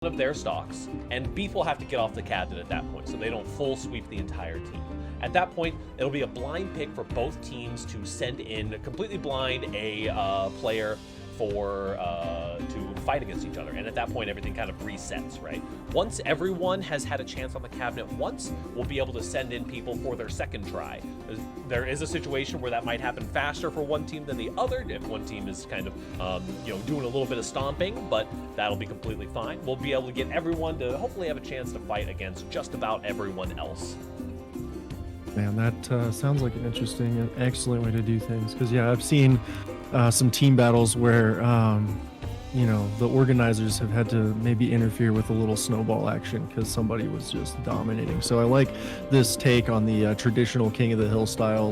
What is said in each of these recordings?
of their stocks, and Beef will have to get off the cabinet at that point, so they don't full sweep the entire team. At that point, it'll be a blind pick for both teams to send in completely blind a player for to fight against each other, and at that point everything kind of resets, right? Once everyone has had a chance on the cabinet once, we'll be able to send in people for their second try. There is a situation where that might happen faster for one team than the other if one team is kind of doing a little bit of stomping, but that'll be completely fine. We'll be able to get everyone to hopefully have a chance to fight against just about everyone else. Man, that sounds like an interesting and excellent way to do things. Because, yeah, I've seen some team battles where, the organizers have had to maybe interfere with a little snowball action because somebody was just dominating. So I like this take on the traditional King of the Hill style,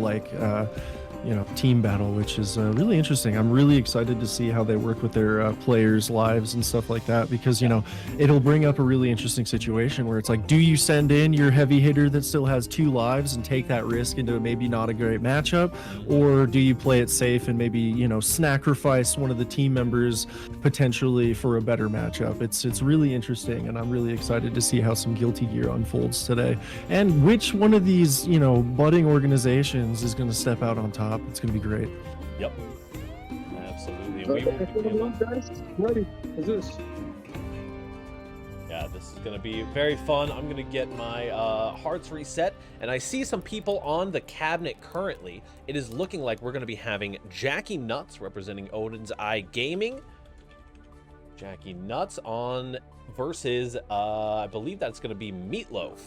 team battle, which is really interesting. I'm really excited to see how they work with their players' lives and stuff like that, because it'll bring up a really interesting situation where it's like, do you send in your heavy hitter that still has 2 lives and take that risk into maybe not a great matchup, or do you play it safe and maybe sacrifice one of the team members potentially for a better matchup? It's really interesting, and I'm really excited to see how some Guilty Gear unfolds today, and which one of these budding organizations is going to step out on top. It's going to be great. Yep. Absolutely. Ready. Is this? Yeah, this is going to be very fun. I'm going to get my hearts reset, and I see some people on the cabinet currently. It is looking like we're going to be having Jackie Nuts representing Odin's Eye Gaming. Jackie Nuts on versus, I believe that's going to be Meatloaf.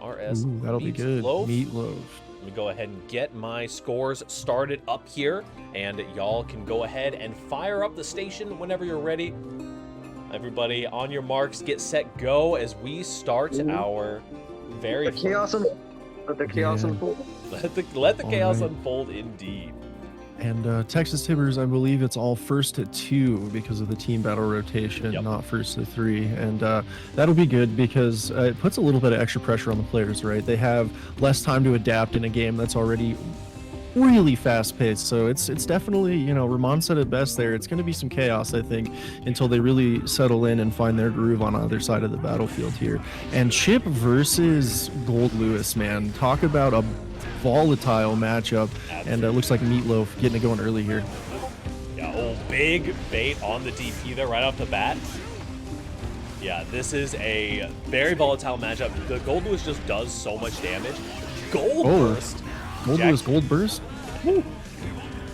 RS. Ooh, that'll be good. Meatloaf. Let me go ahead and get my scores started up here, and y'all can go ahead and fire up the station whenever you're ready. Everybody on your marks, get set, go as we start our very Let the chaos unfold. Let the chaos unfold indeed. And Texas Tibbers, I believe it's all first to 2 because of the team battle rotation, not first to 3. And that'll be good because it puts a little bit of extra pressure on the players, right? They have less time to adapt in a game that's already really fast paced. So it's definitely, Ramon said it best there. It's going to be some chaos, I think, until they really settle in and find their groove on either side of the battlefield here. And Chip versus Gold Lewis, man, talk about a volatile matchup. And it looks like Meatloaf getting it going early here. Yeah, big bait on the DP there right off the bat. Yeah, this is a very volatile matchup. The Gold Lewis just does so much damage. Burst. Gold Burst. Woo.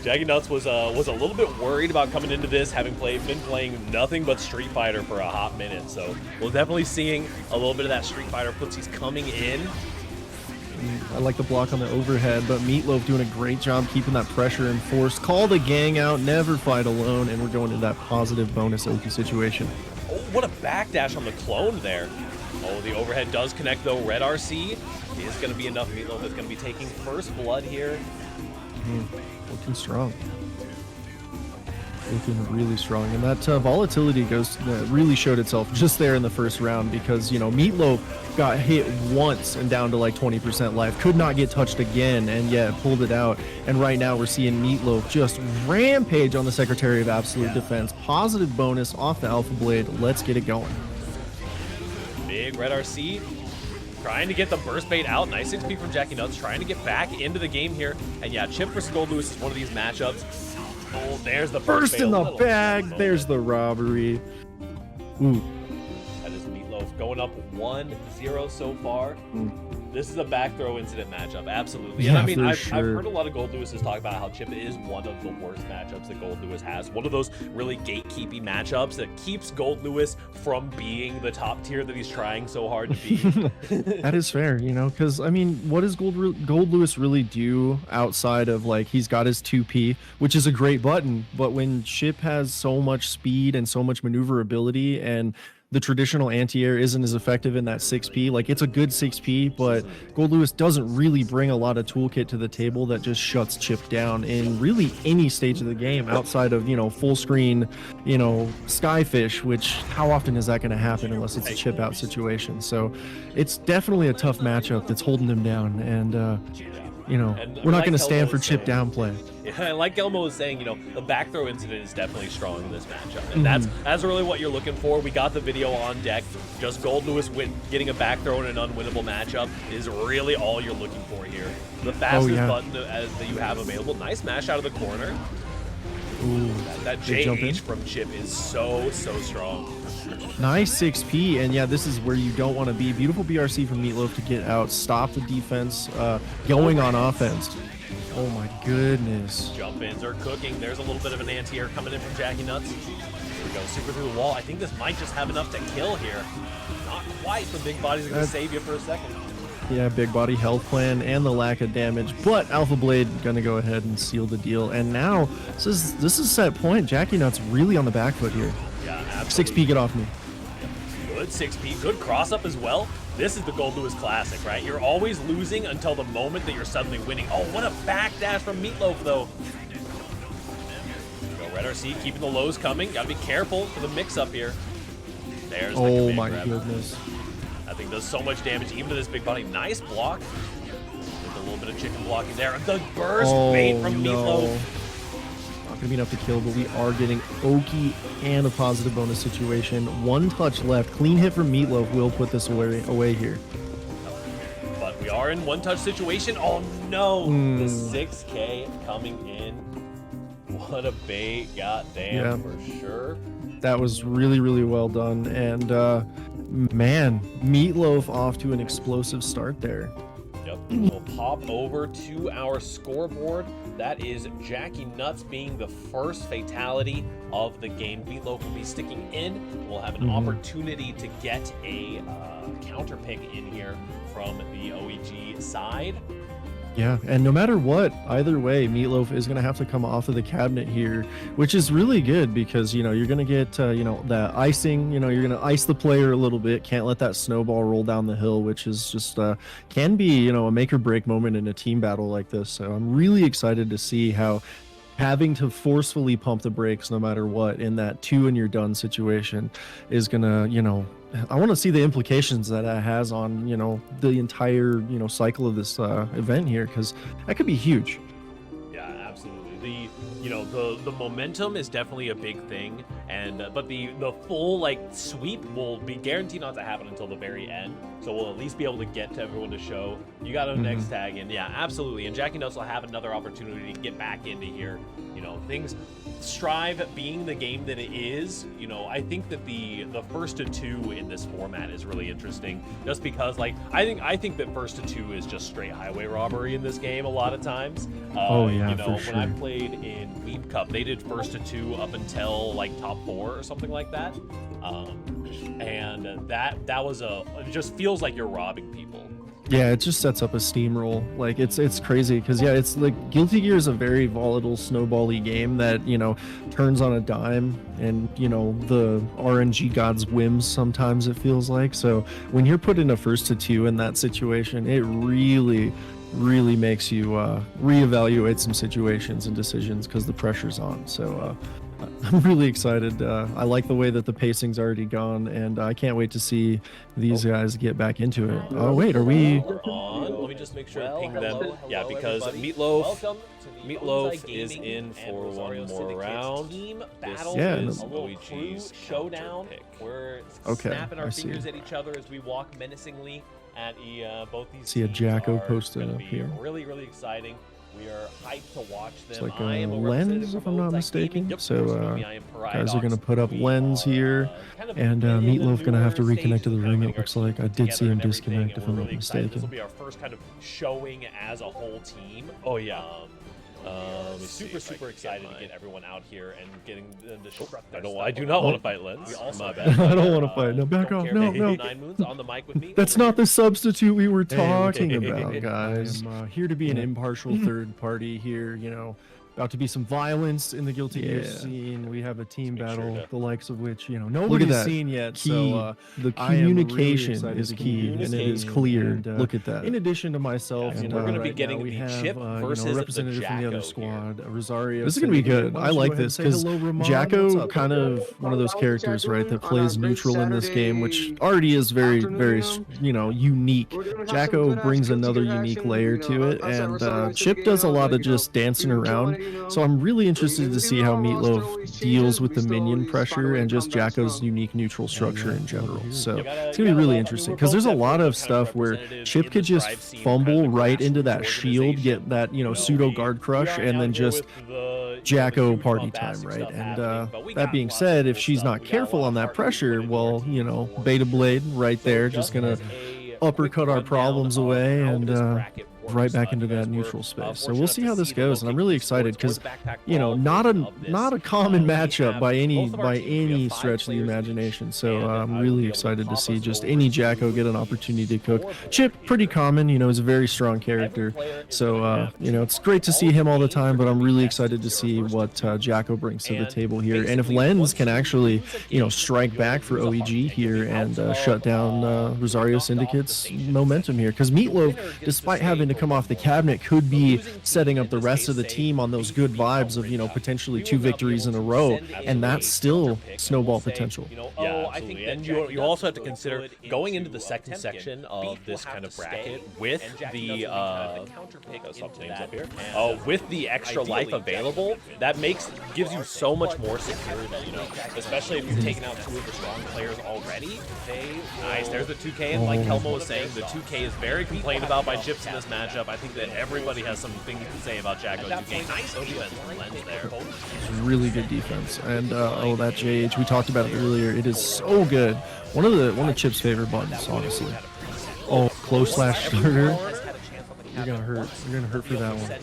Jackie Nuts was a little bit worried about coming into this, having been playing nothing but Street Fighter for a hot minute. So we're definitely seeing a little bit of that Street Fighter footsies coming in. I like the block on the overhead, but Meatloaf doing a great job keeping that pressure and force. Call the gang out, never fight alone, and we're going to that positive bonus Oki situation. Oh, what a backdash on the clone there. Oh, the overhead does connect, though. Red RC is going to be enough. Meatloaf is going to be taking first blood here. Looking strong. Looking really strong, and that volatility really showed itself just there in the first round, because Meatloaf got hit once and down to like 20% life, could not get touched again, and yet pulled it out. And right now we're seeing Meatloaf just rampage on the Secretary of Absolute Defense. Positive bonus off the Alpha Blade. Let's get it going. Big Red RC trying to get the burst bait out. Nice XP from Jackie Nuts, trying to get back into the game here. And yeah, Chip versus Gold Lewis is one of these matchups. Oh, there's the burst in the bag. There's the robbery. Ooh. That is Meatloaf going up 1-0 so far. This is a back throw incident matchup, absolutely. Yeah, and I mean, I've sure. heard a lot of Gold Lewis's talk about how Chip is one of the worst matchups that Gold Lewis has. One of those really gatekeepy matchups that keeps Gold Lewis from being the top tier that he's trying so hard to be. That is fair, because I mean, what does Gold Lewis really do outside of he's got his 2P, which is a great button, but when Chip has so much speed and so much maneuverability, and the traditional anti-air isn't as effective in that 6P. It's a good 6P, but Gold Lewis doesn't really bring a lot of toolkit to the table that just shuts Chip down in really any stage of the game outside of, full screen, Skyfish, which how often is that going to happen unless it's a chip out situation? So it's definitely a tough matchup that's holding him down. And you know, And we're not like going to stand Elmo for was chip saying- down play. Yeah, like Elmo was saying, you know, the back throw incident is definitely strong in this matchup, and that's really what you're looking for. We got the video on deck. Just Gold Lewis getting a back throw in an unwinnable matchup is really all you're looking for here. The fastest button that you have available. Nice mash out of the corner. Ooh, That big jump in. JH from Chip is so strong. Nice 6P, and yeah, this is where you don't want to be. Beautiful BRC from Meatloaf to get out, stop the defense, going on offense. Oh my goodness. Jump ins are cooking. There's a little bit of an anti-air coming in from Jackie Nuts. Here we go, super through the wall. I think this might just have enough to kill here. Not quite. The big body's gonna save you for a second. Yeah, big body health plan and the lack of damage, but Alpha Blade gonna go ahead and seal the deal. And now this is set point. Jackie Nuts really on the back foot here. Yeah, absolutely. 6P, get off me. Good 6P, good cross up as well. This is the Gold Lewis classic, right? You're always losing until the moment that you're suddenly winning. Oh, what a backdash from Meatloaf, though. Go Red RC, keeping the lows coming. Gotta be careful for the mix-up here. There's the Oh command my grab. goodness. That thing does so much damage, even to this big body. Nice block. With a little bit of chicken blocking there. The burst bait from Meatloaf. Not gonna be enough to kill, but we are getting Oki and a positive bonus situation. One touch left. Clean hit from Meatloaf will put this away here. But we are in one-touch situation. Oh no! The 6K coming in. What a bait, goddamn, for sure. That was really, really well done. And man, Meatloaf off to an explosive start there. Yep, we'll pop over to our scoreboard. That is Jackie Nuts being the first fatality of the game. Meatloaf will be sticking in. We'll have an opportunity to get a counter pick in here from the OEG side. Yeah, and no matter what, either way, Meatloaf is going to have to come off of the cabinet here, which is really good because, you know, you're going to get, you know, the icing, you know, you're going to ice the player a little bit, can't let that snowball roll down the hill, which is just, can be, you know, a make or break moment in a team battle like this. So I'm really excited to see how having to forcefully pump the brakes no matter what in that 2 and you're done situation is going to, you know, I want to see the implications that has on, you know, the entire, you know, cycle of this event here, because that could be huge. Yeah, absolutely. The momentum is definitely a big thing, and but the full like sweep will be guaranteed not to happen until the very end. So we'll at least be able to get to everyone to show you got a next tag, and yeah, absolutely. And Jackie Nuts will have another opportunity to get back into here. You know, things Strive being the game that it is, you know, I think that the first to 2 in this format is really interesting, just because like I think that first to 2 is just straight highway robbery in this game a lot of times. Oh yeah, you know, for sure. when I played in Weeb Cup, they did first to 2 up until like top 4 or something like that, and that was it just feels like you're robbing people. Yeah, it just sets up a steamroll. Like it's crazy because yeah, it's like Guilty Gear is a very volatile, snowbally game that, you know, turns on a dime, and you know the RNG gods whims sometimes it feels like. So when you're put in a first to 2 in that situation, it really makes you reevaluate some situations and decisions because the pressure's on. So I'm really excited. I like the way that the pacing's already gone, and I can't wait to see these guys get back into it. Oh wait, are we? We're on. Let me just make sure to ping them. Yeah, because Meatloaf is in for one more round. Team battle is a little crew showdown. We're snapping our fingers at each other as we walk menacingly at both these. See a teams Jacko are posted gonna up be here. Really exciting. We are hyped to watch them. It's like I am a a lens, if I'm not mistaken. Yep, So I am guys are gonna put up We lens are, here, kind of and in the Meatloaf gonna have to newer reconnect to the stages of ring. putting It our looks like I teams did see together him and everything, disconnect, and if we're I'm not really excited. This will mistaken. be our first kind of showing as a whole team. Oh yeah. Super excited to get everyone out here and getting them to show. I do not want to fight Lens. My bad. I don't want to fight. No, back Don't off. care. No, Hey, no. 9 Moons on the mic with me. That's over not here. the substitute we were Hey, talking hey, about, guys. I'm here to be an impartial third party here, you know. about to be some violence in the Guilty Gear Yeah. scene. We have a team Make sure battle, to- the likes of which Look at nobody's that. seen yet. Key. So The I am really communication excited is to key, and it is communication, clear. and, Look at that. in addition to myself, Yeah, and we're gonna be right getting now we the have, Chip versus a the representative from the other Jacko squad, Rosario. This is gonna be Syndicate. good. Why I don't you like go ahead and this say because hello, Ramon? What's Jacko, up? kind of one of those characters, right, that plays neutral in this game, which already is very, very, unique. Jacko brings another unique layer to it, and Chip does a lot of just dancing around. So I'm really interested to see how Meatloaf deals with the minion pressure and just Jacko's unique neutral structure in general. So it's gonna be really interesting because there's a lot of stuff where Chip could just fumble right into that shield, get that pseudo guard crush, and then just Jacko party time, right? And that being said, if she's not careful on that pressure, well, Beta Blade right there, just gonna uppercut our problems away and right back into that neutral space. So we'll see how this goes, and I'm really excited because not a common matchup by any stretch of the imagination. So I'm really excited to see just any Jacko get an opportunity to cook. Chip, pretty common, he's a very strong character. So it's great to see him all the time, but I'm really excited to see what Jacko brings to the table here. And if Lens can actually strike back for OEG here and shut down Rosario Syndicate's momentum here, because Meatloaf, despite having to come off the cabinet, could be setting up the rest of the team on those good vibes of potentially 2 victories in a row, and that's still snowball potential. Yeah, absolutely. And you also have to consider going into the second section of this kind of bracket with the with the extra life available. That gives you so much more security, especially if you've taken out 2 of the strong players already. Nice, there's the 2K, and like Kelmo was saying, the 2K is very complained about by Chips in this matchup. I think that everybody has some things to say about Jacko 2K. Nice defense from Lens there. Really good defense, and that JH, we talked about it earlier. It is so good. One of Chip's favorite buttons, honestly. Oh, close slash starter. You're gonna hurt. You're gonna hurt for that one.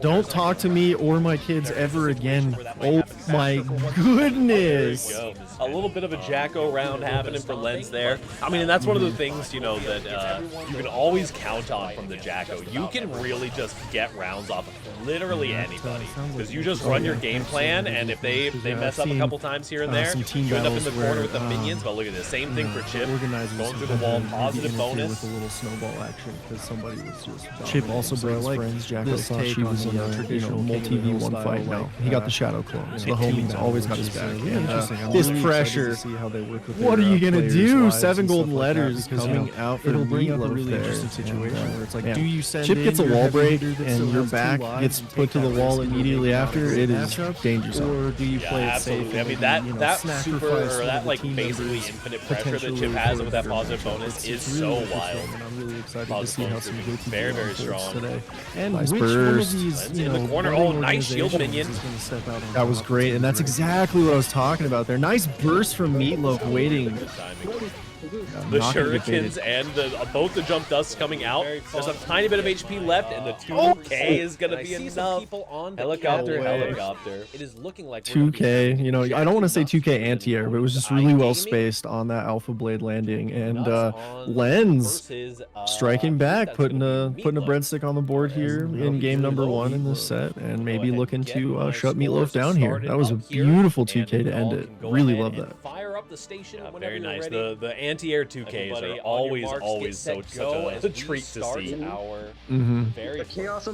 Don't talk to me or my kids ever again. Oh my goodness. A little bit of a Jacko round happening for Lens there. I mean, and that's one of the things, that you can always count on from the Jacko. You can really just get rounds off of literally anybody. Because you just run your game plan, and if they mess up a couple times here and there, you end up in the corner with the minions. But look at this. Same thing for Chip. Going through the wall, positive bonus. With a little snowball action because somebody was just Chip also brings friends. Jacko thought she was in a traditional multi-v1 fight. No, he got the shadow clone. So the homies always got his back. And this pressure. What are you gonna do? 7 golden letters coming out for Meatloaf there. Situation where it's like, do you send Chip gets a wall break and your back gets put to the wall immediately after? It is dangerous. Or do you play it safe? I mean, that super, or that basically infinite pressure that Chip has with that positive bonus is so wild. I'm really excited to see how some good very, very strong today. And nice which one of burst. these, in the corner, oh, nice shield minion. That was great, and that's exactly what I was talking about there. Nice burst from Meatloaf, waiting. The shurikens and both the jump dusts coming out. There's a tiny bit of HP left, and the 2K is gonna be enough. Helicopter. It is looking like 2K. I don't want to say 2K anti-air, but it was just really well spaced on that Alpha Blade landing, and Lens striking back, putting a breadstick on the board here in game number 1 in this set, and maybe looking to shut Meatloaf down here. That was a beautiful 2K to end it. Really love that. Fire up the station. Very nice. The anti-air 2Ks are always such a treat to see. Very chaos.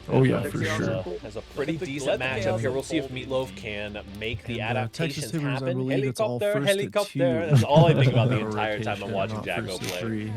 Oh yeah, for sure. Has a pretty decent matchup here. We'll see if Meatloaf can make the adaptations happen. Helicopter. That's all I think about the entire time I'm watching Jacko play.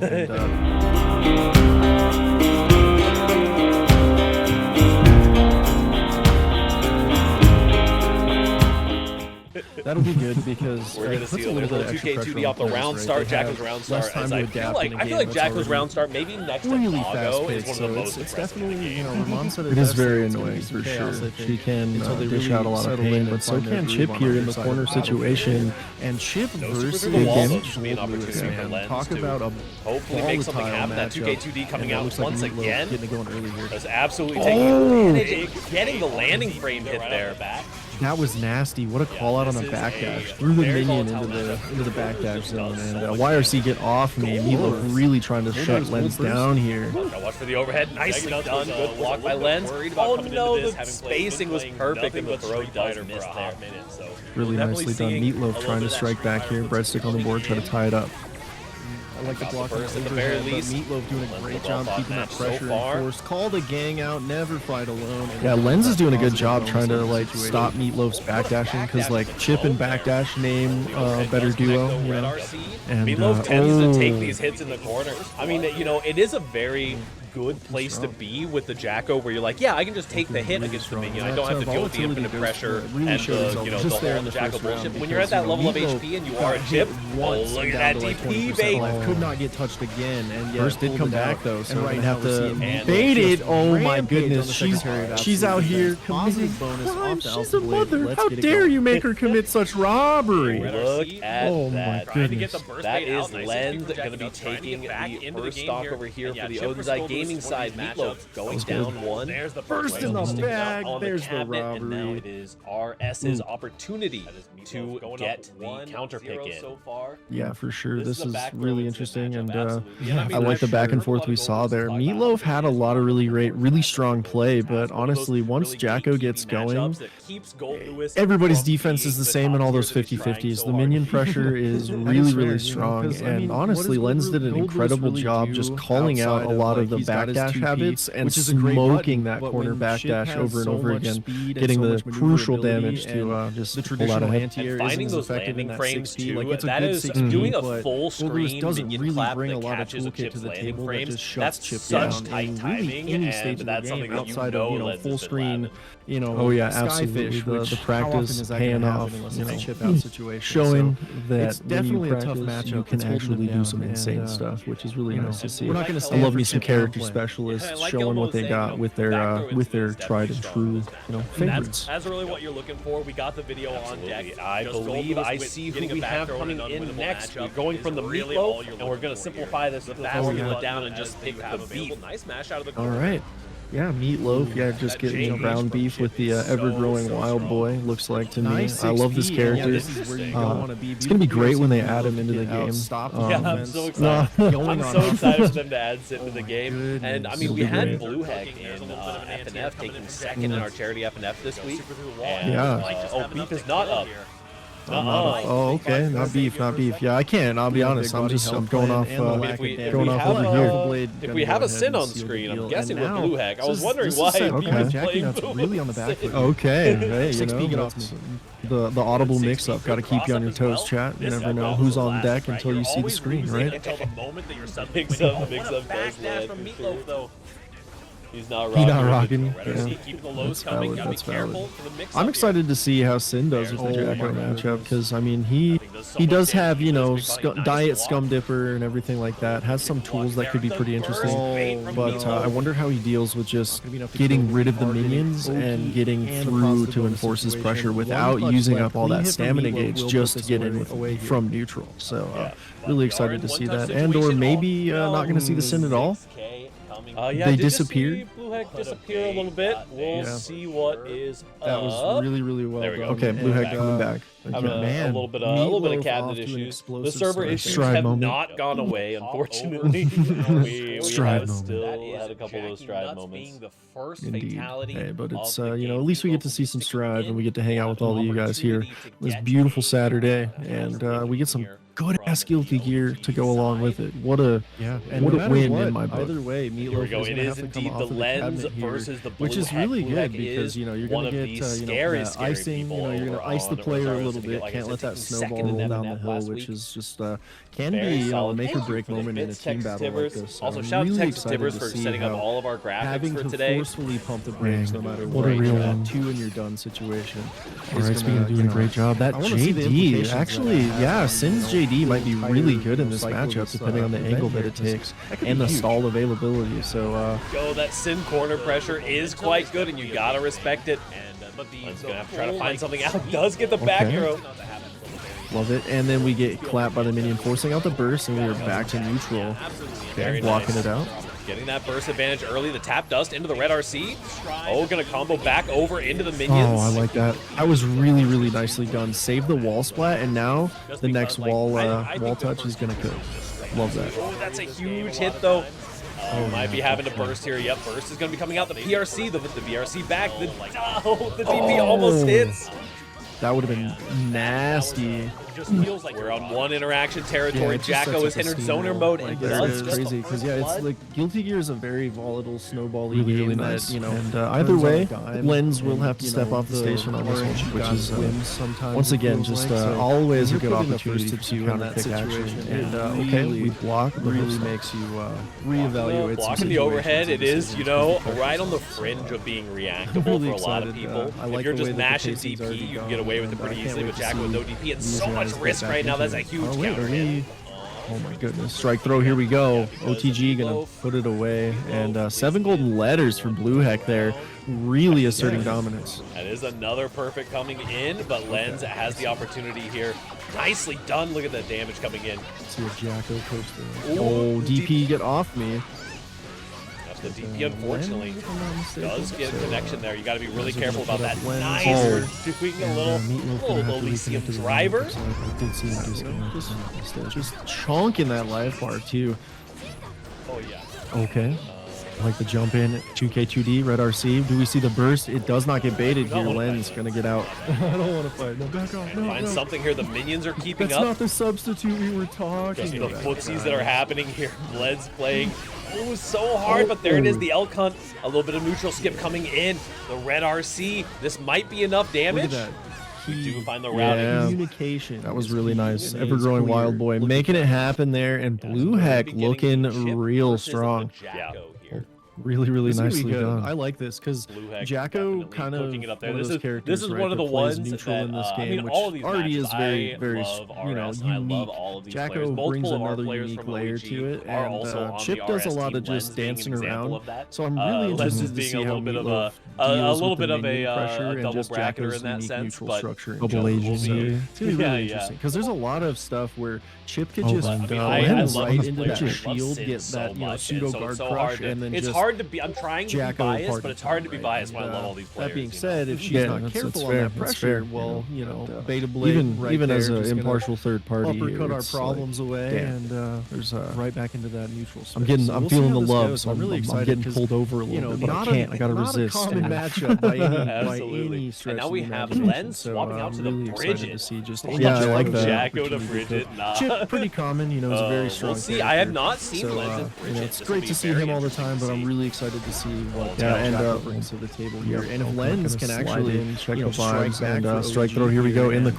That'll be good because we're going to see a little bit of 2K2D off the round start, Jacko's round start. As I feel like Jacko's round start, maybe next to really Mago, is fast one of the paced, most it's definitely, Ramon said it is very annoying for sure. She can dish out a lot of pain, but so can Chip here in the corner situation. And Chip versus should be an opportunity for Lens talk about a hopefully make something happen. That 2K2D coming out once again. Getting it going early here. That's absolutely taking advantage, getting the landing frame hit there. That was nasty. What a call out on the backdash. Threw the minion into the backdash zone. And YRC get off me. Meatloaf really trying to shut Lens down here. Gotta watch for the overhead. Nicely done. Good block by Lens. Oh no, the spacing was perfect and the throw does miss there. Really nicely done. Meatloaf trying to strike back here. Breadstick on the board, try to tie it up. I like the block at the very least. Meatloaf doing a great job keeping that pressure in force. Call the gang out, never fight alone. Yeah, Lens is doing a good job trying to like stop Meatloaf's backdashing because like Chip and backdash name better duo. You know? And Meatloaf tends to take these hits in the corner. I mean, you know, it is a very good place to be with the Jacko where you're like, yeah, I can just take the hit against the minion. I don't have to deal with the infinite pressure and the, you know, the whole Jacko bullshit. When you're at that level of HP and you are a Chip, oh, look at that DP bait. Could not get touched again, and Burst did come back though, so right have to bait it. Oh my goodness, she's out here committing crime. She's a mother. How dare you make her commit such robbery? Look at oh my goodness. That is Lens going to be taking the first stock over here for the Odin's Eye Gaming side. Meatloaf going down one. There's the first in the bag. There's the robbery. And now it is RS's opportunity to get the counter pick in. Yeah, for sure. This is really interesting, and I like the back and forth we saw there. Meatloaf had a lot of really strong play, but honestly, once Jacko gets going, everybody's defense is the same in all those 50-50s. The minion pressure is really strong, and honestly, Lens did an incredible job just calling out a lot of the backdash habits and smoking that corner backdash over and over again, getting the crucial damage to just pull out ahead. And finding those landing frames too, that is doing a full screen minion clap that catches a Chip's landing frames. That's such tight timing, and that's something that outside of Lens full screen, you know, oh yeah, absolutely. The practice paying off, you know, chip out situation, showing that it's definitely a tough matchup. You can actually do some insane stuff, which is really nice to see. I love me some character specialists showing what they got with their tried and true, you know, favorites. That's really what you're looking for. We got the video on deck. I believe I see who we have coming in next. We're going from the Meatloaf, and we're going to simplify this formula down and just pick the beef. Nice mash out of the corner. All right. Yeah, Meatloaf. Yeah, just getting ground beef with the ever-growing wild boy. Looks like to me. I love this character. It's gonna be great when they add him into the game. Yeah, I'm so excited. I'm so excited for them to add Sid into the game. And I mean, we had Blue Heck in FNF taking second in our charity FNF this week. And, oh, beef is not up. Oh, okay. Not beef. Yeah, I can't. I'll be honest. I'm going off over here. If we have a Sin on screen, I'm guessing we're Blue Heck. I was wondering why people playing Blue really on the back foot. Okay. Hey, you know, the audible mix-up. Got to keep you on your toes, chat. You never know who's on deck until you see the screen, right? Until the moment that you're subbing, the mix-up does land. He's not rocking. Yeah. That's valid. I'm excited to see how Sin does with the Jacko matchup because, I mean, he does have, you know, Diet Scum Dipper and everything like that. Has some tools that could be pretty interesting. But I wonder how he deals with just getting rid of the minions and getting through to enforce his pressure without using up all that stamina gauge just to get in from neutral. So really excited to see that. And or maybe not going to see the Sin at all. Yeah, they disappeared. Blue Heck disappear a little bit. We'll see what is up. That was really well done. Okay, Blue Heck coming back. A little bit of cabinet issues. The server issues have not gone away, unfortunately. we have still had a couple of those stride moments. Indeed. Hey, but it's you know, at least we get to see some stride and we get to hang out with all of you guys here this beautiful Saturday, and we get some good-ass guilty gear to go along with it. What a win in my book. Either way, Meatloaf it is indeed the Lens versus the Blue which is really good because, you know, you're going to get, you know, icing, you know, you're going to ice the player a little bit. Can't let that snowball roll down the hill, which is just, can be, you know, a make-or-break moment in a team battle like this. Also, shout out to Texas Tibbers for setting up all of our graphics for today. Having to forcefully pump the brakes no matter what. What a real one. 2 and you're done situation. All right, speaking of doing a great job, that JD, actually, yeah, Sin's JD might be really good in this matchup, depending on the angle that it takes and the stall availability. So, that Sin corner pressure is quite good, and you gotta respect it. But he's gonna have to try to find something out. Does get the back arrow. Love it. And then we get clapped by the minion, forcing out the burst, and we are back to neutral. Okay, blocking it out. Getting that burst advantage early. The tap dust into the red RC. Oh, gonna combo back over into the minions. Oh, I like that. That was really, really nicely done. Save the wall splat, and now the next wall wall touch is gonna kill. Love that. Oh, that's a huge hit though. Oh, might be having to burst here. Yep, burst is gonna be coming out. The PRC, the VRC back. The DP almost hits. That would have been nasty. We're on one interaction territory. Yeah, Jacko is entered zoner mode and does it's crazy because it's like Guilty Gear is a very volatile snowball game really nice. that, you know, And either way, Lens will have to you step know, off the station on this one, which is sometimes once again just always a good opportunity to to in counter that pick situation. action. And Okay, we block, but really makes you reevaluate. Blocking the overhead, it is, you know, right on the fringe of being reactable Really for a lot of excited, people. I like If you're the way just that the mashing pacing's already DP, you can gone, get away with it and pretty I can't easily. wait With to Jacko with see no DP, and these so much guys get risk back right now. into That's a it. huge Oh, wait, counter are hit. we- Oh my goodness. Strike throw, here we go. OTG gonna put it away. And 7 golden letters for Blue Heck there. Really asserting dominance. That is another perfect coming in, but Lens has the opportunity here. Nicely done. Look at that damage coming in. See a Jacko coaster. Ooh, Oh, DP, get off me. The DP, unfortunately, does get a connection there. You got to be really careful about that. Lens. Nice. Oh. We're doing a little Elysium driver. I did see him just chonking that life bar too. Oh, yeah. Okay. I like the jump in, 2K2D, red RC. Do we see the burst? It does not get baited here. Lens gonna get out. I don't want to fight. No, back off. No, Find something here. The minions are keeping That's up. not the substitute we were talking Just the about. footsies that are happening here. Lens playing so hard, but there it is, the elk hunt. A little bit of neutral skip coming in. The red RC. This might be enough damage. Look at that. We do find the routing. Yeah. Communication. That was really nice. Ever-growing wild boy making it happen there, and Blue Heck looking real strong. Yeah. Really, really This is nicely good. done. I like this because Blue Heck Jacko definitely kind of cooking it up there. one of This those is characters, right, one of the that plays ones neutral that, in this I game, mean, which all of these already matches, is very, I very, love you know, RS, and I love unique. all of these Jacko players. brings Multiple of our another players unique from layer OEG to it, are and also on Chip the does a RS lot team. of just Lens being an dancing example around. of that. So I'm really Lens interested is to being see a how little bit of Meatloaf a deals little with bit the of minion a pressure and double just bracketer Jacko's in that unique sense, neutral but structure. we'll Double agency. see. It's gonna be really Yeah. interesting because there's a lot of stuff where Chip could Oh, just but, I mean, I lens love right this into player. that I love shield, Sid get so that much, pseudo and so guard it's so crush, hard to, and then it's just hard to be. I'm trying to be Jacko biased, party but it's hard to be right? biased when I And, love all these players. That being you know? said, if she's Yeah, not that's careful on fair, that that's pressure, fair. well, you know, Beta Blade Even right even there as an just gonna impartial third party, uppercut our it's problems like, away, damn. and There's right back into that neutral space. I'm getting, So I'm we'll see feeling how the this love, goes. so I'm really I'm excited getting 'cause, pulled over a you little know, bit, but I not can't. I gotta not resist. a common matchup by any Absolutely. stretch. And now we of the have imagination. Lens So, swapping out to the really excited Bridget. to see just Yeah, I like that. Jacko to Bridget. Nah. Chip, pretty common, you know, is a very strong. We'll see. I have character. not seen So, Lens and you know, Bridget. it's This will great be to see very him all the interesting time, to but I'm see. really excited to see what Yeah, and, Jacko brings to the table here. And if I'm Lens gonna can slide actually, in, check you know, the strike vibes, back and for strike OEG throw. Here we go in the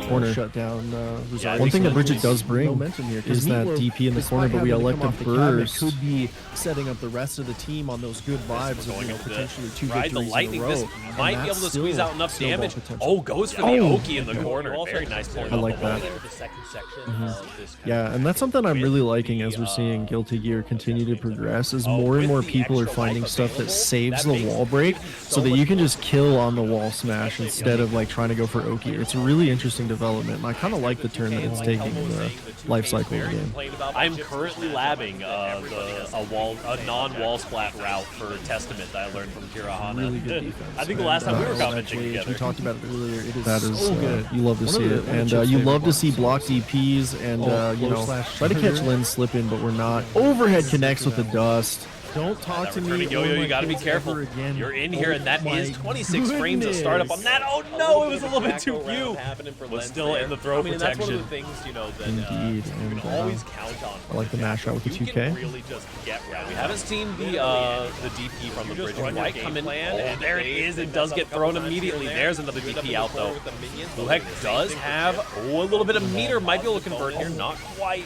corner. Shut down Rosario. One thing that Bridget Syndicate. does bring Momentum here, 'cause is that Meatloaf, DP in the despite corner, but we having to elect come a off the cabinet, burst. could be setting up the rest of the team on those good vibes of, Going you know, over potentially two ride the victories lightning. in a row. This And might be that's able to squeeze still out enough snowball damage. potential. Oh, goes for the Oki in the corner. Very nice point. I like that. Yeah, and that's something I'm really liking as we're seeing Guilty Gear continue to progress, is more and more people are finding stuff that saves the wall break so that you can just kill on the wall smash instead of like trying to go for Oki. It's a really interesting development, and I kind of like the turn that it's taking in the life cycle of the game. I'm currently labbing a non-wall splat route for Testament that I learned from Kirahana. Really good defense. I think the last time we were And, commenting we together. talked about it earlier. It is That is so good. you love to see it, and you love to see block DPs and you know try to catch Lynn slipping, but we're not. Overhead connects with the dust. Don't talk to me. Returning yo-yo, or my you gotta be kids careful. ever again. You're in here, and that Oh is my 26 frames of startup on that. Oh no, it was a little bit too few. But still in the throw protection. That's one of the things, you know, that Indeed, you and, can always count on. I like the mash out with the You 2K. can really just get right. We haven't seen the DP from the bridge quite come in. Oh, there it is. It does get thrown immediately. There's another DP out though. Blue Heck does have a little bit of meter. Might be able to convert here. Not quite.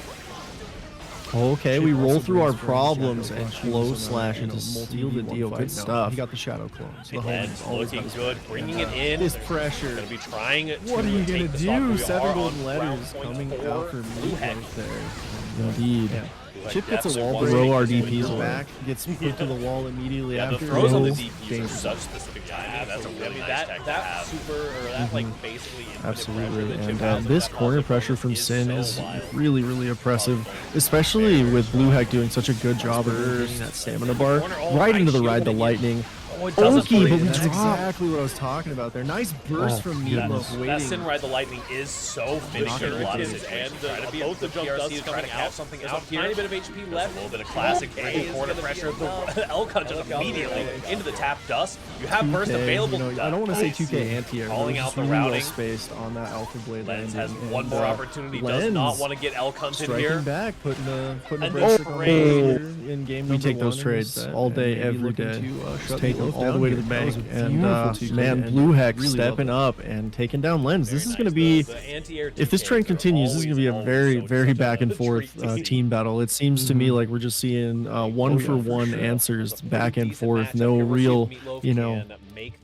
Okay, we roll through our problems and flow slash into steal the deal. Good stuff. He got the shadow clones. The Lens homies always looking got good, bringing it in. this pressure. Gonna be trying to What are you take gonna the stock. do? We 7 are golden on letters ground point coming for out for Blue me Heck. right there. Indeed. Yeah. Chip gets a wall One throw, thing RDP's to back, gets put to the wall immediately Yeah, the after. throws on the No DPs are danger. such specific timing. Yeah, that's a really nice tech to have. Super, or that like basically Absolutely, pressure and that this that corner also pressure from is Sin so is wild. really, really oppressive, especially with Blue Hack doing such a good job of getting that stamina bar right into the ride to lightning. Oh, it doesn't Okay, but we that's dropped. Exactly what I was talking about there. Nice burst from Meatloaf that waiting. Sin Ride the Lightning is so finishing in a lot of situations. And both the jump dust is coming out. Something out here. Tiny bit of HP left. A little bit of classic corner pressure. The Elka just immediately into the tap dust. You have burst available. I don't want to say 2K anti-air. Calling out the really routing. well spaced on that Alpha Blade. Lens landing, has one more opportunity. Does Lens not want to get Elkunt in here. striking back, putting the And break the on trade. in game. We take those one trades set, all day, and maybe every looking day. to, Just shut take them Meatloaf all the down way to here. the That was bank. a And beautiful 2K man, end. Blue Hack Really stepping loved up and taking down Lens. This is going to be, The if this trend continues, this is going to be a very, very back and forth team battle. It seems to me like we're just seeing one for one answers back and forth. No real,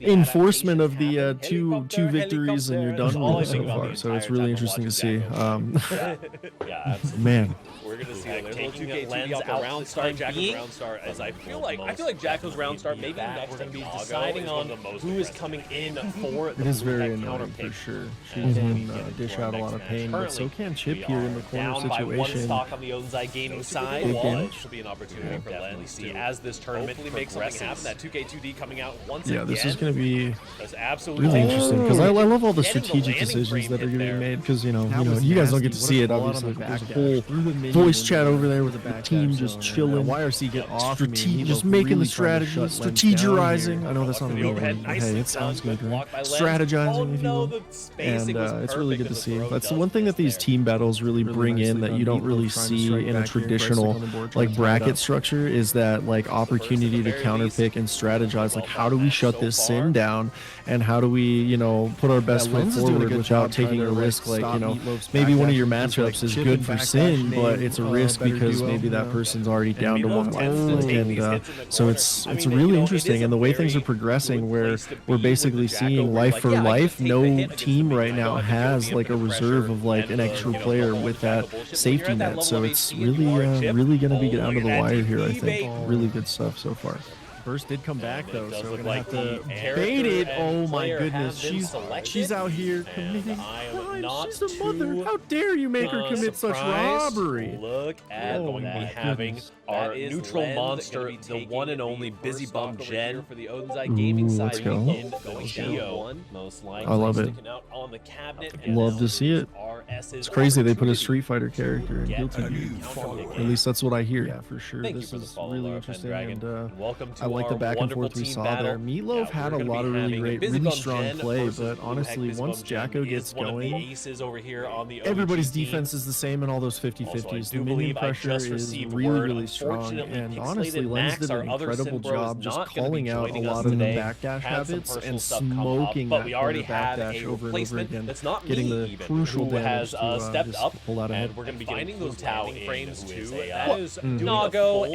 enforcement of the two victories and you're done with it so far. So it's really interesting to see. Yeah, absolutely. Man. We're gonna see like taking a lens out round start, Jacko's round start, as I feel like Jacko's round start maybe next we're gonna be deciding on who is coming in for the It is very counter annoying for pick. sure. She can dish out a lot of pain, but so can Chip here in the corner Down by one situation. stock on the Odin Gaming side. Big Well, damage. it should be an opportunity for Lens to as this tournament makes something happen. That 2K2D coming out once again. Yeah, this is going to be That's absolutely really interesting because I love all the Getting the strategic landing decisions frame that are hit getting there. made because you was guys don't get to nasty. see it What a obviously. pull But on there's a the whole backdash through the minion voice into chat the- over there with the the backdash team zone, just and chilling. YRC get off of me. Just Meatloaf making the really trying to strategies, shut Lens down strategizing. here. I know that's not For a the real overhead, word, but nicely hey, it done. sounds good, Good right? block by Lens. Strategizing, if you will. The spacing And was it's really good perfect, to and see. the That's throw the one thing does that these there. team battles really bring in that you don't really see in a traditional like bracket structure is that like opportunity to counterpick and strategize. Like, how do we shut this Sin down, and how do we put our best foot forward without taking a risk? Like maybe one of your matchups is good for Sin, but it's a risk because maybe that person's already down to one life, and so it's really interesting. And the way things are progressing, where we're basically seeing life for life. No team right now has like a reserve of like an extra player with that safety net. So it's really going to be down to the wire here. I think really good stuff so far. Burst did come back though, so we're gonna have to bait it. Oh my goodness, she's out here committing crimes. She's a mother. How dare you make her commit such robbery? Look at going to be having our neutral monster, the one and only Busy Bum Jen for the Odin Gaming side. Let's go. In Geo, most likely. I love it. Sticking out on the cabinet. Love to see it. It's crazy they put a Street Fighter character in Guilty Gear. At least that's what I hear. Yeah, for sure. This is really interesting, and welcome to I like the back and forth we saw there. Meatloaf had a lot of really strong play, but honestly, once Jacko gets going, everybody's defense is the same in all those 50-50s. The minion pressure is really strong, and honestly, Lens did an incredible job just calling out a lot of the backdash habits and smoking that corner backdash over and over again, getting the crucial damage to stepped just up, pull out and ahead. we're going to be finding those Tao frames too. That is Nago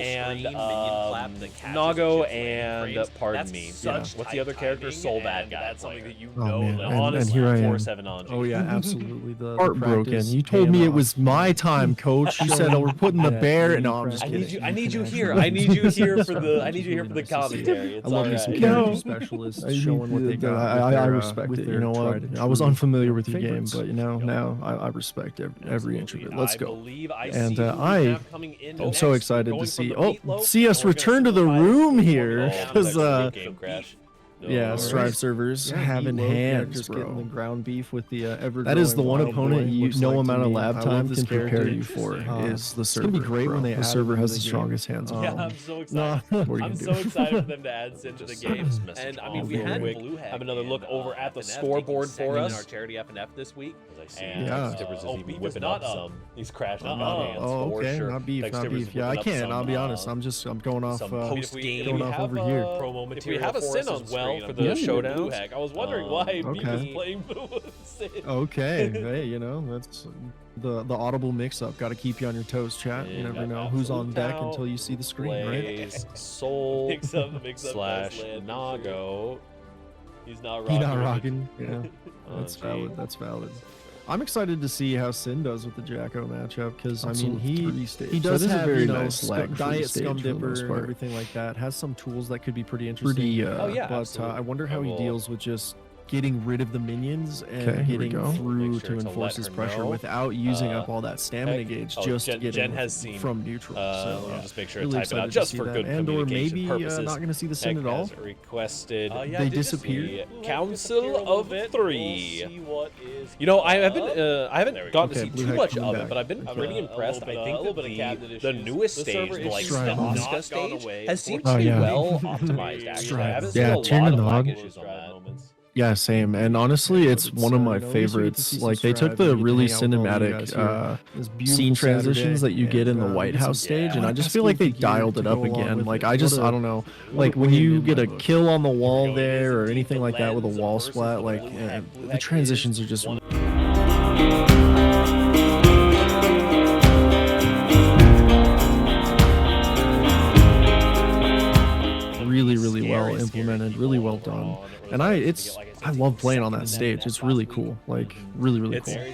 and pardon me. What's the other character? Soul Bad Guy. That's something that you know. And here I am. 4-7 on. Oh yeah, absolutely. The Heartbroken. practice You told me paid it off. was my time, coach. You said, "Oh, we're putting the bear." No, I'm just kidding. I need you here. I need you here for the commentary. It's I love all me some right. character specialists showing what they got. I respect it. You know what? I was unfamiliar with your game, favorites. but now I respect every inch of it. Let's go. And I'm so excited to see us return to the room here because yeah, Strive servers having hands, just bro. getting the ground beef with the ever. That is the one wild opponent boy, you looks no like to amount of me. lab I time love this can prepare character. you for is the server. It's gonna be great bro. when they the add server him has to the the strongest hands on. Yeah, I'm so excited. Nah. What are you I'm gonna so do? excited for them to add Sin to the game. And I mean, we had have another look over at the scoreboard for us. Our charity FNF this week. And Yeah. Beef whipping up some. He's crashing up hands Oh, for okay. sure. Not beef. Yeah, I can't. I'll be honest. I'm going off. Post game. Going off over here. Promo material. We have a Sin on well for the showdown. I was wondering why Beef was playing Sin. Okay, hey, that's the audible mix-up. Got to keep you on your toes, chat. You never know who's on deck until you see the screen, right? Soul slash Nago. He's not rocking. He's not rocking. Yeah, that's valid. That's valid. I'm excited to see how Sin does with the Jacko matchup because I mean he So does this is have a very you know, nice leg for the diet stage scum for the dipper most and part. everything like that. Has some tools that could be pretty interesting. yeah, but absolutely. I wonder how he will- deals with just getting rid of the minions and Okay, here we getting go. through Make sure to to enforce let his her pressure know. without using up all that stamina heck- gauge oh, just Jen getting has seen, from neutral. So I'll just make sure really to type it out excited to just see for that. good and or communication maybe purposes. not going to see the Sin Heck at all. has requested They disappear. the Council of Three. You know, I haven't gotten to see Blue too Heck much coming of it, back. but I've been pretty impressed. I think that the newest stage, the like Stride on. Asuka stage, has seemed Oh, to be yeah. well optimized. Actually, I haven't seen Yeah, a turn lot and of lag log. issues on that. Yeah, same. And honestly, it's one of my at least we get to favorites. see some Like they took strides the and we get to really hang out with all you guys cinematic here. This beautiful scene transitions Saturday, that you get in the and, White get some House stage, and I just best feel like they goofy gear dialed to it up go along again. with Like it. I just, What I don't know. what Like a when way you in get my a book. kill on the wall there or anything like that with a wall splat, like the transitions are just really well implemented, really well done. And I love playing on that stage. It's really cool. Like really cool.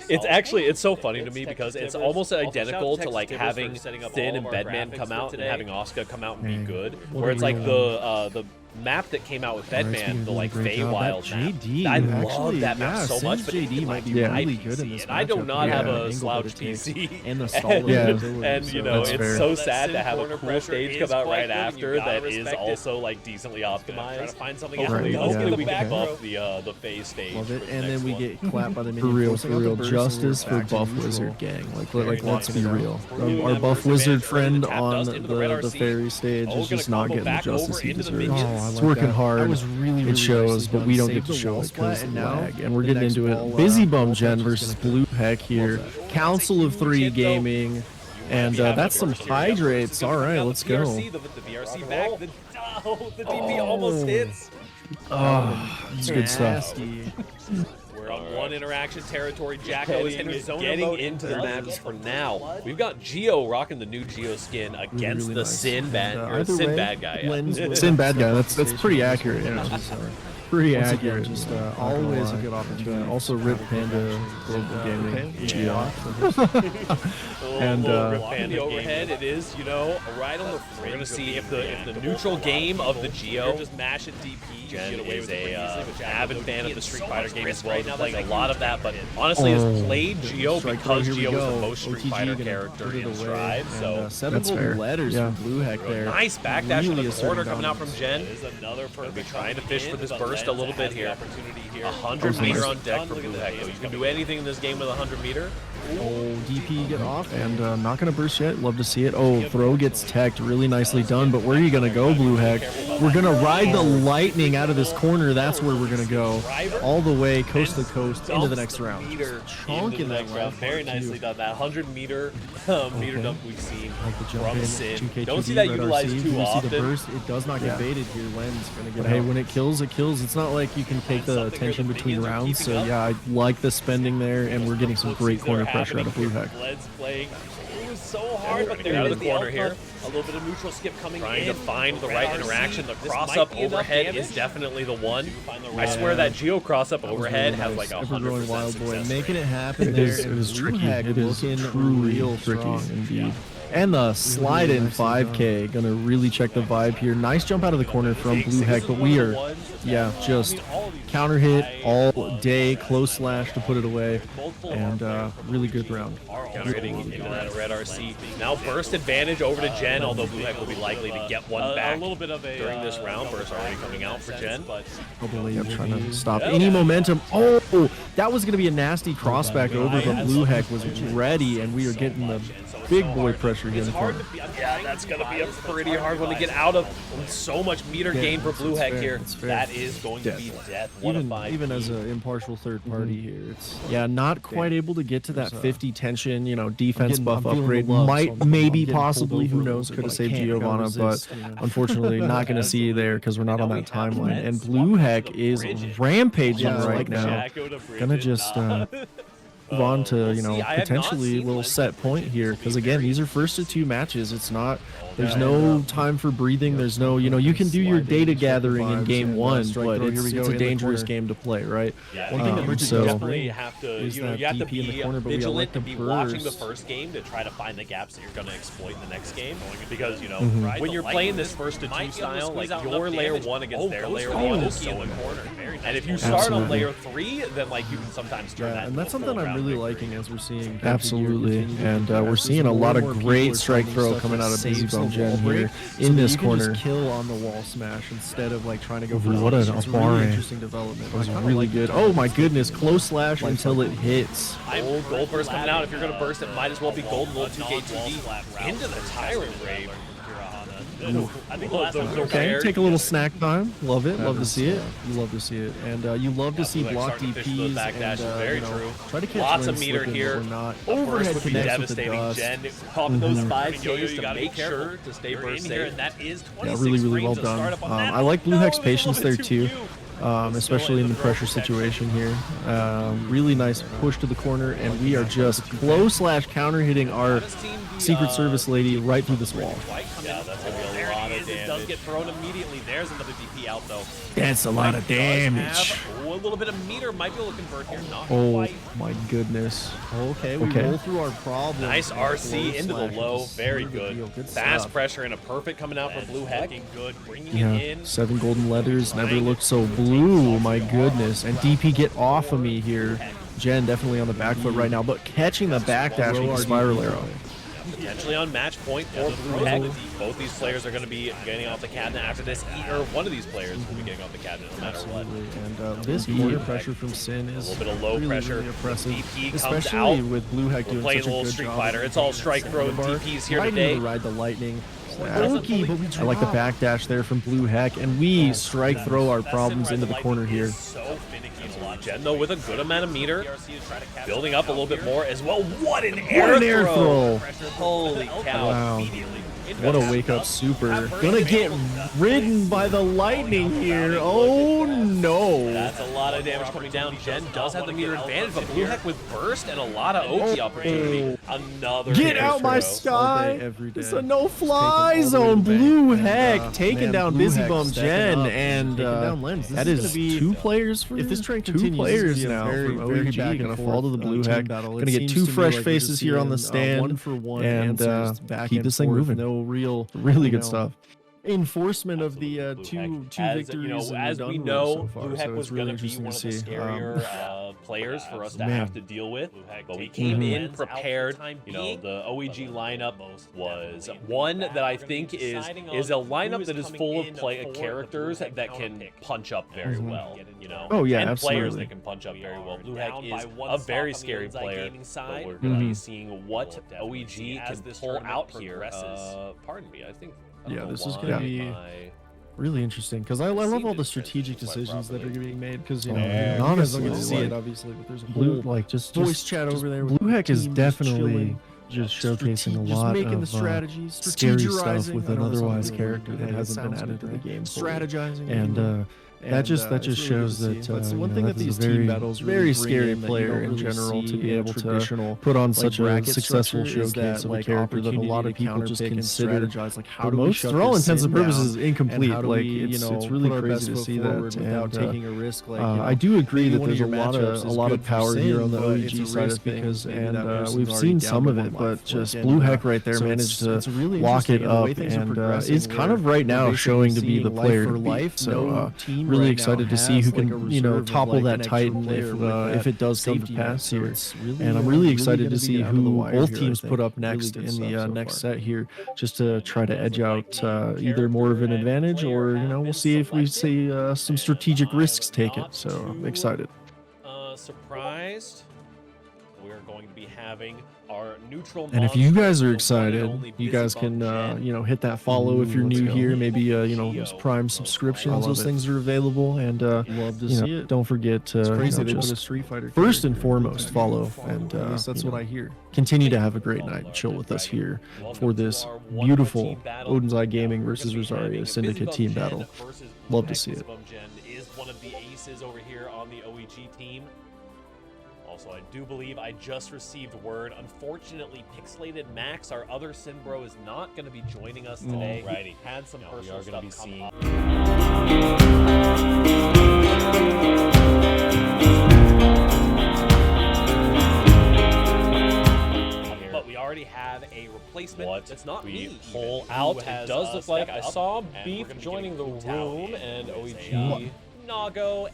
It's so funny to me because it's almost identical to like having Thin and Bedman come out and having Asuka come out and be good. Where it's like the map that came out with Bedman, the like Feywild map. I love that map so much, but JD might be really good in this and I do matchup. not have Yeah. a Angle slouch that it takes. PC. And the stall And you know, That's it's fair. so sad to have a cool stage come out right after that is also like decently optimized. Try to find something Hopefully we yeah. can buff the Fey stage. Love it. for the And next then we one. get clapped by the For real, minions. for real. Justice for back to Buff neutral. Wizard gang. Like Very let's be nice. real. New Our Buff members Wizard advance further friend to tap on dust into the Red the RC. fairy stage Oh, is gonna just not combo getting the back justice over he into the deserves. minions. It's working hard. That was really It shows, nicely but done. we don't Saved get to the show wall it splat, because and of now lag. And we're the getting next into ball, it. Busy Bum ball Gen touch is versus gonna Blue Heck here. Council of Three Gaming. And that's some hydrates. All right, let's go. The VRC back. The DP almost hits. Oh, it's good stuff. We're on one interaction territory. Jacko is getting into the maps for now. We've got Geo rocking the new Geo skin against Really the nice. Sin bad And, or either Sin way, bad guy. Yeah. Sin bad guy. That's pretty accurate. Yeah. Pretty Once accurate. again, just not gonna always a lie. good opportunity. Also, Rip Panda Global Gaming. Geo. And And, the overhead, it is, you know, right on the. We're gonna see if the neutral game of the Geo. Just mash it DP. Jen is a avid fan of the Street Fighter game as well. Right now, playing a lot of that, but honestly, has played Geo because Geo is the most Street Fighter character in Stride. So that's fair. letters Yeah. from Blue Heck there. nice backdash from Really the asserting corner coming out from dominance. Jen. Gonna be trying to fish for this burst a little bit here. 100 meter on deck for Blue Heck. You can do anything in this game with 100 meter. Oh, DP get off, and not going to burst yet. Love to see it. Oh, throw gets teched. Really nicely done, but where are you going to go, Blue Heck? We're going to ride the lightning out of this corner. That's where we're going to go. All the way, coast to coast, into the next round. Chunk in that round. Very nicely done. That 100 meter meter dump we've seen Like the jump from in, Sin. 2K2D, Don't see that Red utilized RC. too You see the often. burst. It does not get baited here. Len's going to get But hey, when it kills, it kills. It's not like you can take the tension between rounds. So yeah, I like the spending there, and we're getting some great corner pressure out of Blue Heck. Led's playing. It was so hard, but they're out of the corner here. A little bit of neutral skip coming in. Trying to find the right interaction. The cross-up overhead is definitely the one. I swear that Geo cross-up overhead has like a 100% Wild Boy success making rate. it happen. It is Blue tricky. Heck It is looking truly real tricky strong. indeed. And the slide in 5K, gonna really check the vibe here. Nice jump out of the corner from Blue Heck, but we are, yeah, just counter hit all day, close slash to put it away, and really good round. Counter hitting into that red RC. Now burst advantage over to Jen, although Blue Heck will be likely to get one back during this round. Burst already coming out for Jen. Probably trying to stop any momentum. Oh, that was gonna be a nasty crossback over, but Blue Heck was ready, and we are getting the big boy pressure here in the corner. Yeah, that's going to be a pretty hard one to get out of. So much meter gain for Blue Heck here. That is going to be death. Even as an impartial third party here, it's not quite able to get to that 50 tension, defense buff upgrade. Maybe, possibly, who knows, could have saved Giovanna, but unfortunately not going to see you there because we're not on that timeline. And Blue Heck is rampaging right now. Gonna just move on to potentially a little set point here, because again, these are first of two matches. It's not There's no time for breathing. There's no, you can do your data gathering in game one, but it's a dangerous game to play, right? Yeah, One thing that you so definitely have to, you have to DP in be the corner, but we vigilant elect and to be watching the burst. first game to try to find the gaps that you're going to exploit in the next game. Because, Mm-hmm. when you're playing this first to two style, like your layer 1 against their layer 1 is so important. And if you start on layer 3, then like you can sometimes turn that and into that's a something I'm full-round really victory. liking as we're seeing. Absolutely, and we're seeing a lot of great strike throw coming out of Busy Bone Gen here in this corner. Kill on the wall smash instead of like trying to go for What a it's bar. really interesting development. That was I kinda really like good. it. Oh my goodness, close slash until it hits. Gold burst coming out. If you're going to burst, it might as well be gold and little 2K2D into the Tyrant Rave. I think Okay, take a little snack time. Love it. Love to see it. You love to see it, and you love to see block DPs and very true. try to catch Lots of lanes meter slipping, but here. we're not. Overhead Overhead would be connects with the devastating. dust. Jen popping those 5Ks to make sure to stay burst safe. And that is Yeah, really well done. I like Blue Heck's patience there too. Especially in the pressure situation here. Really nice push to the corner, and we are just close slash counter hitting our Secret Service lady right through this wall. Yeah, that's going to be a lot of damage. It does get thrown immediately. There's another DP out, though. That's a lot of damage. A little bit of meter might be able to convert here. Not Oh quite. my goodness. Okay, we roll through our problem. Nice RC into the low. Very good. Fast stuff. pressure and a perfect coming out for Blue Heck. Good. Bringing Yeah, it in. 7 golden letters. Never looked so blue. My goodness. And DP, get off of me here. Jen definitely on the back foot right now, but catching the backdash with the spiral arrow. Potentially on match point for Blue Heck. Both these players are going to be getting off the cabinet after this, or one of these players will be getting off the cabinet no matter what. And this corner pressure from Sin is a little bit of low pressure. really oppressive, DP comes especially out. with Blue Heck doing Playing such a little good Street job Fighter. of It's all protecting strike that throw center bar. DPs here Right today. into the ride the lightning. Okay, but I like the backdash there from Blue Heck, and we strike throw our problems into the corner here. Jen, though, with a good amount of meter, building up a little bit more as well. What an air throw! Holy cow. Wow. What a wake-up super. Gonna get ridden by the lightning here. Oh, no. That's a lot of damage coming down. Jen does have the meter advantage, but Blue Heck with burst and a lot of OT opportunity. Another Get air out my throw. sky! It's a no-fly zone. Blue Heck taking down Busy Bone Jen, and that is 2 players for If this trend 2 continues, players this is now very, from very OEG. back and Gonna forth, fall to the Blue team Heck. battle. Gonna It get seems 2 to me fresh like we're faces just here on the seeing, stand, one-for-one and answers back keep and this thing forth. moving. No real, Really good stuff. Enforcement of the Blue two Heck. victories. As we in know, so far, Blue Heck so was it's really going to be interesting one to of the see. scarier players for us to man. have to deal with. But we came in prepared. The OEG lineup was one that I think is a lineup that is full of characters that can punch up very well. Oh, yeah, and absolutely. players that can punch up very well. Blue Heck is a very scary player, but we're going to be seeing what OEG can pull out here. Pardon me, I think. Yeah, this is going to be really interesting because I love all the strategic decisions that are being made because you guys don't get to see it obviously, but there's a Blue, whole just voice chat over there. Blue Heck is team definitely chilling, just showcasing a just lot making of the strategies, scary stuff with strategizing. an I know that otherwise sounds character really that good. hasn't been Sounds added good, to the right? game fully. Strategizing, And that just it's really shows good to that see. That's one you thing know, that this is these a team battles very really scary bring in player that you in don't really general to see be in able to traditional, put on such a bracket successful structure is showcase that, of a character that a lot of people just consider how do we shut for all this intents and down, purposes incomplete. and how do Like we, it's really put our crazy best to foot see forward that. without And taking a risk. Like I do agree maybe that one of there's a your lot matchups of is of good for power Sin, here on the but it's a OEG side risk of because because maybe that person's we've already seen down some to of one it, life, but just and, Blue Heck right there so managed it's to really lock it interesting, and the up, way things are and progressing, is kind of we're right now basically showing to be the seeing life player for to beat. life. So No team really right excited now to see who has, like, a can reserve of, topple like, that an extra Titan player with that if it does come to safety net. pass So here. it's really, And I'm really excited gonna to be see down to the who wire both here, I teams think. put up Really next good in stuff the so next far. set here, just to try to edge out either more of an advantage or we'll see if we see some strategic risks taken. So I'm excited. Surprised. We're going to be having our neutral. And if you guys are excited, you guys can hit that follow if you're new here. Maybe those Prime subscriptions, those things are available. And Love to see it. don't forget to Crazy they put a just Street Fighter first and character. foremost follow and That's what I hear. continue to have a great night and chill with us here for this beautiful Odin's Eye Gaming versus Rosario Syndicate team battle. Love to see it. Is one of the aces over here on the OEG team. Also, I do believe I just received word. Unfortunately, Pixelated Max, our other Sin Bro, is not going to be joining us today. Alrighty. Had some personal we are going to be stuff seeing. come up. But we already have a replacement. What That's not we me. pull even, out. who It has, does look like I stepped saw up, and we're Beef gonna be joining the getting Brutal room, in and with OEG. Nago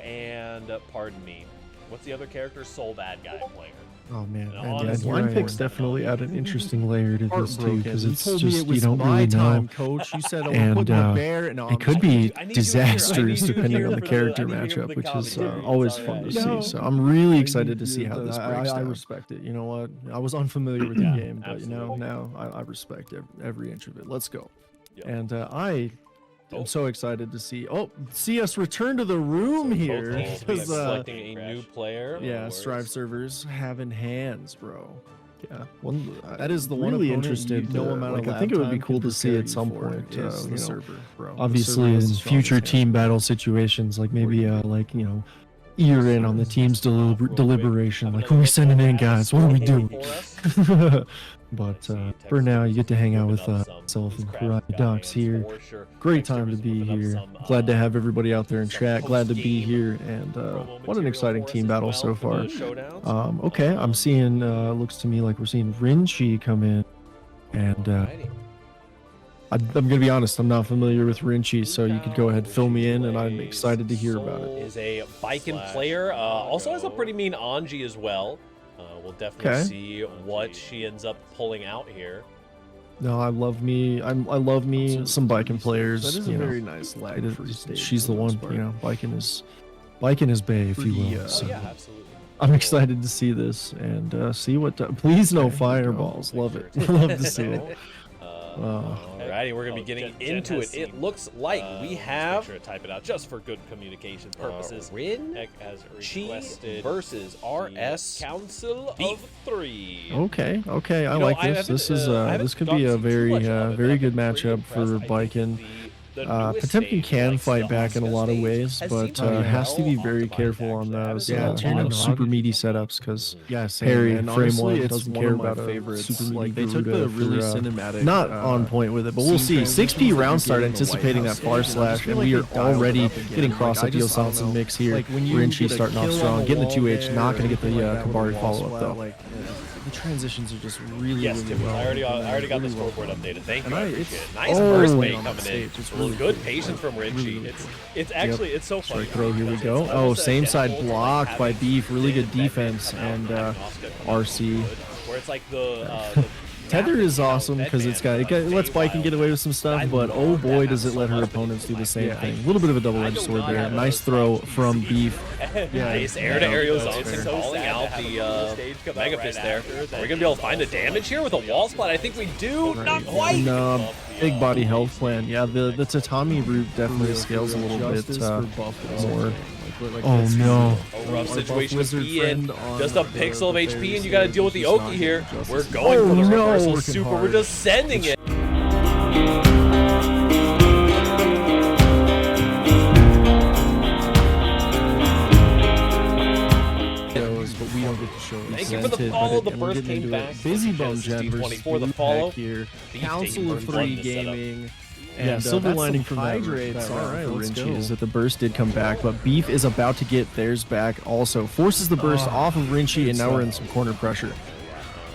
and pardon me. What's the other character? Soul Bad Guy player. Oh man, And and yeah, honestly, blind I picks am definitely add an interesting layer to this too, because it's told just me it was you don't my really time, know. Coach. You said I And, would put my bear. No, It could be I need you here. I need disastrous you depending here on the for character I need you here for matchup, the which is commentary. always It's fun to alright. see. So I'm really I excited need to see you how to- this breaks I down. respect it. You know what? I was unfamiliar with the Yeah, game, but absolutely. now I respect every inch of it. Let's go. Yep. And I Oh. am so excited to see us return to the room here. Both teams will be Because, selecting a new player. yeah, Words. Strive servers having hands, bro. Yeah, That is the one really opponent interested. no amount of I think it would be lab cool time to can see prepare at you some for point. is You the know, server, bro. The obviously server has in the strongest future hands. team battle situations, like maybe like year in on the team's deliberation, like, who are we sending in, guys? What are we doing? But for now, you get to hang out with myself and Karate Docs here. Great time to be here. Glad to have everybody out there in chat. Glad to be here. And what an exciting team battle so far. Okay, I'm seeing, looks to me like we're seeing Rinchi come in. And I'm going to be honest, I'm not familiar with Rinchi, so you could go ahead, fill me in, and I'm excited to hear about it. Is a Biken player. Also has a pretty mean Anji as well. We'll definitely see what she ends up pulling out here. No, I love me some Biken players. That is a very nice lag. She's the one, Biken is bae, if you will. So Yeah, absolutely. I'm excited to see this and see what. Please no fireballs. Love it. Love to see it. Alrighty, we're gonna be getting into it. It looks like we have. Make sure to type it out just for good communication purposes. Rin Chi versus RS Council of 3. Okay, I like this. This could be a very good matchup for Biken. Potemkin can fight back in a lot of ways, but has to be very careful on those super meaty setups, because Harry frame one doesn't care about a super meaty They took the really cinematic, not on point with it, but we'll see. 6P round start anticipating that far slash, and we are already getting cross up Yo Sansa mix here. Rinchi starting off strong, getting the 2H, not going to get the Kabari follow up though. The transitions are just really well. I already got the scoreboard updated. Thank you. I appreciate it. Nice oh, burst bait on coming in. stage. It's Really really good cool. patience from Rinchi. It's actually it's so funny. Strike throw, here we go. Oh, same side blocked by Beef. Really good defense, and RC. Where it's like the Tether is awesome because it lets Biken get away with some stuff, but oh boy does it let her opponents do the same thing. A little bit of a double-edged sword there. Nice throw from Beef. Nice air-to-air Zonson calling out the Mega Fist there. Are we going to be able to find the damage here with a wall splat? I think we do. Not quite. And big body health plan. Yeah, the tatami route definitely scales a little bit more. Oh no. A rough situation to be in. Just a pixel of HP and you got to deal with the Oki here. We're going for the reversal super. We're just sending it. But we don't get to show it. Thank you for the follow. The burst came back. Busy Bum Gen versus for the follow here. Beef Council of taking 3 burn blood to gaming. Yeah, And silver that's lining some from that hydrates round for for Rinchi Rinchi is that the burst did come back, but Beef is about to get theirs back also. Forces the burst off of Rinchi, and now we're in some corner pressure.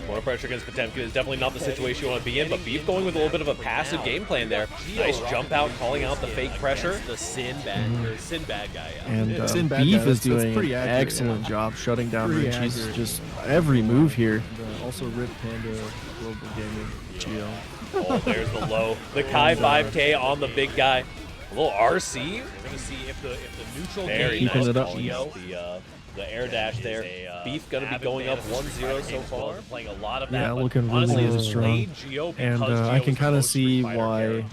Corner pressure against Potemkin is definitely not the situation you want to be in, but Beef going with a little bit of a passive game plan there. Nice jump out, calling out the fake pressure. The Sin bad guy. And Beef is doing an excellent job shutting down Rinchi's just every move here. Also, Rip Panda Global Gaming Geo. Oh, there's the low. The Kai 5K on the big guy. A little RC. We're going to see if the neutral Very game nice. It up. The air dash there. Beef going to be going up 1-0 so far. Playing a lot of that. Yeah, looking really strong. And I can kind of see why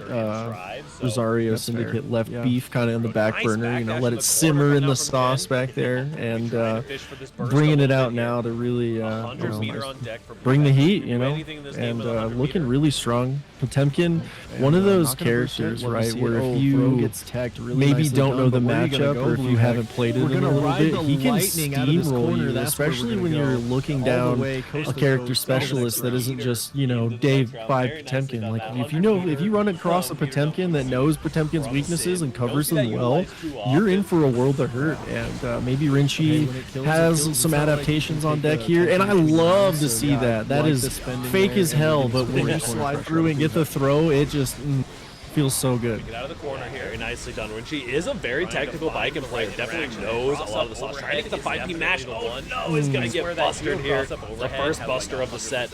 Rosario Syndicate left Beef kind of in the back burner. Let it simmer in the sauce back there, and bringing it out now to really bring the heat, and looking really strong. Potemkin, one of those characters, right, where if you who gets tagged really maybe nicely don't done, know the but where are you gonna matchup, go, or if you Blue haven't Heck? played it We're in a gonna little ride bit, the he can lightning out of this steamroll corner, you, that's where we're especially gonna when go. you're looking All the down way coast a to character coast, specialist that isn't just, you know, Dave by Potemkin. Like, if you run across a Potemkin that knows Potemkin's weaknesses and covers them well, you're in for a world of hurt. And maybe Rinchi has some adaptations on deck here, and I love to see that. That is fake as hell, but when you slide through and get the throw, it just feels so good. Get out of the corner here. Very nicely done. Rinchi is a very technical bike and player. Definitely knows a lot of the sauce. Trying to get the 5P match. Oh no, it's going to get busted here. The first buster of the set.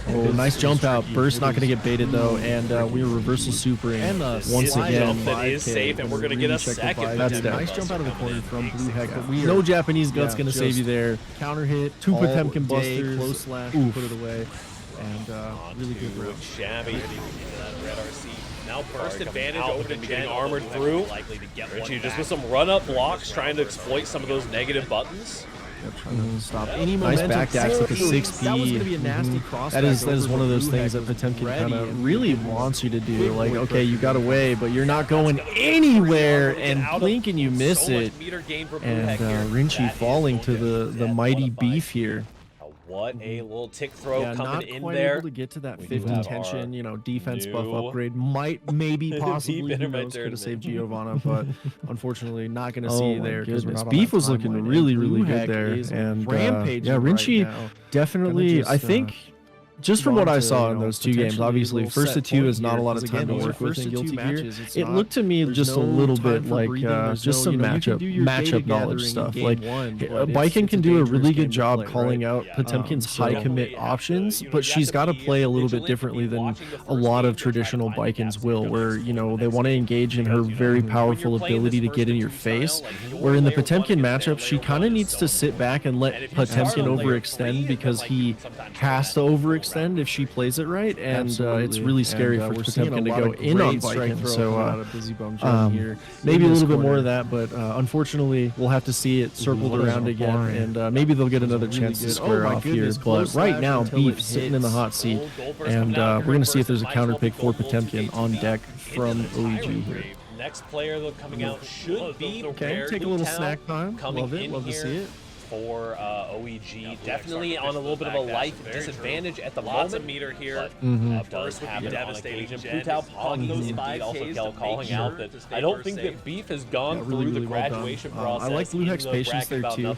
Oh, nice jump out. Burst not going to get baited though, and we were reversal supering once again. That is safe, and we're going to get a second. That's dead. Nice jump out of the corner from Blue Heck, but no Japanese guts going to save you there. Counter hit, 2 Potemkin busters, close slash, put it away, and really good round. Shabby. Red RC. Now burst advantage. Odin getting armored through. Rinchi just with some run-up blocks, trying to exploit some of those negative buttons. Trying to stop any nice momentum. back dash with a 6P. That was going to be a nasty cross. That is one of those things that Potemkin kind of really wants you to do. Like, okay, you got away, but you're not going anywhere, and blink and you miss it. And Rinchi falling to the mighty beef here. What a little tick throw coming not in quite there. Able to get to that 50 tension, you know, defense buff upgrade. Maybe, possibly, who knows, could have saved Giovanna, but unfortunately not going to see you there. Because Beef was looking really good there. And yeah, Rinchi definitely, I think, just from what I saw in those 2 games, obviously, first to 2 is not a lot of time to work with in Guilty Gear. It looked to me just a little bit like just some matchup knowledge stuff. Like, Baiken can do a really good job calling out Potemkin's high commit options, but she's got to play a little bit differently than a lot of traditional Baikens will, where, you know, they want to engage in her very powerful ability to get in your face, where in the Potemkin matchup, she kind of needs to sit back and let Potemkin overextend, because he has to overextend if she plays it right, and it's really scary for Potemkin to go in on Baiken. So maybe a little bit more of that, but unfortunately we'll have to see it circled around again, and maybe they'll get another chance to square off here. But right now, Beef sitting in the hot seat, and we're going to see if there's a counter pick for Potemkin on deck from OEG here. Next player though coming out should be okay. Take a little snack time. Love it. Love to see it. For OEG, definitely on a little bit of a life disadvantage at the moment. Meter here does have devastating. Putao pogging indeed. Also calling out that I don't think that Beef has gone through the graduation process. I like Blue Heck's patience there too,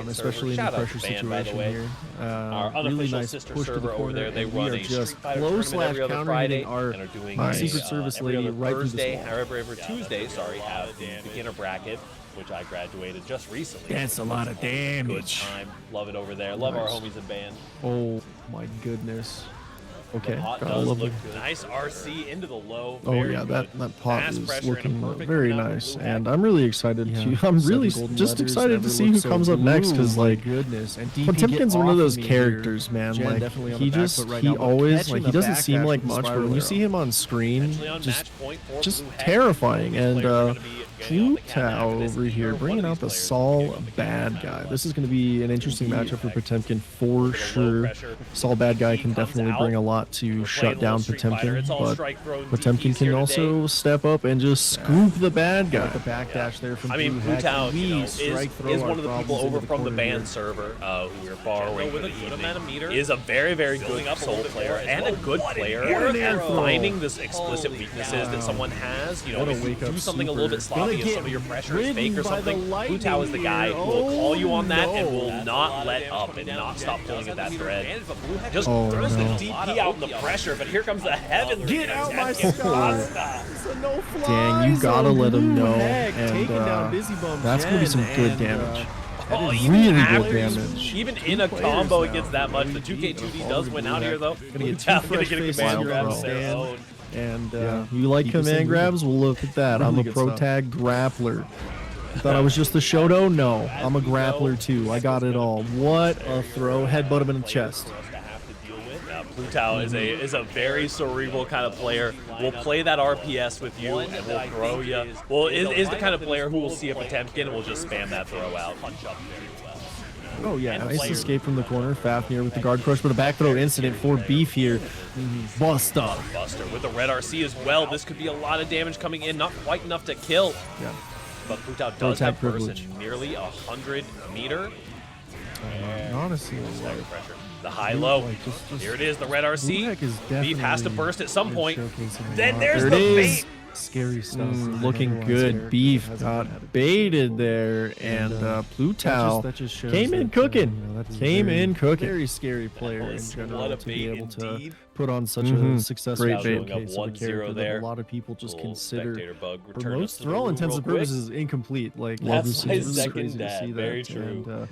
especially in the pressure situation here. Our unofficial sister server over there, they run a Street Fighter tournament every other Friday and are doing a Secret Service lady right through Thursday, however, every Tuesday, have the beginner bracket, which I graduated just recently. That's a lot of damage. Good time. Love it over there. Love our homies in band. Oh my goodness. Okay. Nice RC into the low. Oh yeah, that pot is looking very nice, and I'm really excited to. I'm really just excited to see who comes up next, because like, Potemkin's one of those characters, man. Like, he always, like, he doesn't seem like much, but when you see him on screen, just terrifying. And Putao over here bringing out the Sol bad guy. This is going to be an interesting matchup for Potemkin for sure. Sol bad guy can definitely bring a lot to shut down Potemkin, but Potemkin can also step up and just scoop the bad guy. The backdash there from Putao is one of the people over from the band server who we're borrowing with a good amount of meter. Is a very good soul player and a good player at finding this explicit weaknesses that someone has. You know, if you do something a little bit sloppy, if some of your pressure is fake or something, Putao is the guy who will call you on that and will not let up and not stop pulling at that thread. Just throws the DP out in the pressure, but here comes the heavenly. Get out my spot! Dang, you gotta let him know, and that's gonna be some good damage. Oh, really good damage. Even in a combo, it gets that much. The 2K2D does win out here, though. Gonna get a command grab there. And you like command grabs? Well, look at that. I'm a pro tag grappler. You thought I was just the Shoto? No, I'm a grappler too. I got it all. What a throw. Headbutt him in the chest. Putao is a very cerebral kind of player. Will play that RPS with you and will throw you. Well, is the kind of player who will see a Potemkin and will just spam that throw out. Oh yeah, And nice players. escape from the corner. Fafnir with the guard crush, but a back throw incident for Beef here. Bust up. Buster with the red RC as well. This could be a lot of damage coming in, not quite enough to kill. Yeah. But Putao does attack have burst privilege. in nearly 100 meter. Honestly, Stagger pressure. The high-low. Here it is, the red RC. Beef has to burst at some point. Then there's there the it is. bait. Scary stuff. Looking Looking good. Beef got baited there, and Plutao came in cooking. Came in cooking. Very scary player in was general what a to be bait able to indeed. put on such a successful Great bait. showcase of a 1-0 character there. that a lot of people just Little consider, spectator bug for return us most, to for the all room intents real and quick. purposes, incomplete. Like, That's my it's really second crazy to dad. see Very that.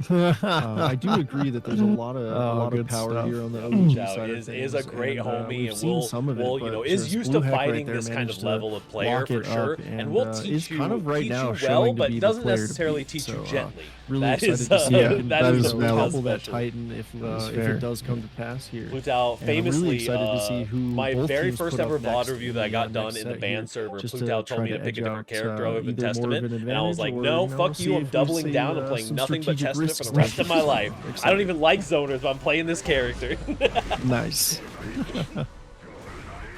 true. And, I do agree that there's a lot of good power stuff. here on the OEG Putao side is of a things, great and, homie, we've and seen some of it, we'll, but is just used to Blue Heck right fighting there this kind managed of to level of player lock for it sure, up, and we'll is teach you, kind of right teach now you well, showing to but be the doesn't player to necessarily beat. teach you So, gently. really That excited is, to see it. that that is is a valid. Double that special. Titan if fair. it does come to pass here. Plutao And I'm really famously, excited to see who my both very teams first put up ever VOD next review in that I the got done next in the set band here, server, just to Plutao told try me to to pick a edge different out, character other than either more of Testament, an and I was like, advantage no, or, fuck see you, I'm if we doubling see, down and playing some nothing but strategic Testament for the risks rest of my life. I don't even like zoners, but I'm playing this character. Nice.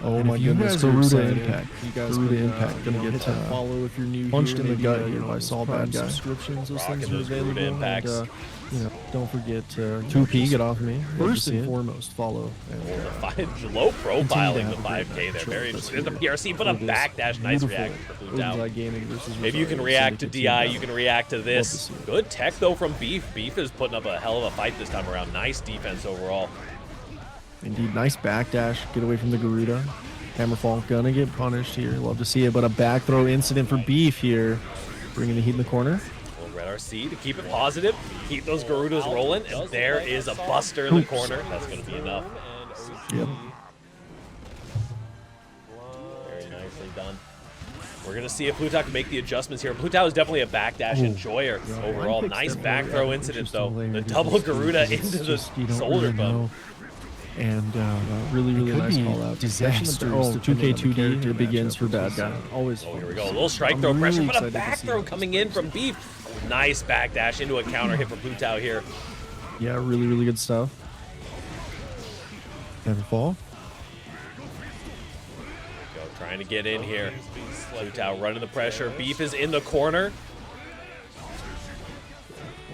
Oh And my if you goodness, guys are Garuda excited, Impact. You guys Garuda can, Impact gonna hit get that follow if you're new punched here, in the maybe, gut here you know, by Saul Prime Bad Guy. subscriptions, those Rocking things are those Garuda available. And, Impacts. you know, don't forget to 2P, get off me. first Love and to see it. foremost follow. And, Low profiling the Continue to have a 5K great there. show Very this interesting. There's the year. PRC, but a It is backdash. Nice beautiful. reaction for Plutao. OEG Gaming versus Maybe you can Rosario react to Syndicate team DI, battle. you can react to this. see it. Good tech, though, from Beef. Beef is putting up a hell of a fight this time around. Nice defense overall. Indeed, nice backdash. Get away from the Garuda. Hammerfall gonna get punished here. Love to see it, but a back throw incident for Beef here. Bringing the heat in the corner. Little red RC to keep it positive, keep those Garudas rolling, and there is a Buster in the corner. That's going to be enough. Yep. Very nicely done. We're going to see if Plutao can make the adjustments here. Plutao is definitely a backdash enjoyer overall. Nice back throw incident, though. The double Garuda into the shoulder bump. And really nice call out. disastrous Oh, depending on the 2K2D character here begins matchup, for which Bad is, Guy. Always Oh, fun. here we go. A little strike I'm throw really pressure, but a excited to back see throw this. coming in from Beef. Nice backdash into a counter hit from Plutao here. Yeah, really good stuff. Never fall. Go, trying to get in here. Plutao running the pressure. Beef is in the corner.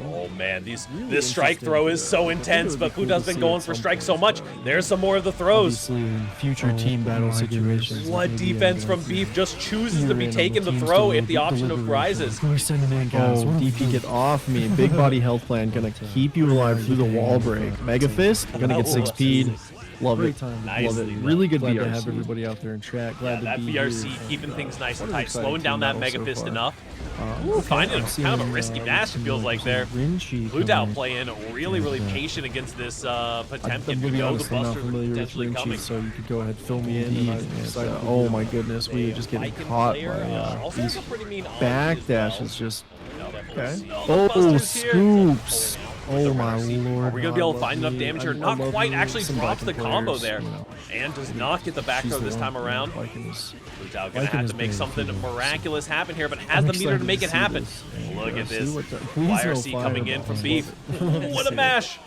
Oh man, this strike throw is so intense, but Plutao's been going for strikes so much. There's some more of the throws. Obviously, in future team battle situations. What maybe, defense from Beef just chooses to be taking the throw if the option rises. We're sending in guys. Oh, DP, get off me. Big body health plan gonna keep you alive through the wall break. Mega Fist, gonna get 6 speed. Love it. Love it. Nicely done. Really good Glad to BRC. have Have everybody out there in chat. Glad That to be BRC here. keeping things nice and what an tight, slowing exciting down that team Mega battle so Fist far. enough. Okay, Finding I'm a kind of a seeing, risky dash, it feels like there. Plutao playing really patient against this Potemkin. I'm You gonna be know the honest, I'm not Buster familiar with potentially Rinchi, coming. so you could go ahead, fill me in. Indeed. And oh my goodness, we were just getting Viking caught player, by also these has a pretty mean arm backdash. as well. Is just Okay. oh Busters here. scoops. The Oh my Renarcy. lord! Are we gonna be able to I find love enough me- damage here? I Not love quite. me Actually some drops the Viking combo players, there, you know. and does not get the back She's throw the this one. time around. Viking is- Plutao gonna Viking have is to make brave, something you know. miraculous happen here, but I'm has the meter excited to make it see happen. this. And, Look at see this. what the- please no YRC coming in fireball. from Beef. What a mash!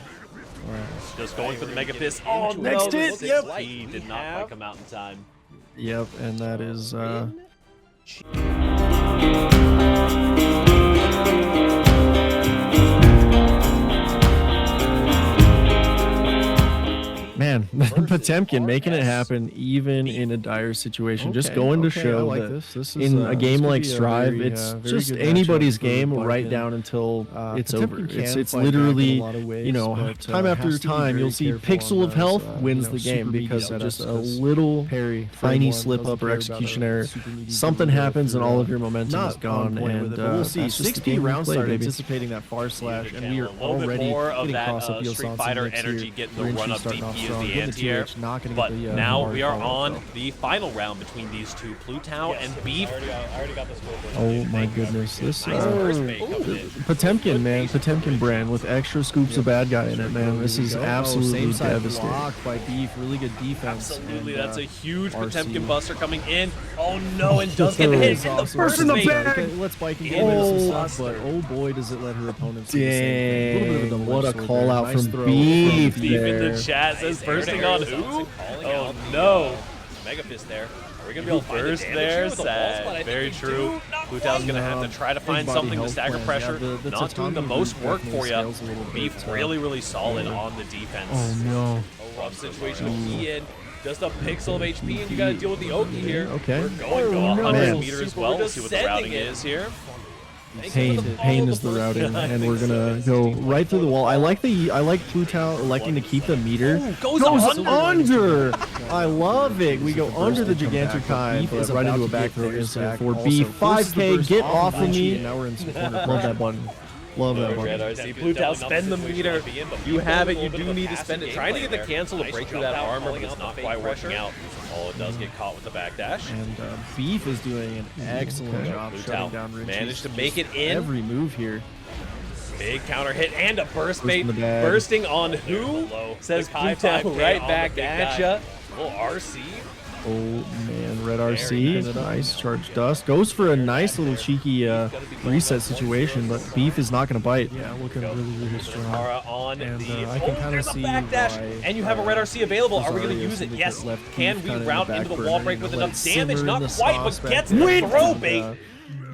Just going for the Mega Fist. Oh, Next no, hit, the yep. 6 did not quite come out in time. Yep, and that is man, Potemkin making it happen even in a dire situation. Just going to show I like that this. This is, in a game could like be a Strive, very, it's very just good anybody's matchup for game right Viking. down until it's Potemkin over. can It's fight back in a literally, lot of ways, you know, but, time after has to be time, very you'll see careful Pixel on of Health those, wins you know, the game super meaty because of just a setups. little Parry, tiny frame slip one, up or doesn't care execution about a error. super meaty Something double happens and if all you're of your momentum is not gone. on point And with it, but we'll see. that's just the 60 game we round play, start baby. anticipating that far slash, and we are A little bit already more of getting that cross up street Yossan fighter next energy year. getting the Rinchi run up starting DP off as strong, the getting the tier there. Not gonna But get the, now we are hard on follow-up, the final round between these two, Plutao and Beef. I already got the score. Oh my goodness, this Potemkin, man, Potemkin brand with extra scoops of bad guy in it, man. This is absolutely devastating. Blocked by Beef, really good defense. Absolutely, and, that's a huge RC. Potemkin buster coming in. Oh no, and does get hit in the first in the bait. bag. Let's bike and In get rid of some the stuff, but oh boy, does it let her opponents do Dang, the same thing. A little bit of a what a double-edged sword call there. out Nice from throw Beef from Beef in there. the chat says bursting on who? Oh no. Mega Fist there. Are we going to be able to burst there? Sad. Very true. Plutao's going to have to try to find body something to health stagger plan. pressure. Yeah, the Not doing the Tatami most work definitely for you. scales a little Beef bit, really solid on the defense. Oh no. A rough situation to key in. Just a pixel of HP, and you got to deal with the Oki here. Okay. We're going to Oh, 100 man. meter as well. We'll see what the routing is here. Pain is the routing, and we're gonna go right through the wall. I like Plutao electing to keep the meter. Ooh, goes under. I love it. We go under the Gigantic but right into a back throw instant for Beef. 5K, get off of me. Now we're in some corner. Love that button. Love that Red button. RC, Plutao, spend the meter. You have it, you do need to spend it. Trying to get the cancel to break through that armor, but it's not quite working out. Oh, it does get caught with the backdash. And Beef is doing an excellent job shutting down Richie. Managed to make it in. Every move here. Big counter hit and a burst bait. in the bag. Bursting on who? Says Plutao right back at ya. Little RC. Oh man, Red RC, nice charge dust. Goes for a nice little cheeky reset situation, but Beef is not going to bite. Yeah, looking really strong. Tara on And, the I can kinda there's a see backdash, why, and you have a Red RC available. Are we going to Rosario use it? Syndicate Yes. left Can Beef we kinda in route the into the back wall burner, break with let enough it damage? simmer in Not the quite, sauce but back gets there. the throw bait.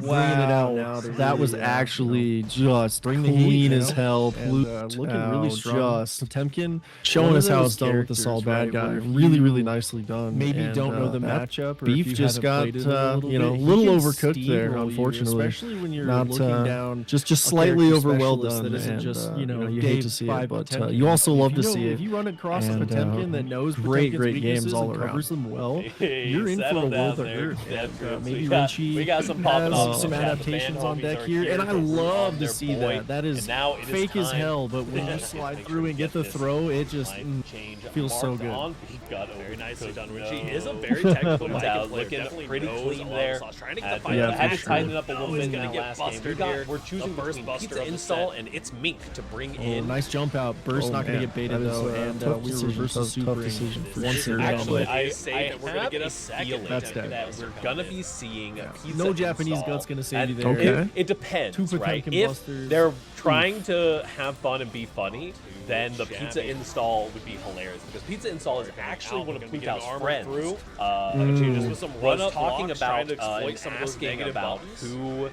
Bringing it out now. That was actually just clean as hell. Looking really strong. Just Potemkin showing us how those it's done with the Saul bad characters, guy. right, where Really, you really nicely done. maybe And, don't know the that matchup. Or Beef if you just haven't got played it a little you bit, know, a he little can overcooked there, steamroll you, unfortunately. especially when you're Not looking down just a slightly character over well specialist done. that isn't And, just you day hate to see it, 5 but Potemkin. you also love to If you see know- it. If you run across a And, Potemkin that knows great Potemkin's games weaknesses all and around. covers them well, Hey, you're in for a settle world down of there. hurt. That's And, good. maybe We got- Richie we got some popping off has some in the chat. The adaptations fan on deck homies here, are and I here to love love to their see boy. that. That is And now it is fake as time hell, but when you to slide make through sure and get the this throw, it just line change feels so marked good. on. He got very nicely done. Richie is a very technical player. Looking pretty clean there. Trying to get the fight. Yeah, Had for to sure. tighten it up a little bit in gonna that get last game. busted here. We're choosing between Pizza Install and It's Mink to bring Oh, in. nice jump out. Burst Oh, not going to man. get baited That is though, a and tough we decision, reverse the tough super decision for once sure. again. Actually, But I say that we're gonna get a feeling That's dead. that we're gonna be seeing Pizza no Japanese Install. guts going to save you And there. Okay. It depends, Two right? Potemkin If busters. they're trying to have fun and be funny, then the Pizza Install would be hilarious because Pizza Install is actually one of Plutao's friends. Just with some Was run-up talking blocks, about trying to exploit some of those asking negative about buttons. who,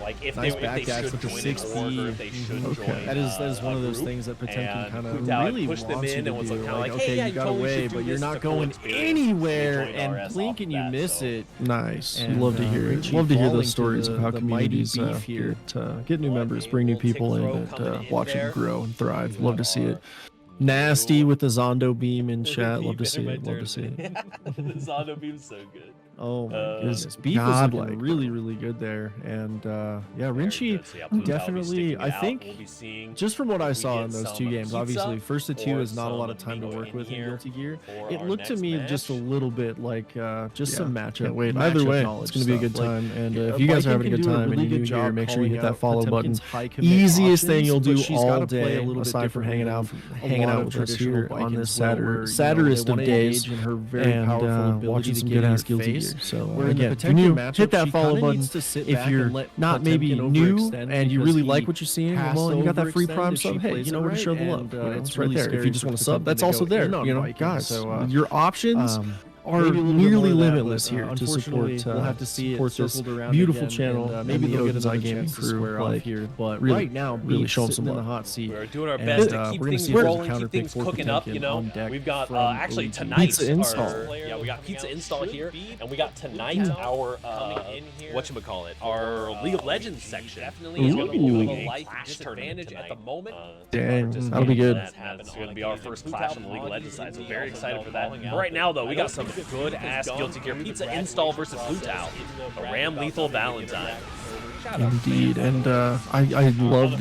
like if Nice they backdash should with the join 6B. an org or if they should Okay. join. That is one of those group. things that Potemkin And kind of Plutao had really pushed them wants you in to and was do. kinda like, hey, okay, yeah, you you got totally away, should do but you're this. not It's a cool going experience. anywhere, They joined and RS blink off and you that, miss so- it. Nice. And, Love to hear it. Richie Love to hear falling those to stories of how the mighty communities Beef here. get new members, bring new people in, and watch it grow and thrive. Love to see it. Nasty with the Zondo beam in chat. Love to see it. Love to see it. The Zondo beam's so good. Oh my Is goodness, Beef was godlike. looking really good there, and yeah, Rinchi So, yeah, Plutao will be definitely. sticking I it out. think We'll be seeing just from what I we saw get in those some two games, pizza obviously first to two or is not a lot of some time to Mingo work in with in here Guilty Gear. for It our looked to next me match. just a little bit like just some matchup. Can't wait. matchup Either way, knowledge it's gonna be a stuff. good time. And if Viking you guys are having a can good do time and really you're new good here, job make sure you hit calling that follow out button. Potemkin's high commit Easiest thing options, you'll do but she's all gotta play a day, little bit aside from hanging out, differently than hanging a lot out of with us traditional here on this Vikings will, where, Saturdest they of wanna days, engage in her very and powerful ability watching to some get good in ass your Guilty face. Gear. So Where in the again, if you're Potemkin new, matchup, hit that she follow kinda button. needs to sit If back you're and let not maybe Potemkin new overextend and you because really he like what you're seeing, has well, to you got that free overextend prime if sub. she Hey, plays you know it where to show the right, love. and, You know, it's it's right really there. If scary you just for want to sub, Potemkin that's to also go there. in on You know, Viking, guys, so, your options are maybe a little bit nearly more of that, limitless but, here to unfortunately, support we'll have to see it support this circled around beautiful again, channel and, and maybe the they'll get Odin's another iGaming chance to crew. square off Like, here, but really, right now, really Beef's show 'em some sitting in the love. hot seat. We're doing our And, best to we're keep gonna things see if there's a rolling, keep counter things pick for cooking up, you know. on deck We've got from actually OEG. tonight Pizza install. Yeah, we got Pizza Install here, and we got tonight our whatchamacallit, our League of Legends section. Definitely is going to be doing a life disadvantage at the moment. Dang, that'll be good. It's going to be our first clash on the League of Legends side, so very excited for that. Right now, though, we got some good ass Guilty Gear Pizza Install versus Plutao, a Ram Lethal Valentine. Indeed, and I love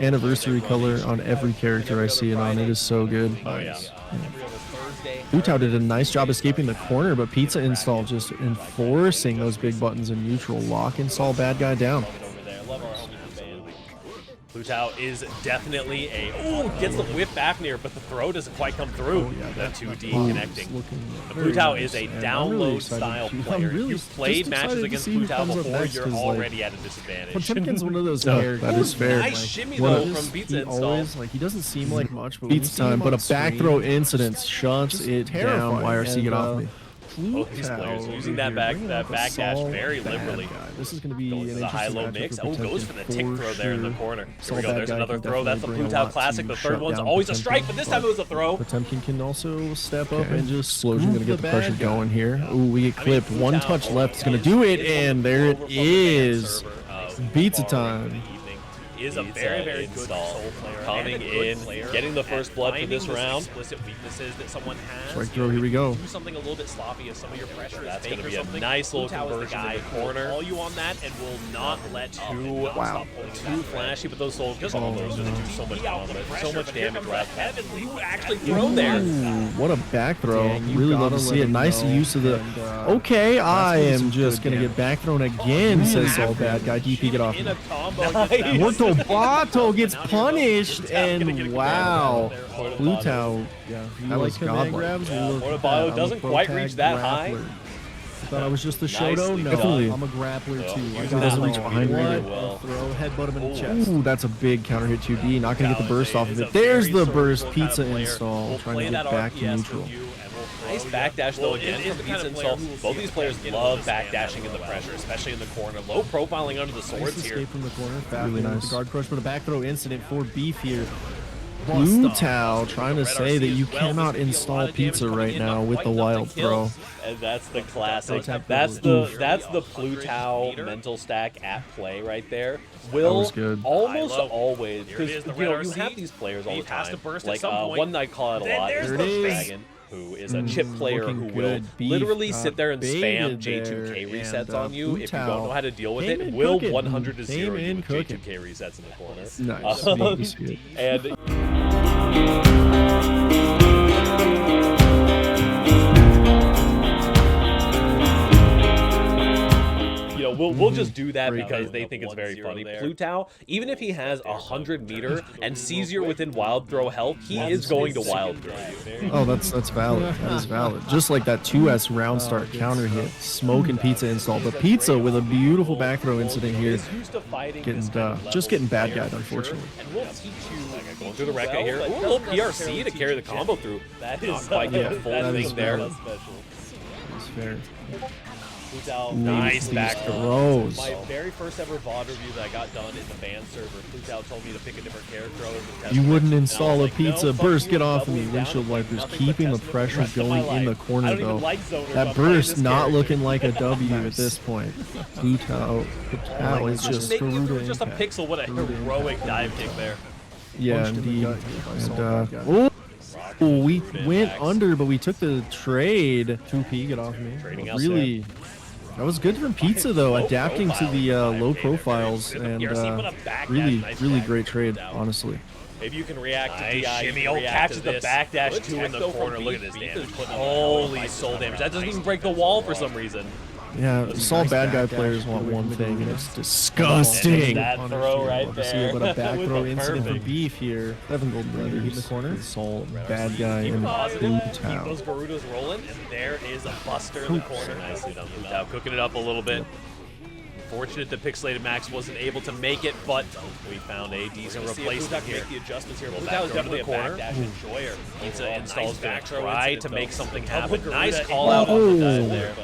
anniversary color on every character I see it on. It is so good. Oh yeah. Utah did a nice job escaping the corner, but Pizza Install just enforcing those big buttons in neutral. Lock install bad guy down. Plutao is definitely a gets the whip back near, but the throw doesn't quite come through. The 2D connecting. Plutao is a download style player. You've played matches against Plutao before, you're already at a disadvantage. Potemkin's one of those characters. That is fair. Nice shimmy though from Pizza Install. He doesn't seem like much, but Beats time, but a back throw incident shuts it down. YRC, get off me. Both these players using that backdash very liberally. This is going to be an the high-low mix. Oh, goes for the tick throw there in the corner. Here we go. There's another throw. That's the Plutao classic. The third one's always a strike, but this time it was a throw. Potemkin can also step up and just Explosion going to get the pressure going here. Ooh, we get clipped. One touch left is going to do it, and there it is. Beats it time. Is a very good soul player. Coming in, getting the first blood for this round. Explicit weaknesses that someone has. Strike throw, here we go. Do something a little bit sloppy if some of your pressure is fake or something. Nice little conversion in the corner. Call you on that and will not let too flashy, but those souls just almost just do so much damage. So much damage right now. You actually throw there. What a back throw. Really love to see it. Nice use of the. Okay, I am just going to get back thrown again, says Soul Bad Guy. DP, get off. Nice. Bato gets punished, and wow, Plutao, that was godlike. Bato doesn't quite reach that high. I thought I was just the Shoto. No, I'm a grappler too. He doesn't reach behind me. Throw, headbutt him in the chest. Ooh, that's a big counter hit 2D. Not gonna get the burst off of it. There's the burst. Pizza install, trying to get back to neutral. Nice backdash though again from Pizza Install. Both these players love backdashing in the pressure, especially in the corner. Low profiling under the swords here. Escape from the corner. Really nice. Guard crush, but a back throw incident for Beef here. Plutao trying to say that you cannot install Pizza right now with the wild throw. And that's the classic. That's the Plutao mental stack at play right there. Will almost always, because you have these players all the time. Like one that I call out a lot is the Dragon, who is a chip player who will literally sit there and spam J2K resets on you if you don't know how to deal with it. Will 100 to 0 you with J2K resets in the corner. Nice. And we'll just do that because they think it's very funny. Plutao, even if he has 100-meter and sees you're within wild throw health, he is going to wild throw you. Oh, that's valid. That is valid. Just like that 2S round start counter hit, Smoke and Pizza install. But Pizza with a beautiful back throw incident here, just getting bad guy, unfortunately. And we'll teach you going through the Rekka here. Ooh, a little PRC to carry the combo through. That is quite a full thing there. That's fair. Nice back throws. My very first ever VOD review that I got done in the ban server, Plutao told me to pick a different character. You wouldn't install a Pizza. Burst, get off of me. Windshield wipers keeping the pressure going in the corner though. That burst not looking like a W at this point. Plutao is just just a pixel. What a heroic dive kick there. Yeah, indeed. And we went under, but we took the trade. 2P, get off me. Really, that was good from Pizza though, adapting to the low profiles, and really great trade, honestly. Maybe you can react to DI. Shimmy, catches the backdash 2 in the corner. Look at this damage. Holy soul damage. That doesn't even break the wall for some reason. Yeah, Saul bad guy players want one thing, and it's disgusting. That throw right there. But a back throw incident for Beef here. 7 gold brothers in the corner. Saul bad guy in Plutao. Keep those Garudas rolling, and there is a buster in the corner. Nicely done. Plutao cooking it up a little bit. Fortunate that Pixelated Max wasn't able to make it, but we found a decent replacement here. Make the adjustments here. Plutao is definitely a backdash enjoyer. Pizza installs going to try to make something happen. Nice call out on the dive there.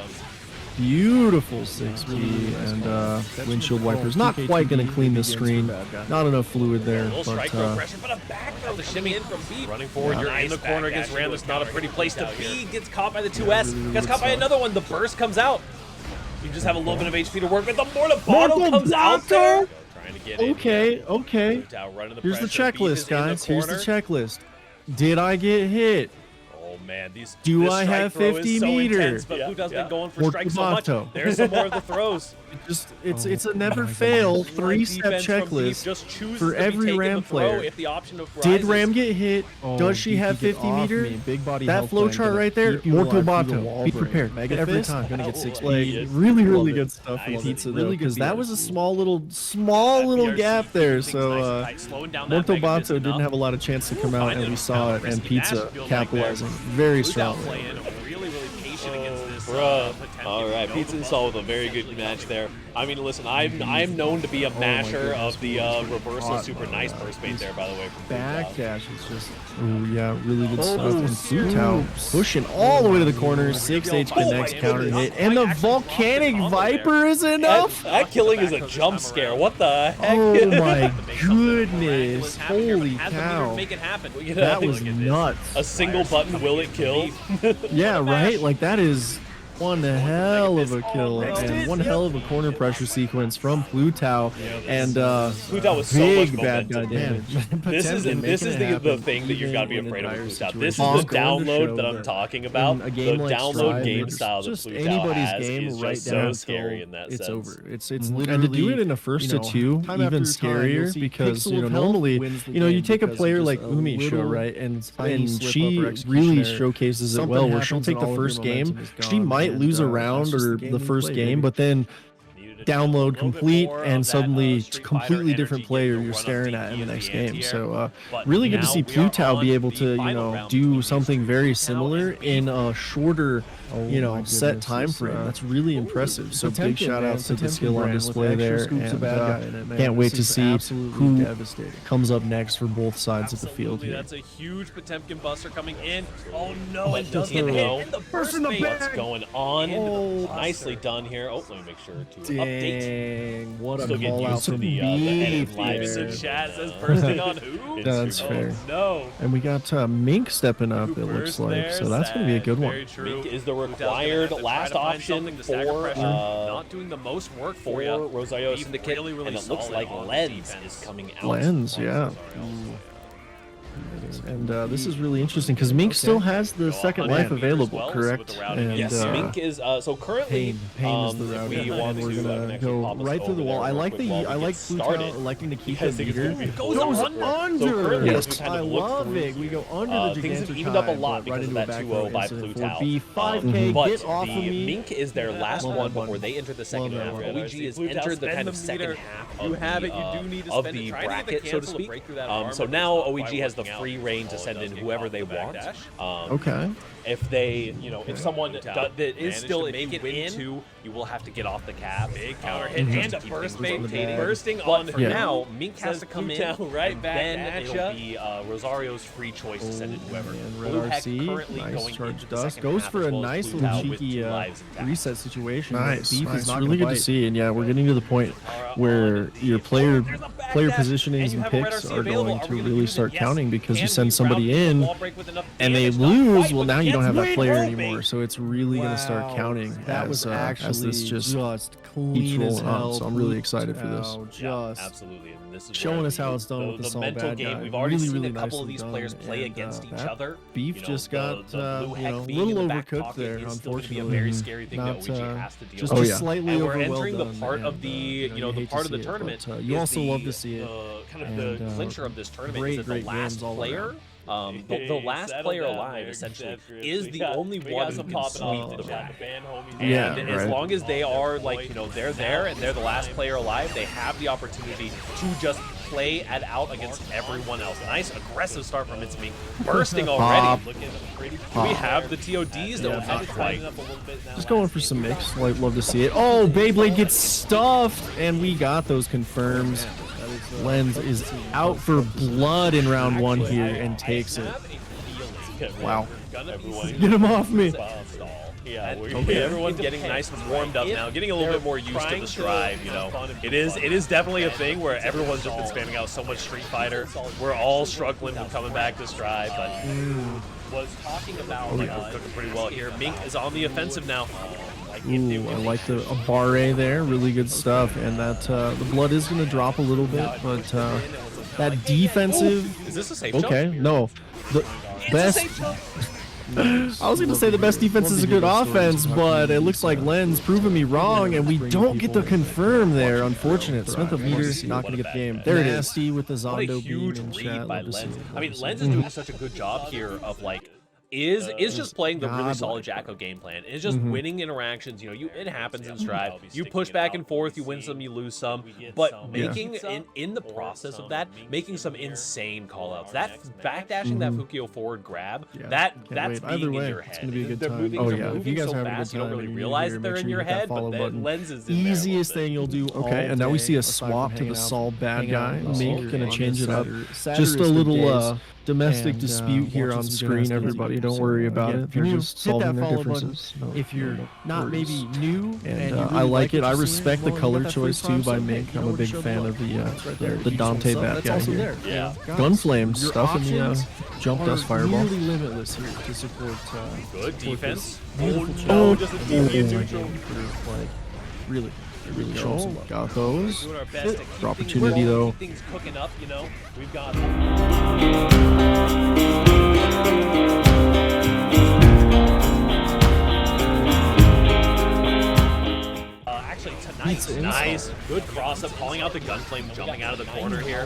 Beautiful 6P and windshield wipers. Not quite going to clean the screen. Not enough fluid there. But a back throw, the shimmy in from Beef. Running forward, you're in the corner against Ram. That's not a pretty place to be. Gets caught by the 2S. Gets caught by another one. The burst comes out. You just have a little bit of HP to work with. The mortar bottle comes out there. Okay. Here's the checklist, guys. Here's the checklist. Did I get hit? Oh man, do I have 50 meters? But Plutao's been going for strikes so much. There's some more of the throws. It's a never fail 3-step checklist for every Ram player. Did Ram get hit? Does she have 50 meter? Big body that flow chart right there, Mortal Bato. Be prepared. Every time. Gonna get 6 Really good stuff from Pizza though, because that was a small little gap there. So Mortal Bato didn't have a lot of chance to come out, and we saw it, and Pizza capitalizing very strongly. All right, Pizza install with a very good match there. I mean, listen, I'm known to be a masher of the reversal. Super nice burst bait there, by the way. Backdash is just, oh yeah, really good stuff. And Futao pushing all the way to the corner. 6H connects, counter hit, and the volcanic viper is enough. That killing is a jump scare. What the heck? Oh my goodness! Holy cow! That was nuts. A single button, will it kill? Yeah, right. Like that is one hell of a kill, and one hell of a corner pressure sequence from Futao, and Futao was so big much bad guy damage. This is the thing that you've got to be afraid of with Futao. This is the download that I'm talking about. The download game style that Futao has is just so scary in that sense. It's over. It's literally, and to do it in a first to two, even scarier, because normally you take a player like Umisho, right, and she really showcases it well, where she'll take the first game, she might lose a round or the first game, but then download complete, and suddenly it's a completely different player you're staring at in the next game. So really good to see Futao be able to do something very similar in a shorter set time frame. That's really impressive. So big shout outs to the skill on display there, and can't wait to see who comes up next for both sides of the field here. That's a huge Potemkin buster coming in. Oh no, it does get hit. What's going on? Nicely done here. Oh, let me make sure to update. What a Still get call out used to from the edit lives in chat. Says bursting on who? Yeah, that's fair. No. And we got Mink stepping up, it looks like. So that's going to be a good one. Mink is the required last option for not doing the most work for Rosario Syndicate, and it looks like Lens is coming out. Lens, yeah. And this is really interesting because Mink still has the second life available, correct? And, yes, Mink is so currently. Pain is the route. We're gonna go right through the wall. I like Futao electing to keep the meter. It goes under. Yes, I love it. We go under the things have evened up a lot because of that 2-0 by Futao. 5K, get off of me. Mink is their last one before they enter the second half. OEG has entered the kind of second half of the bracket, so to speak. So now OEG has the free reign to send in whoever they want. Okay. If they, if someone that is still make it in, you will have to get off the cap. Big counter hit and a burst bait, bursting on. For now, Mink has to come in, right back. Then it'll be Rosario's free choice to send in whoever. Blue RC, nice charge dust, goes for a nice little cheeky reset situation. Nice. Really good to see, and yeah, we're getting to the point where your player positionings and picks are going to really start counting, because you send somebody in and they lose. Well, now you don't have that player anymore, so it's really going to start counting as this just keeps rolling on. So I'm really excited for this. Absolutely, and this is showing us how it's done with the Saul mental bad game. guy. We've already seen a couple of these players play against each other. Beef just got a little overcooked there, unfortunately. A very scary thing that OEG has to deal just with. Slightly and we're overwhelmed. entering the part of the the part of the tournament. You also love to see it. Kind of the clincher of this tournament is that the last player. The last player alive, essentially, is the only one who can sweep the bracket. And as long as they are, they're there and they're the last player alive, they have the opportunity to just play it out against everyone else. Nice aggressive start from It's Mink, bursting already. Looking pretty. We have the TODs that will have to tighten up a little bit now. Just going for some mix. Love to see it. Oh, Beyblade gets stuffed, and we got those confirms. Lens is out for blood in round one here and takes it. Wow. Get him off me. Yeah, everyone's getting nice and warmed up now, getting a little bit more used to the Strive, It is definitely a thing where everyone's just been spamming out so much Street Fighter. We're all struggling with coming back to Strive, but was talking about cooking pretty well here. Mink is on the offensive now. Ooh, I like the barre there, really good stuff, and that the blood is going to drop a little bit, but that defensive. Is this a safe jump? Okay, no, the best. I was going to say the best defense is a good offense, but it looks like Len's proving me wrong, and we don't get to confirm there. Unfortunate. Smith of Meters not going to get the game. There it is. Nasty with the Zondo huge read by Lens. I mean, Lens is doing such a good job here of like is just playing the really solid Jacko game plan. It's just winning interactions. You know, it happens in Stride. You push back and forth. You win some, you lose some. But making in the process of that, making some insane callouts. That backdashing that Fukio forward grab. That's being in your head. It's gonna be a good time. Oh yeah, if you guys are having a good time, you don't really realize that they're in your head. But then Lens is in there. Easiest thing you'll do. Okay, and now we see a swap to the Sol bad guy. Mink gonna change it up. Just a little domestic dispute here on screen, everybody. Don't worry about it. They're just solving their differences. If you're not maybe new, and I like it. I respect the color choice too by Mink. I'm a big fan of the Dante bad guy here. Yeah. Gunflame stuff in the jump dust fireball. Really limitless here to support. Good defense. Oh no, just a DP neutral. Like really show some luck. Got those. Doing our best to keep opportunity though. Things cooking up, you know. We've got. Actually, tonight's nice. Good cross up, calling out the Gunflame, jumping out of the corner here.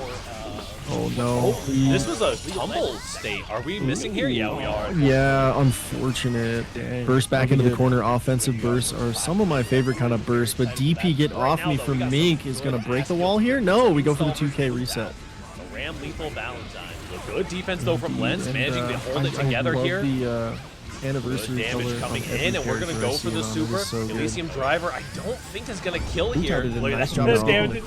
Oh no. This was a tumble state. Are we missing here? Yeah, we are. Yeah, unfortunate. Burst back into the corner. Offensive bursts are some of my favorite kind of bursts, but DP get off me from Mink is going to break the wall here. No, we go for the 2K reset. The Ram Lethal Valentine. Good defense though from Lens, managing to hold it together here. The anniversary damage coming in, and we're gonna go for the super. Elysium Driver, I don't think is gonna kill here. Look at that damage.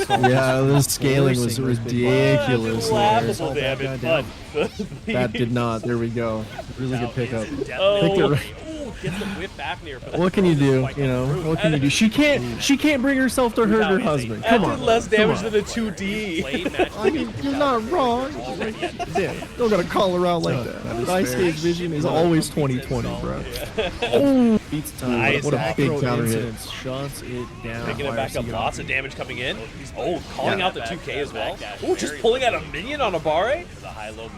Yeah, the scaling was ridiculous. Laughable damage, but that did not. There we go. Really good pickup. Gets the whip back near. What can you do? You know, what can you do? She can't bring herself to hurt her husband. Come on. Less damage than a 2D. I mean, you're not wrong. Damn, don't gotta call her out like that. Ice Stage Vision is always 2020, bro. Oh, beats time. Nice. What a big counter hit. Shuts it down. Picking it back up. Lots of damage coming in. Oh, calling out the 2K as well. Oh, just pulling out a minion on a Bare.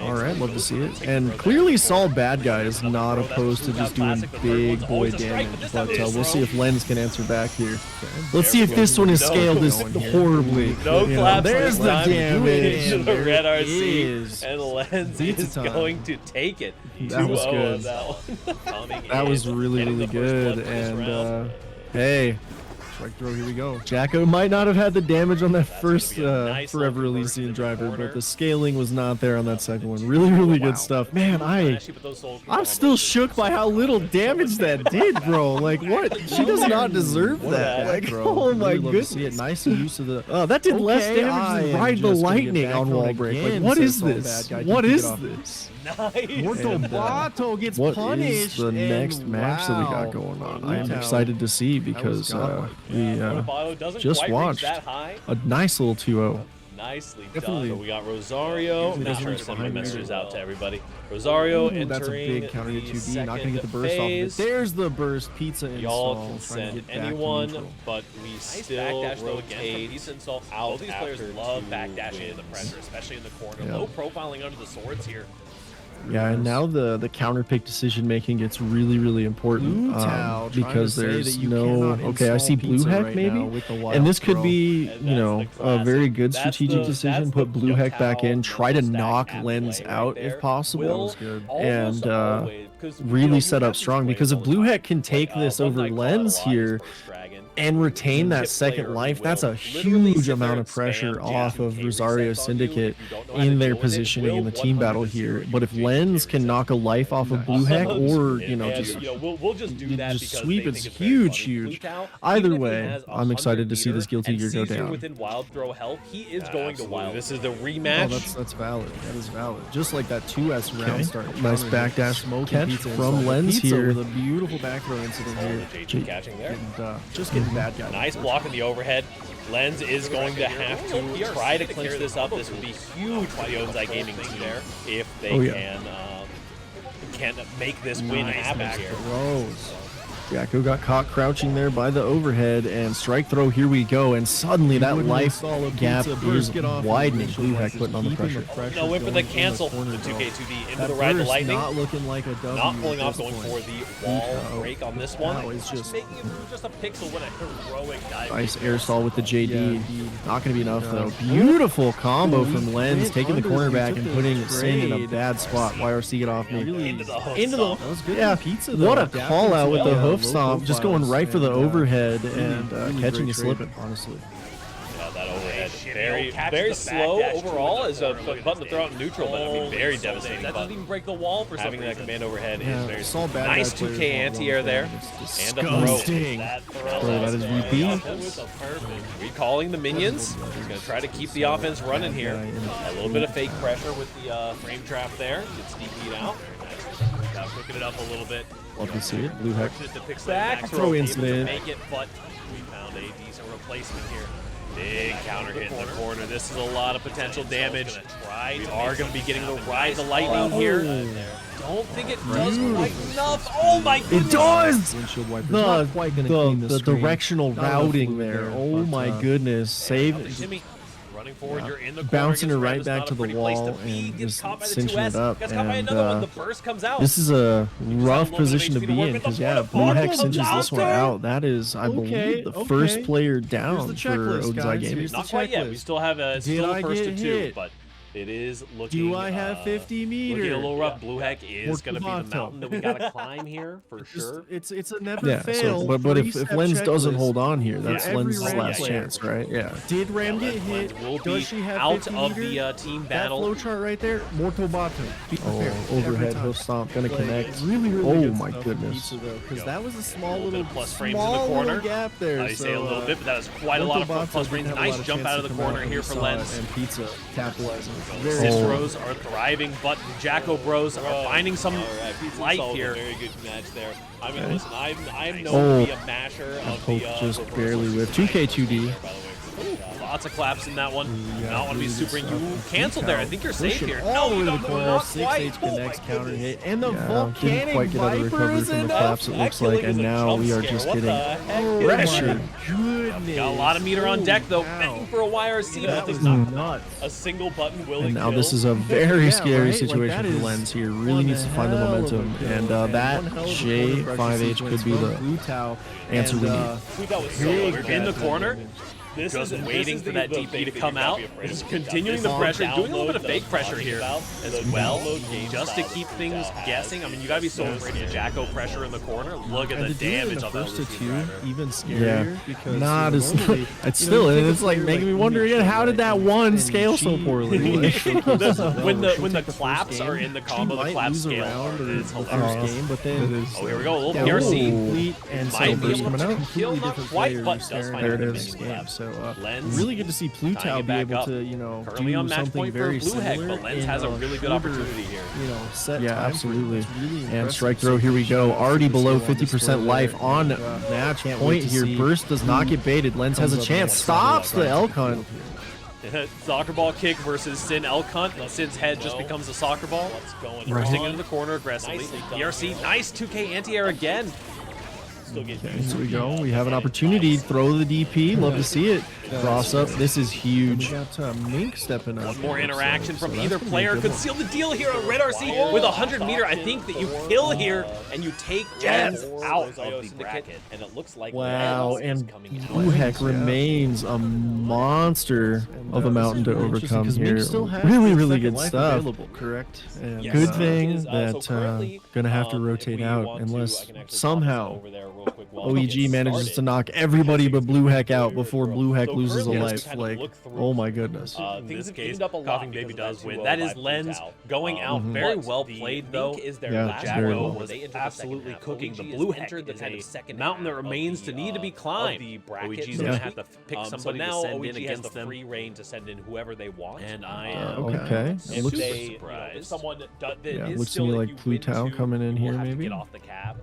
All right, love to see it. And clearly, Sol bad guy is not opposed to just doing big boy damage, but we'll see if Lens can answer back here. Let's see if this one is scaled this horribly. No claps. There's the damage. The red RC, and Lens is going to take it. That was good. That was really good. And hey. Strike throw, here we go. Jacko might not have had the damage on that first Forever Elysian driver, but the scaling was not there on that second one. Really good stuff. Man, I'm still shook by how little damage that did, bro. Like, what? She does not deserve that. Like, oh my goodness. Nice use of the... that did less damage than Ride the Lightning on wall break. Like, what is this? What is this? Nice. Mortal Bato gets punished. What is the next match that we got going on? I am excited to see because we just watched a nice little 2-0. Nicely done. So we got Rosario. Make sure to send my messages out to everybody. Rosario entering. That's a big counter to 2D. Not gonna get the burst off of it. There's the burst. Pizza install. Y'all can send anyone, but we still rotate out. All these players love backdashing in the pressure, especially in the corner. Low profiling under the swords here. Yeah, and now the counter pick decision making gets really important because there's no I see blue heck maybe, and this could be a very good strategic decision. Put blue heck back in, try to knock Lens out if possible, and really set up strong because if blue heck can take this over Lens here and retain that second life, that's a huge amount of pressure off of Rosario Syndicate in their positioning in the team battle here. But if Lens can knock a life off of Blue Heck or, just sweep, it's huge. Either way, I'm excited to see this Guilty Gear go down. Within wild throw health, he is going to wild. This is the rematch. Oh, that's valid. That is valid. Just like that 2S round start. Nice backdash catch from Lens here. With a beautiful back throw incident here. Catching there. And just getting bad guy. Nice block in the overhead. Lens is going to have to try to clinch this up. This would be huge for the Ozai Gaming team there if they can make this win happen here. Jacko got caught crouching there by the overhead, and strike throw, here we go, and suddenly that life gap is widening. BlueHeck putting on the pressure. No whip for the cancel. The 2K2D into the ride the lightning. Not looking like a W. Not pulling off, going for the wall break on this one. That was just making it through just a pixel with a heroic dive. Nice air stall with the JD. Not going to be enough, though. Beautiful combo from Lens, taking the corner back and putting Sin in a bad spot. YRC, get off me. Into the hoof Into the stomp. that was good. Yeah, pizza. What a call out with the hoof stomp, just going right for the overhead and catching you slipping. Honestly, Yeah, that overhead. Very slow overall as a button to throw out in neutral, but I mean, very devastating. That doesn't even break the wall for having that command overhead. Is very nice 2K anti-air there. And a throw. That is VP. Recalling the minions. He's going to try to keep the offense running here. A little bit of fake pressure with the frame trap there. Gets DP'd out. Got to cooking it up a little bit. Love to see it. BlueHeck. Back throw incident. Make it, but we found a decent replacement here. Big counter hit in the corner. This is a lot of potential damage. We are going to be getting the ride the lightning here. Don't think it does quite enough. Oh my goodness! It does! The directional routing there. Oh my goodness. Save. Running forward, you're in the corner, bouncing her right back to the wall and just cinching it up. And this is a rough position to be in because, yeah, BlueHeck cinches this one out. That is, I believe, the first player down for Odin Gaming. Not quite yet. We still have a first to two, but it is looking. Do I have 50 meters? Looking a little rough. BlueHeck is going to be the mountain that we got to climb here for sure. It's a never fail. So, but if Lens doesn't hold on here, that's Lens' last chance, right? Yeah. Did Ram get hit? Will be out of the team battle. That flowchart right there, Mortal Bato. Oh, overhead hoof stomp, gonna connect. Oh my goodness. Because that was a small little plus frames in the corner gap there. I say a little bit, but that is quite a lot of plus frames. Nice jump out of the corner here for Lens. And Pizza capitalizing. Cicero are thriving, but Jacko Bros are finding some light here. Very good match there. I mean, listen, I'm known to be a masher of the just barely with 2K2D. Lots of claps in that one. Not want to be super. You canceled there. I think you're safe here. No, you don't corner. 6H connects, counter hit, and the volcanic didn't quite get out of recovery from the claps. It looks like, and now we are just getting pressure. Got a lot of meter on deck though. Begging for a YRC. That is not a single button willing. And now this is a very scary situation for Lens here. Really needs to find the momentum, and that J5H could be the answer we need. That was so in the corner. This is waiting for that DP to come out. He's continuing the pressure, doing a little bit of fake pressure here as well, just to keep things guessing. I mean, you gotta be so afraid of Jacko pressure in the corner. Look at the damage on that first two. Even scarier because not as it's still it's like making me wonder again, how did that one scale so poorly? when the claps are in the combo, the claps scale. It's hilarious. Game, but then here we go, a little PRC. And might be coming out. Kill not quite, but does find it is. So really good to see Plutau be able to, currently on match point for BlueHeck, but Lens has a really good opportunity here. Set absolutely. And strike throw, here we go. Already below 50% life on match point here. Burst does not get baited. Lens has a chance. Stops the elk hunt. Soccer ball kick versus Sin elk hunt. Sin's head just becomes a soccer ball. Bursting into the corner aggressively. ERC, nice 2K anti-air again. Here we go. We have an opportunity. Throw the DP. Love to see it. Cross up. This is huge. Got Mink stepping up. One more interaction from either player could seal the deal here on Red RC with 100 meter. I think that you kill here and you take Jens out of the bracket. And it looks like wow. And BlueHeck remains a monster of a mountain to overcome here. Really good stuff. Correct. And good thing that gonna have to rotate out unless somehow OEG manages to knock everybody but BlueHeck out before BlueHeck loses a life. Like, oh my goodness. In this case, Coughing Baby does win. That is Lens going out. Very well played, though. Jacko was absolutely cooking the BlueHeck. It's a mountain that remains to need to be climbed. OEG's going to have to pick somebody to send in against them. Free reign to send in whoever they want. And I am okay. If they someone that is looks to me like Plutau coming in here, maybe. Get off the cab.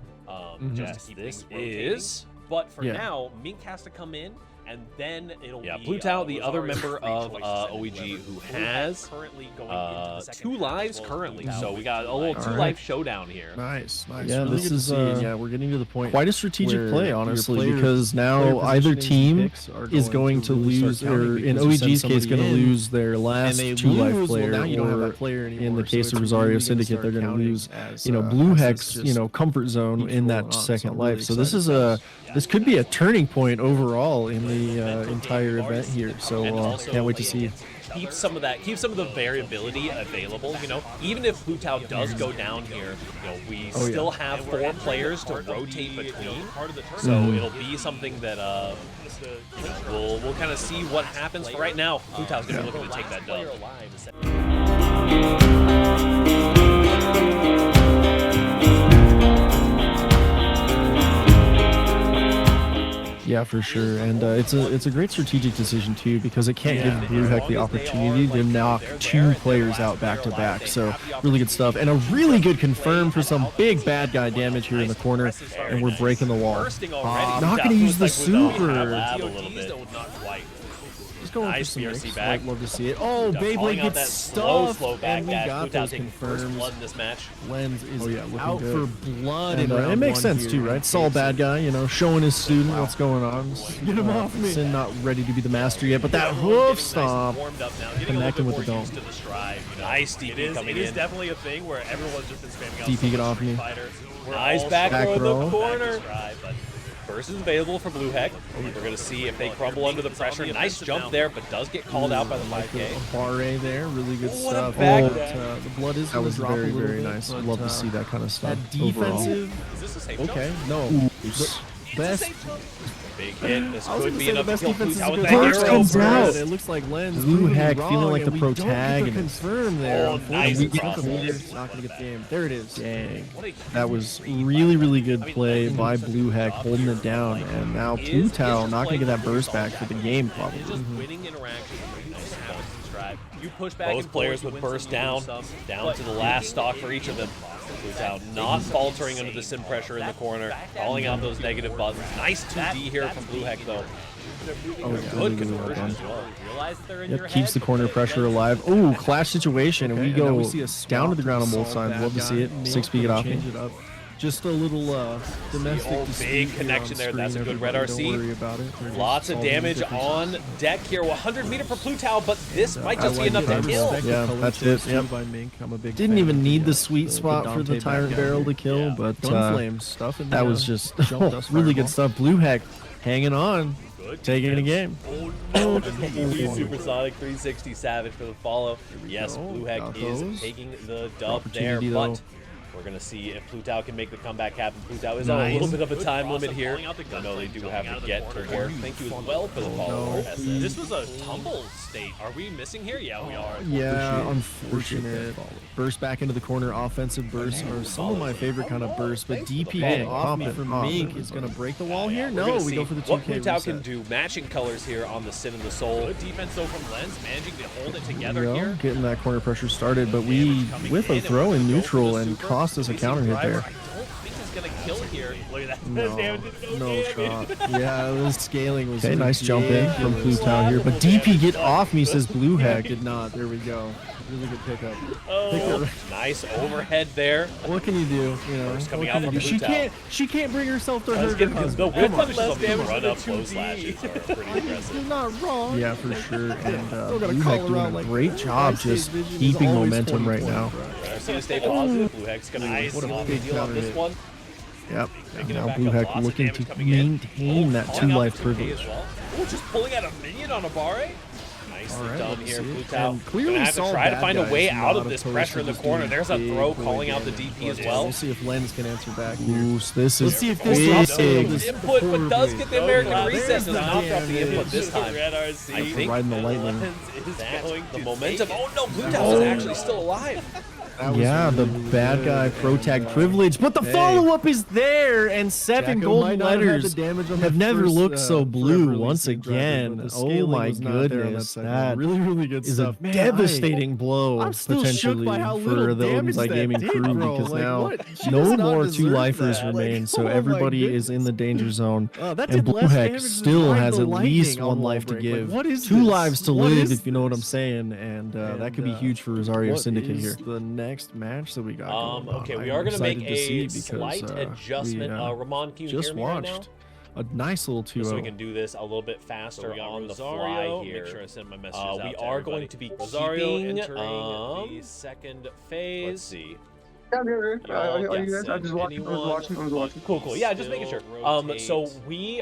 Just to keep this is. But for now, Mink has to come in and then it'll be Blue Tao, the other Rosario member of Syndicate, OEG who Blue has currently going into the second 2 lives phase. currently, Blue so we got a little All 2-life right. showdown here. Nice. Yeah, Really this good to is see. And yeah, we're getting to the point. quite a strategic where play, your honestly, player- because now player either positionings and team picks are is going to really lose, start counting or in because you send OEG's case, somebody going to in, lose their last they 2-life lose, player, well, now you don't have or that player in anymore, the case so of it's Rosario really gonna Syndicate, start they're going to counting lose, as, Blue as Heck's, this just comfort zone keeps in that rolling on. second So I'm life. really So this excited. is this could be a turning point overall in the entire event here. So And also, can't wait to like, see. keep some of the variability available. Even if Blue Tao does go down here, we still have 4 players to rotate between. So it'll be something that we'll kind of see what happens. For right now, Blue Tao's going to be looking to take that dub. Yeah, for sure, and it's a great strategic decision too, because it can't give Blue Heck the opportunity to knock 2 players out back to back. So really good stuff, and a really good confirm for some big bad guy damage here in the corner, and we're breaking the wall. Not going to use the super. Just going Nice for some BRC mix. back. Love to see it. Oh, Beyblade That gets slow stuffed, back and we dash. got Blue Tao those taking first confirms. blood in this match. Lens is looking out good. for blood, And, in round it makes 1 sense here. too, right? Saul bad guy, showing his student what's going on. Get him off me. Sin not ready to be the master yet, but that hoof stomp. Warmed up now, getting Connecting a with little the bit more dome. used to the stride. Nice DP coming in. It is definitely a thing where everyone's just been spamming out. DP, get off me. Nice back Back row in row. the corner. Burst is available for Blue Heck. We're going to see if they crumble under the pressure. Nice jump there, but does get called out by the 5K. A barre there, really good What a stuff. back But, dash. the blood is That going to was drop very, a little very bit, nice. but, Love to see that kind of stuff. That defensive. Is this a safe jump? Okay, no. Ooh, best Big hit. This I was could gonna be say the enough to best kill defense Blue is Tao a with good the burst hero comes burst. out. It looks like Lens Blue proving me Heck wrong, feeling like and the we don't get protagonist. confirm there. Oh, nice we get cross. Not gonna get the game. There it is. Dang. What a That was really good play by Blue Heck, holding it down, and now Blue Tao not going to get that burst back for the game, probably. Just winning interaction. You push back. Both players would burst down to the last stock for each of them. Blue Tao not faltering under the sim pressure in the corner, calling out those negative buttons. Nice 2D here from Blue Heck though. Oh, yeah, Good really well conversion done. as well. Realize they're in Yep, your keeps head, the corner but pressure then- alive. Oh, clash situation, and we Okay, and now go we see a down to the ground on both solid sides. bad Love to guy. see it. Maybe 6 get off me. change it up. Just a little domestic Oh, dispute big here connection on there. That's a screen, good red everybody. RC. Don't worry about it. They're just Lots of solving damage differences. on deck here. 100 meter for Blue Tao, but this might I just be like enough it. to I kill. respect the Yeah, color that's choice it, yep. too by Mink. I'm a big Didn't fan even of need the sweet spot for Dante the tyrant back barrel down to kill, here. but Gun flame stuff in that the, was just jump dust really good fireball. stuff. Blue Heck hanging on, Good taking the defense. game. Oh no, Supersonic 360 Savage for the follow. Yes, go. Blue Heck Got is those. taking the dub there, Opportunity, but though. we're going to see if Blue Tao can make the comeback happen. Blue Tao is on a little bit of a time limit here. I know they do have to get to work. Thank you as well for the follow. This was a tumble state. Are we missing here? Yeah, we are. Yeah, Appreciate unfortunate. that. Burst back into the corner, offensive bursts are some of my favorite kind of bursts, but DP getting Off me pumping from off. Mink is going to break the wall here. We're No, gonna we see go for the 2K what Blue Tao reset. can do. Matching colors here on the Sin and the Soul. Good defense though from Lens, managing to hold it together There we go, here. getting that corner pressure started, but we whip a throw in neutral and cost us a counter hit there. I don't think he's gonna kill here. Look at that. No shot. Yeah, the scaling was Okay, nice jump in from Blue Tao here, but DP get off me, says Blue Heck. Did not. There we go. Really good pickup. Oh, nice overhead there. What can you do? You know, Burst coming what out can from you Blue do? Tao. She can't bring herself to That's hurt good her because the husband. whip punishes them run up low slashes are pretty impressive. You're not wrong. Yeah, for sure. And Still gotta Blue call Heck her doing out a like great that. job Ice just Age Vision is keeping always momentum 20 right now. points, I see to stay positive. Blue Heck's gonna nice what a on big the deal on counter this hit. one. Yep. Making it Now back Blue up. Heck Lots of looking damage to coming in. maintain that Calling out 2-life the 2K privilege. as well. Oh, just pulling out a minion on a Barre. Nicely All right, done let's here, see Blue it. Tao. And clearly Gonna have to Saul try to bad find a guys way not out of this opposed pressure to in the just corner. doing There's a big throw boy calling out the damage. DP as But well. We'll see if Lens can answer back here. Ooh, so this Let's is see if this big. drops input, but does get the American Wow, reset. there's Does the not drop the damage. input this time. I think Riding the lightning. that's the momentum. Oh no, Blue Tao is actually still alive. Yeah, the really bad guy pro tag privilege, but the Hey. follow-up is there, and 7 Jacko golden might not have had letters the damage on have the never first, looked so forever blue release once of Driver, again. but the Oh scaling my was not there on that goodness. second. That really good is stuff. a devastating blow I'm still shook potentially by how for little the Odin's damage that Gaming did, crew bro. because Like, now what? She no does not more deserve 2-lifers that. remain, Like, so oh my everybody is in goodness. the danger zone. That And did Blue less Heck damage than still Ride has the at least Lightning on one wall life to break. give. Like, what is 2 this? lives to What live, is if you know what I'm this? saying, and that could be huge for Rosario Syndicate here. The next match that we got going on? Okay, we I'm are going to make excited to see a because, slight adjustment. Ramon, can you just hear me right now? watched a nice little 2-0. So we can do this a little bit faster on the fly here. Make sure I send my messages out we to are everybody. going to be Rosario keeping entering the second phase. Let's see. Yeah, I'm here. Are you Yes, guys? I was watching. Cool. Yeah, just making sure. So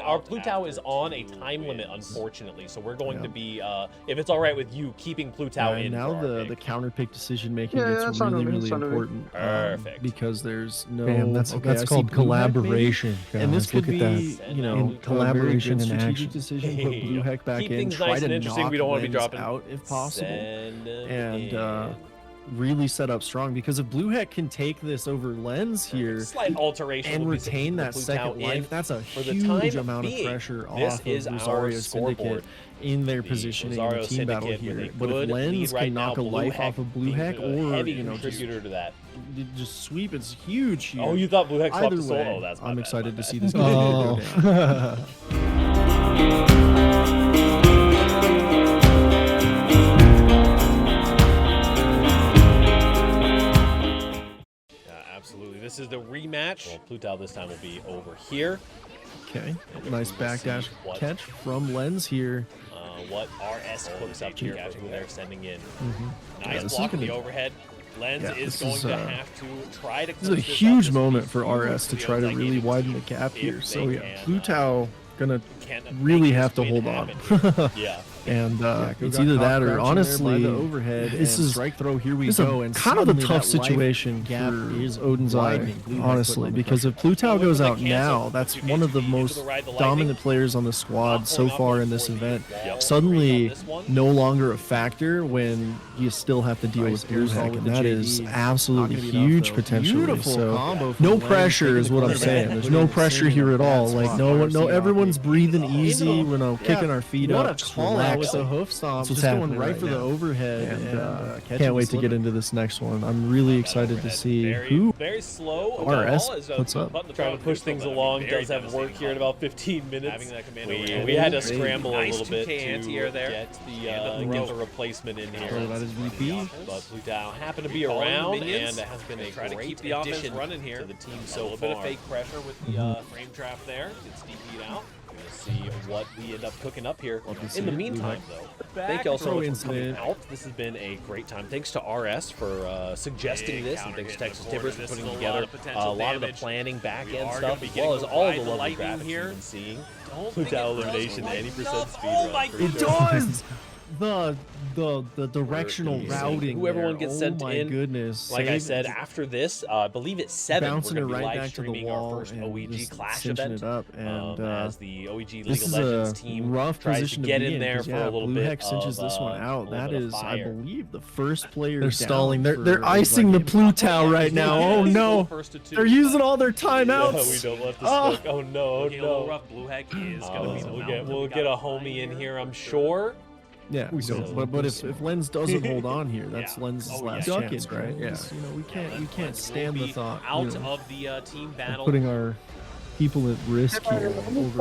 our Plutao after is on a two time limit, wins. unfortunately. So we're going to be, if it's all right with you, keeping Plutao in. Now for our the pick. counter pick decision making Yeah, gets that's fine with really me, really that's fine with me. important. Perfect. Because there's no. Damn, that's I see called Blue Heck, maybe? collaboration. And this guys. could Look be, at that. you know, In collaboration a very good in strategic action. decision. Put Blue Heck back Keep in. things Try nice to and interesting. knock We don't want to be Lens dropping out if possible. Send And in. really set up strong because if Blue Heck can take this over Lens here Slight alteration and will be retain to that keep the second Plutao in. life, that's a For the huge time amount of being, pressure this off is of our Rosario scoreboard. Syndicate in their The positioning in Rosario the team battle Syndicate with here. a But if good Lens lead right can knock now, a life Heck off of Blue being Heck, a or heavy you know just contributor to that. sweep, it's huge here. Oh, you thought Blue Heck swapped Either the soul? way, Oh, that's my I'm bad, excited my to see bad. this game go down. Absolutely. This is the rematch. Well, Plutao this time will be over here. Okay, nice backdash catch from Lens here. What RS hooks up here for who they're sending in. Yeah, Nice this block is on the gonna- overhead. Lens Yeah, is this going is, to have to try to This is a clinch this huge up. moment This for will be RS to huge try to for the really Odin widen the team gap if here. they So yeah, can, Plutao gonna can't really make have this to win hold on. happen. Yeah. And Jaco it's got either caught that or crouching there by honestly, the overhead this and is strike throw. Here we this go. is And kind of a suddenly tough that life situation gap for is Odin's Eye, widening. Blue Heck honestly, putting under because if Well, Plutao goes with the out cancel, now, that's you one of the get to most the ride the dominant lightning. players on the squad so Pulling up far one in this for the event. wall. Suddenly, On this one. no longer a factor when you still have to deal Nice with Blue air Heck, ball with and the that JD. is Not absolutely gonna be enough, huge though. potentially. Beautiful So combo from no Lens, pressure taking is the what I'm quarterback, saying. There's putting no him pressure in here a at bad all. Like spot. no, RC everyone's off breathing the- easy. into You know, kicking our feet What up, a just call out with relaxing. the hoof stomp, That's what's just going happening right right for the now. overhead. And catching can't wait the to get slipper. into this next one. I'm really excited to see who Very slow. RS overall as puts up. Trying to push things along. Does have work here in about 15 minutes. We had to scramble a little bit to anti-air there. get the replacement in here. Throw that as VP. But Plutao happened to be Calling the around, and minions. it has been a Try to great keep the offense addition running here. to the team A so little far. bit of fake pressure with the frame trap there. Gets DP'd out. See what we end up cooking up here. see In the it. meantime, though, thank you all so much for coming out. This has been a great time. Thanks to RS for suggesting this, and thanks to Texas Timbers for putting together a lot of the planning back end stuff, as well as all of the lovely graphics we've been seeing. Plutao elimination, 80% speed run. for It sure. does. The directional Easy. routing. Who everyone there. gets sent oh my in. goodness. Like I Save- said, after this, I believe it's 7. bouncing We're it going to be right live back to the streaming wall our first and OEG just Clash cinching event. it up. And As the OEG League this of is Legends a team rough tries position to get be in there 'cause, for yeah, a little Blue bit Heck cinches of, this one out. a That little bit is, of I fire. believe, the first player. They're down stalling. for They're icing the Plutao right now. Oh no. They're using all their We timeouts. don't let the Oh. smoke. Oh no, oh Looking a little no. rough. Blue Heck is going to be the We'll get a homie in here, I'm sure. Yeah, We so, don't. but if Lens doesn't hold on here, that's Yeah. Lens' Oh, last yeah. chance, Duck it, right? yeah. Just, you know, we can't stand the thought out you know, of the team of battle. putting our people at risk here.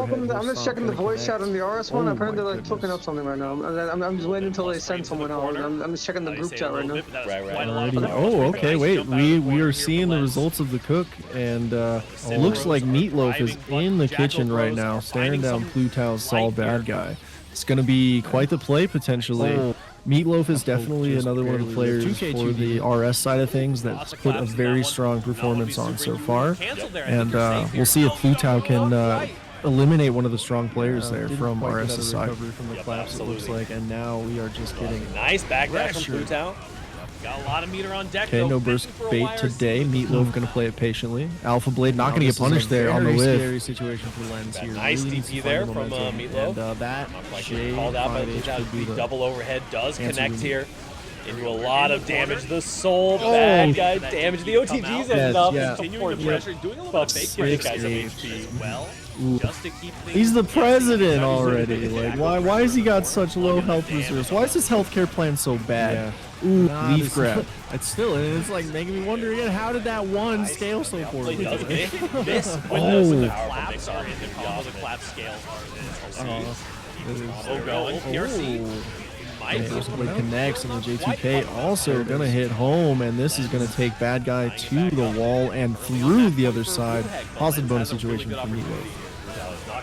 I'm just checking the voice chat on the RS one. Oh Apparently my they're like cooking up something right now. I'm just waiting until they send someone else. I'm just checking the group chat right now. Alrighty. Oh, okay. Wait, we are seeing the results of the cook, and looks like Meatloaf is in the kitchen right now, staring down Plutao's Saul bad guy. It's going to be quite the play potentially. Meatloaf is definitely another one of the players for the RS side of things that's put a very strong performance on so far, and we'll see if Plutao can eliminate one of the strong players there from RS's side. From the claps, it looks like, and now we are just getting Nice backdash from Pressure. Plutao. Got a lot of meter on deck. okay. though. No burst Fishing for a bait wire today. Meatloaf going to play it patiently. Alpha Blade not going to This get is a punished there on the very whiff. Scary situation for Lens here. Nice Really needs DP to there find from momentum. Meatloaf. And that Like shade called out by 5H Plutao. could be The the double overhead does answer connect we here. into a lot of damage. The soul bad guy damage. The OTG's ended up. Continuing the pressure, doing a little bit of fake here, guys of HP as well. Just to keep things He's the president already. Like, why has he got such low health reserves? Why is his healthcare plan so bad? Ooh, leaf grab. It's like making me wonder again, how did that one scale so poorly? This windows with the claps are in the combo. The clap scales are going. PRC. First play connects, and the J2K also gonna hit home, and this is gonna take bad guy to the wall and through the other side. Positive bonus situation for me.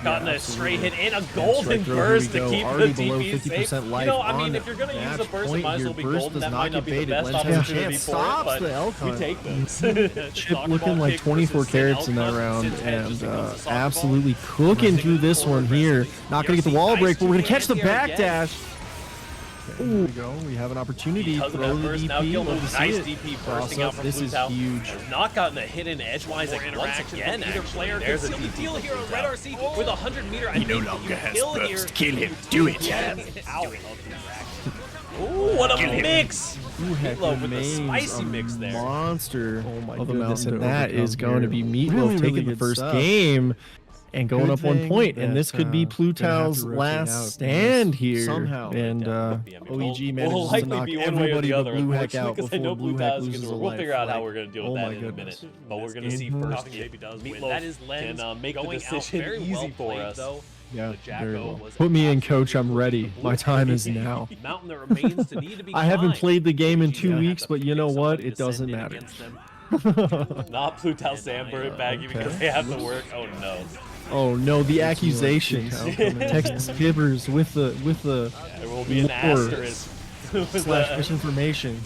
Gotten a straight hit and a golden burst to keep the DP safe. You know, I mean, if you're going to use a burst, it might as well be golden. That might not be the best opportunity for it, but we take those. Chip looking like 24 carats in that round, and absolutely cooking through this one here. Not going to get the wall break, but we're going to catch the backdash. There we go. We have an opportunity to throw the DP. Nice DP bursting out from This is huge. Has not gotten a hit in edgewise once again. Actually, there's a DP deal here on Red RC with 100-meter. He no longer has burst. Kill him. Do it. Ooh, what a mix! Meatloaf with the spicy mix there. Monster. Oh my goodness, and that is going to be Meatloaf taking the first game. And going up 1 point, and this could be Plutow's last stand here. Somehow. And OEG manages to knock everybody but Blue Heck out before Blue Heck loses a life. We'll figure out how we're going to deal with that in a minute. But we're going to see first if Meatloaf can make the decision easy for us. Yeah, very well. Put me in, coach. I'm ready. My time is now. I haven't played the game in 2 weeks, but you know what? It doesn't matter. Not Pluto Sandberg baggy because they have to work. Oh no. Oh no, the accusations. Texas Gibbers with the there will be an asterisk slash misinformation.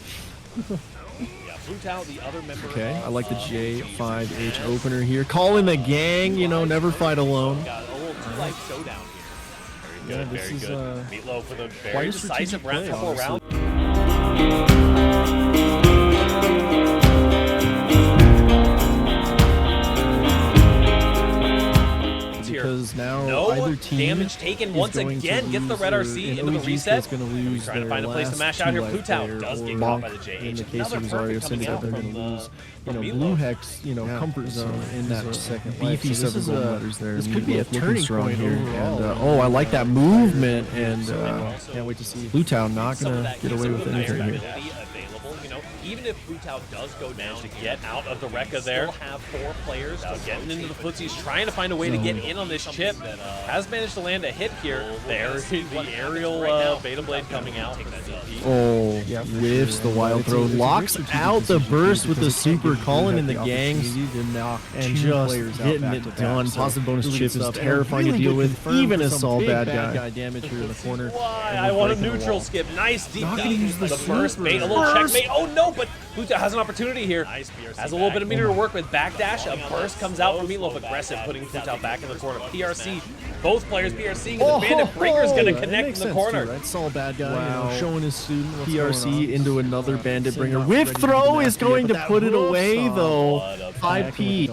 Pluto, the other member. Okay, I like the J5H opener here. Calling the gang, you know, never fight alone. Got a little two-life showdown here. Very good. Meatloaf with a very decisive round, couple of rounds. Because now either team damage taken once again. Gets the Red RC into the reset. Trying to find a place to mash out here. Pluto does get caught by the JH. In the case of Rosario Syndicate, they're going to lose. You know, Blue Heck's comfort zone in that second beefy 7 letters there. This could be a turning point here. And oh, I like that movement, and can't wait to see Pluto not going to get away with anything here. Even if Pluto does go down to get out of the Rekka there, have 4 players getting into the footsies, trying to find a way to get in on this chip. Has managed to land a hit here. There's the aerial Beta Blade coming out. Oh, whiffs the wild throw, locks out the burst with the super, calling in the gangs, and just getting it done. Positive bonus chip is terrifying to deal with, even a Saul bad guy. Damage here in the corner. Why? I want a neutral skip. Nice deep the burst bait, a little checkmate. Oh no, but Pluto has an opportunity here. Has a little bit of meter to work with. Backdash, a burst comes out from Meatloaf, aggressive, putting Pluto back in the corner. PRC, both players PRC, and the Bandit Bringer's going to connect in the corner. That's all bad guy, showing his student PRC into another Bandit Bringer. Whiff throw is going to put it away though. 5P.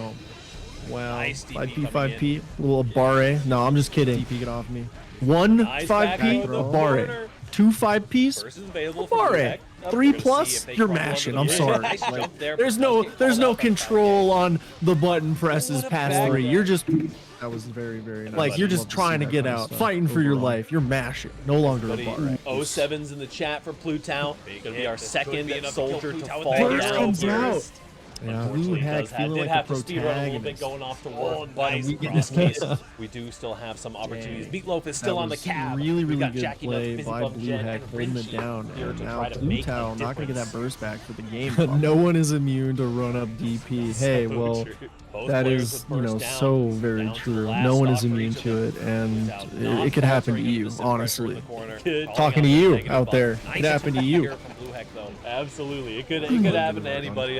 Wow. 5P, 5P. A little barre. No, I'm just kidding. DP it off me. 1 5P, a barre. 2 5Ps, a barre. 3+, you're mashing. I'm sorry. Like, there's no control on the button presses past 3. You're just that was very nice. Like you're just trying to get out, fighting for your life. You're mashing. No longer a bar. 07's in the chat for Pluto. Gonna be our second soldier to fall Burst down. comes out. Yeah, Blue Heck feeling like the protagonist. Going off to work, but in this case, we do still have some opportunities. Meatloaf is still on the cab. Really good play by Blue Heck, holding it down. And now Pluto not going to get that burst back for the game. No one is immune to run up DP. Hey, well, that is, so very true. No one is immune to it, and it could happen to you, honestly. Talking to you out there, it could happen to you. Absolutely, it could happen to anybody.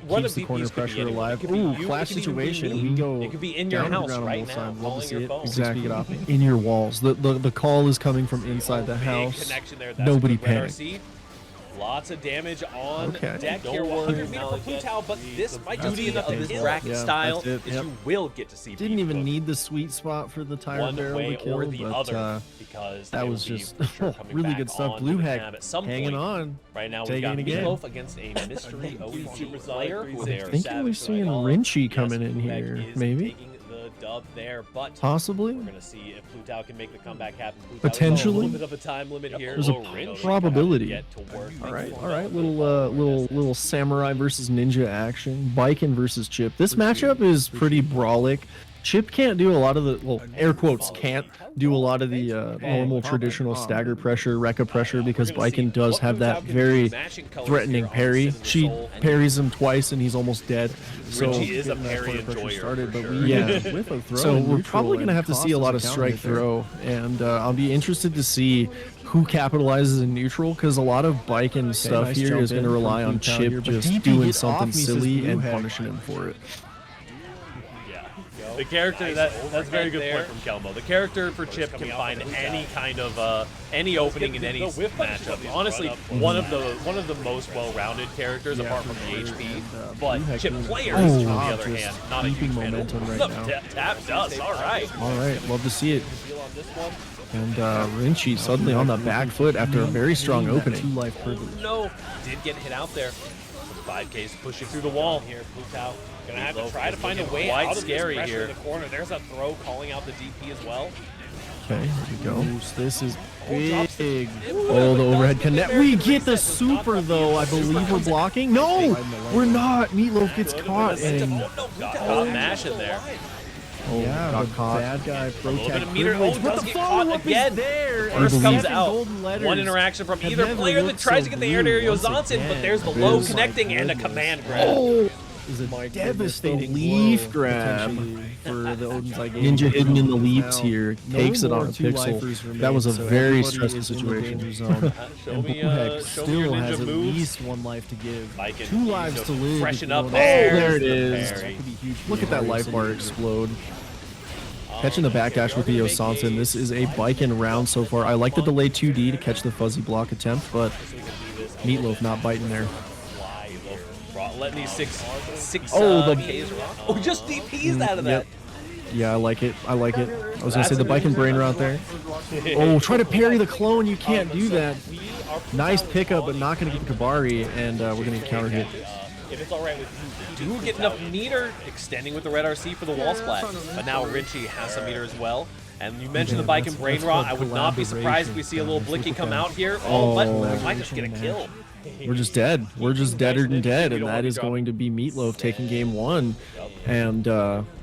One of the corner pressure alive. Ooh, flash situation. We go. It could be in your house right now. Love to see it. Exactly. In your walls. The call is coming from inside the house. Nobody panic. Lots of damage on deck Don't here. worry, 100 meter for Plutao, but this might just be enough of this Yeah, bracket style that's it, is you will get to see Didn't beef even cook need the sweet spot for the tire one barrel way to kill, or the but other because that they was will be just for sure coming really back good stuff. onto Blue the Heck tab at some hanging point. on. Right now we've Taking got it again. Meatloaf against a mystery OEG player who they are I think savage we're seeing right now. Rinchi coming in Blue Heck here, is maybe. taking the dub there, but Possibly. we're gonna see if Plutao can make the comeback happen. Plutao Potentially. a little bit of a time limit here. There's a Rinchi probability. have to get to work. All right. Little samurai versus ninja action. Biken versus Chip. This matchup is pretty brawlic. Chip can't do a lot of the, well, air quotes, can't do a lot of the normal traditional stagger pressure, Rekka pressure, because Biken does have that very threatening parry. She parries him twice and he's almost dead. So Rinchi is a parry enjoyer started, for but sure. yeah. So we're probably gonna have to see a lot of strike throw, and I'll be interested to see who capitalizes in neutral, because a lot of Biken stuff here is going to rely on Chip just doing something silly and punishing him for it. The character that's a very good point from Kelmo. The character for Chip can find any kind of any opening in any matchup. Honestly, one of the most well-rounded characters apart from the HP. But Chip players, on the other hand, not a huge fan of. momentum right now. Tap does. All right. Love to see it. And Rinchi suddenly on the back foot after a very strong opening. No, did get hit out there. 5K's pushing through the wall here. Plutao gonna have to try to find a way out of this pressure in the corner. There's a throw calling out the DP as well. Okay, here we go. This is big. Oh, the overhead connect. We get the super though. I believe we're blocking. No, we're not. Meatloaf gets caught and Got Mash in there. oh, got caught. Bad guy. A little bit of meter. Oh, What does the get caught follow-up again. is there? First comes believe- out. One interaction from either never player that looked tries so to get the air to blue Aerial once Johnson, but again. there's the It low is. connecting and a command grab. Oh, Is it my devastating leaf blow, grab. potentially, for the Odin's Ninja hidden in the leaps here. No Takes it more on a two pixel. lifers remain, That was a so very everybody stressful is in the situation. danger zone. Show And me, Blue Heck show me your still has ninja at moves. least one life to give. Mike and Two lives to live. Freshen if you up don't- there. there it the is. parry. That could be huge for Look at that the life bar City. explode. Catching the backdash with the Osanson. This is a Biken round so far. I like the delay 2D to catch the fuzzy block attempt, but Meatloaf not biting there. Letting these six Oh, the- Ks rock. Oh, just DPs out of that. Yeah, I like it. I like it. I was gonna say the Biken brain route there. Oh, try to parry the clone. You can't do that. Nice pickup, but not gonna get the Kabari, and we're gonna get counter hit. If it's all right with you, do get enough meter extending with the red RC for the wall splat. But now Rinchi has some meter as well. And you mentioned the bike and brain rot. I would not be surprised if we see a little blicky come out here. Oh, but we might just get a kill. We're just dead. We're just deader than dead, and that is going to be Meatloaf taking game one. And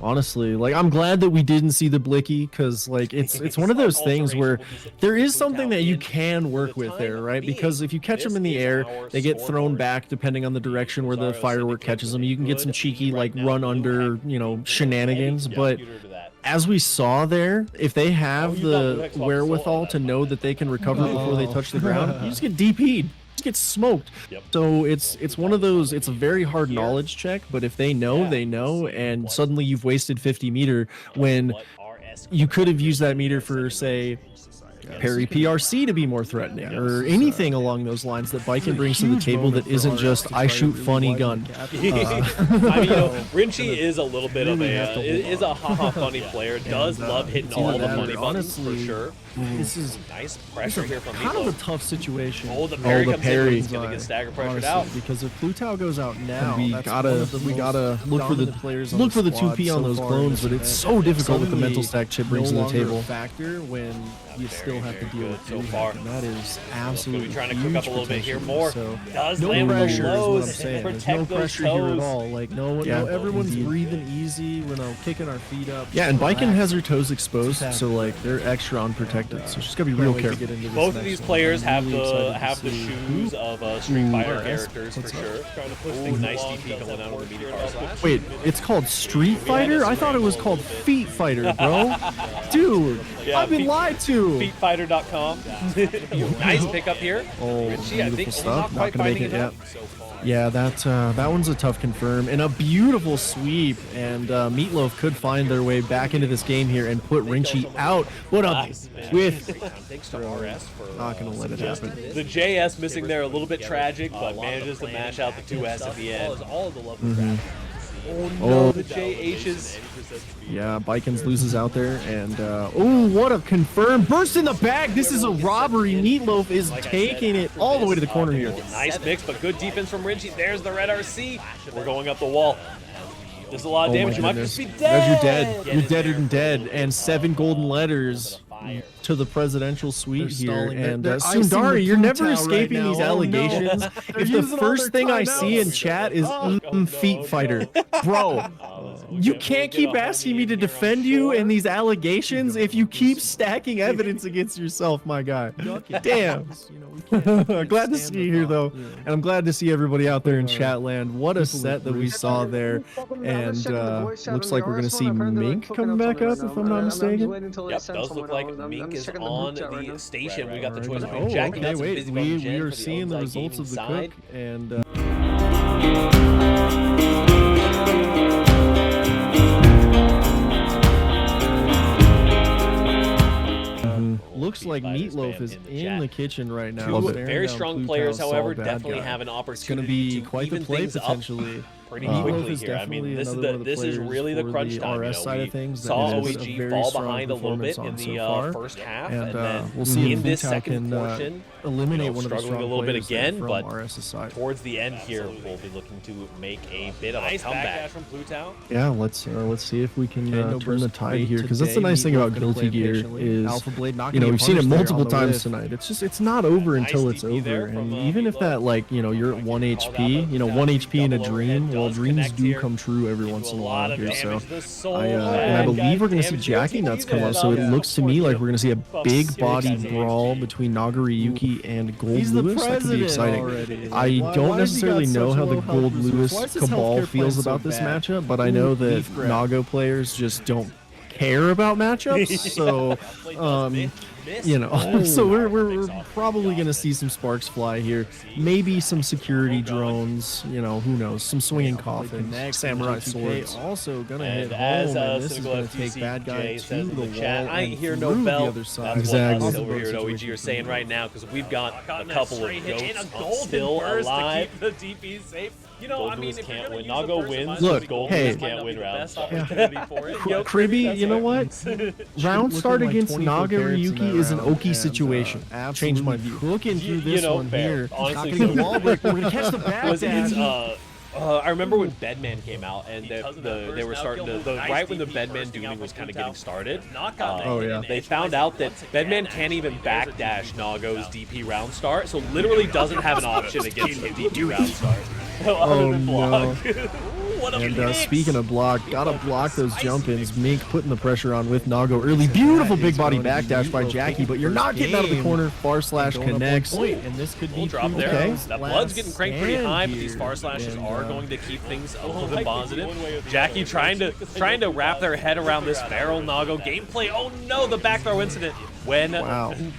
honestly, like, I'm glad that we didn't see the blicky, because like it's one of those things where there is something that you can work with there, right? Because if you catch them in the air, they get thrown back depending on the direction where the firework catches them. You can get some cheeky like run under, shenanigans, but as we saw there, if they have the wherewithal to know that they can recover before they touch the ground, you just get DP'd. Just get smoked. So it's one of those, it's a very hard knowledge check, but if they know, they know, and suddenly you've wasted 50 meter when you could have used that meter for, say, parry PRC to be more threatening, or anything along those lines that Biken brings to the table that isn't just I shoot funny gun. I mean, Rinchi is a little bit of is a haha funny player. Does love hitting all the funny buttons for sure. This is Nice pressure here from kind of a Meatloaf. tough situation. Oh, the parry comes in. parry. He's gonna get stagger pressured Honestly, out. because if Plutao goes out now, we that's gotta one of the we most gotta look for the dominant players on the 2P squad on so those far in clones, this but it's event. so difficult with the Suddenly mental stack Chip brings to no the longer table. a factor when you still have to deal with so Blue far. Heck, and that is Gonna absolutely be trying to huge cook up a little bit here potential. more. So Does no land pressure the is what I'm lows. saying. There's Protect no those pressure here at toes. all. Like no, Yeah, everyone's indeed. breathing easy. We're kicking our feet up. Yeah, and Biken Relax. has her toes exposed, so like they're extra unprotected. So she's gotta be real Can't wait to careful. get into this Both of next these one. players I'm have really the excited to see shoes of Street Fighter RS. characters for sure. Ooh, nice DP going out of the media car slash. Wait, it's called Street Fighter? I thought it was called Feet Fighter, bro. Dude, Yeah, I've been Feet- lied to. Feet fighter.com. Nice pickup here. Oh, Richie, I think stuff. not quite finding it yet. so far. Yeah, that one's a tough confirm, and a beautiful sweep, and Meatloaf could find their way back into this game here and put Rinchi out. What a whiff. Thanks to RS for not gonna let it happen. The JS missing there, a little bit tragic, but manages to mash out the 2S at the end. Oh no, the JH's. Yeah, Bikins loses out there, and oh, what a confirm burst in the bag. This is a robbery. Meatloaf is taking it all the way to the corner here. Nice mix, but good defense from Rinchi. There's the red RC. We're going up the wall. There's a lot of damage. You might just be dead. You're dead. You're deader than dead. And 7 golden letters to the presidential suite here. And Sundari, you're never escaping these allegations. If the first thing I see in chat is feet fighter, bro, you can't keep asking me to defend you in these allegations if you keep stacking evidence against yourself, my guy. Damn. Glad to see you here, though. And I'm glad to see everybody out there in chat land. What a set that we saw there. And looks like we're going to see Mink coming back up, if I'm not mistaken. Yep, does look like Mink is on the station. We got the choice between Jackie. Okay, wait. We are seeing the results of the cook. And looks like Meatloaf is in the kitchen right now. Two very strong players, however, definitely have an opportunity. It's going to be quite the play potentially. Pretty quickly here. I mean, this is really the crunch time. RS side of things. We saw OEG fall behind a little bit in the first half, and then we'll see in this second portion, eliminate one of the struggling a little bit again, but RS's side. Towards the end here, we'll be looking to make a bit of a comeback from Pluto. Yeah, let's see if we can turn the tide here, because that's the nice thing about Guilty Gear is, we've seen it multiple times tonight. It's not over until it's over, and even if that, like, you're at 1 HP, 1 HP in a dream. Well, dreams do come true every once in a while here, so I believe we're going to see Jackie Nuts come up, so it looks to me like we're going to see a big body brawl between Nagariyuki and Gold Lewis. That could be exciting. I don't necessarily know how the Gold Lewis cabal feels about this matchup, but I know that Nago players just don't care about matchups, so so we're probably gonna see some sparks fly here, maybe some security drones, who knows, some swinging coffins, samurai swords. Also gonna hit home, and this is gonna take bad guy to the wall I and hear through no bell. the other side. Exactly. That's what over here at OEG are saying right now, because we've got a couple of goats still alive. The DP safe. I mean, if can't win. Nago wins. Look, Gold hey, can't win rounds. Kribby, you know what? Round start against Nagariyuki is an Oki situation. Change my view. Looking through this one here. Honestly, the wall break. We're gonna catch the bad I remember when Bedman came out, and they were starting to right when the Bedman dooming was kind of getting started. They found out that Bedman can't even backdash Nago's DP round start, so literally doesn't have an option against the DP round start. Oh no. And speaking of block, gotta block those jump-ins. Mink putting the pressure on with Nago early. Beautiful big body backdash by Jackie, but you're not getting out of the corner. Far slash connects. And this could be drop there. Okay. That blood's getting cranked pretty high, but these far slashes are going to keep things a little bit positive. Jackie trying to wrap their head around this Feral Nago gameplay. Oh no, the back throw incident. When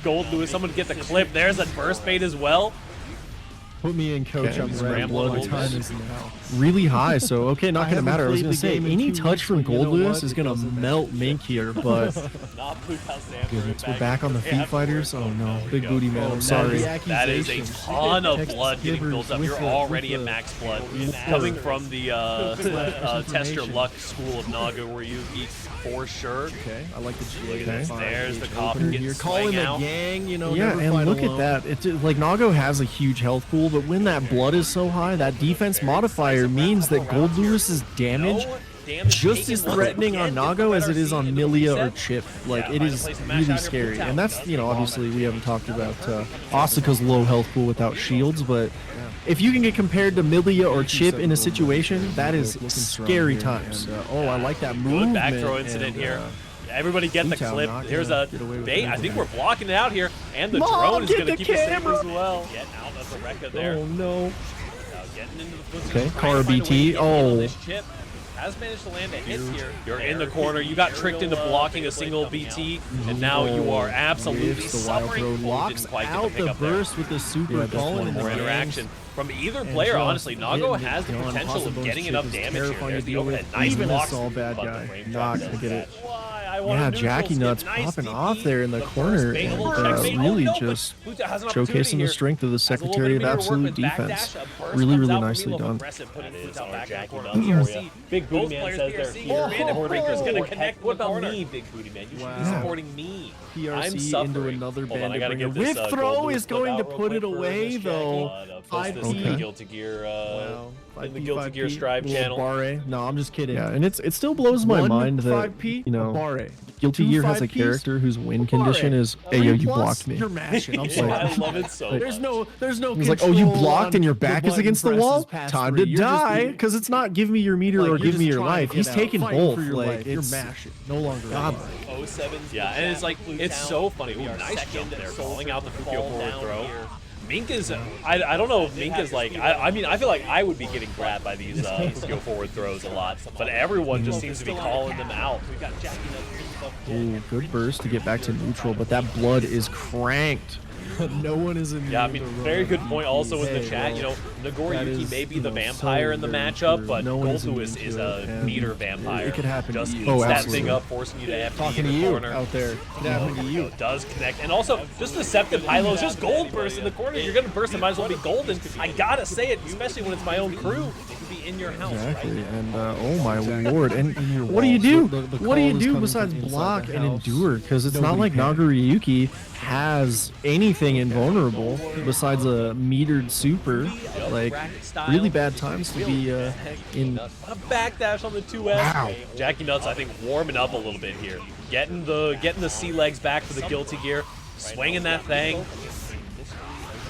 Gold Lewis, someone get the clip. There's a burst bait as well. Put me in, coach. I'm scrambling. The time is now really high, so not gonna matter. I was gonna say any touch from Gold Lewis is gonna melt Mink here, but goodness, we're back on the feet fighters. Oh no, big booty man. I'm sorry. That is a ton of blood getting built up. You're already at max blood coming from the test your luck school of Nagariyuki for sure. Okay, I like the G. There's the coffin getting swung out. Gang, yeah, and look at that. It's like Nago has a huge health pool, but when that blood is so high, that defense modifier means that Gold Lewis's damage just as threatening on Nago as it is on Milia or Chip. Like, it is really scary. And that's, obviously we haven't talked about Asuka's low health pool without shields, but if you can get compared to Milia or Chip in a situation, that is scary times. I like that movement. Good back throw incident here. Everybody get the clip. Here's a bait. I think we're blocking it out here, and the drone is going to keep us safe as well. Get out of the Rekka there. Oh no. Getting into the okay, Kara BT. Oh. has managed to land a hit here. You're in the corner. You got tricked into blocking a single BT, and now you are absolutely suffering. Locks out the burst with the super calling more interaction from either player. Honestly, Nago has the potential of getting enough damage here. There's the overhead. Nice blocks. All bad guy. Not gonna get it. Yeah, Jackie Nuts popping off there in the corner and really just showcasing the strength of the Secretary of Absolute Defense. Really, really nicely done. Big Booty Man says they're here. Breaker's going to connect. What about me, Big Booty Man? You should be supporting me. I'm suffering. Into another bandit. Whiff throw is going to put it away, though. 5P. Guilty Gear. In the Guilty Gear Stripe channel. No, I'm just kidding. Yeah, and it still blows my mind that, you know, Guilty Gear has a character whose win condition is, hey, yo, you blocked me. You're mashing. I'm sorry. I love it so much. There's no He's like, oh, you blocked and your back is against the wall? Time to die, because it's not give me your meter or give me your life. He's taking both. Like, you're mashing. No longer. God. 07. Yeah, and it's like, it's so funny. Ooh, nice jump there, calling out the Fukio forward throw. Mink is, I don't know if Mink is like, I mean, I feel like I would be getting grabbed by these Fukio forward throws a lot, but everyone just seems to be calling them out. We've got Jackie. Ooh, good burst to get back to neutral, but that blood is cranked. No one is in. Yeah, I mean, very good point also in the chat. You know, Nagoriyuki may be the vampire in the matchup, but Gold Lewis is a meter vampire. It could happen. Just eats that thing up, forcing you to FP in the corner. Out there. It could happen to you. Does connect, and also just deceptive Hylos, just gold burst in the corner. You're gonna burst, it might as well be golden. I gotta say it, especially when it's my own crew. It could be in your house. Exactly, right? And oh my lord! And what do you do? What do you do besides block and endure? Because it's not like Nagoriyuki has anything invulnerable besides a metered super. Like, really bad times to be in. A backdash on the 2S. Wow. Jackie Nuts, I think, warming up a little bit here. Getting the sea legs back for the Guilty Gear. Swinging that thing.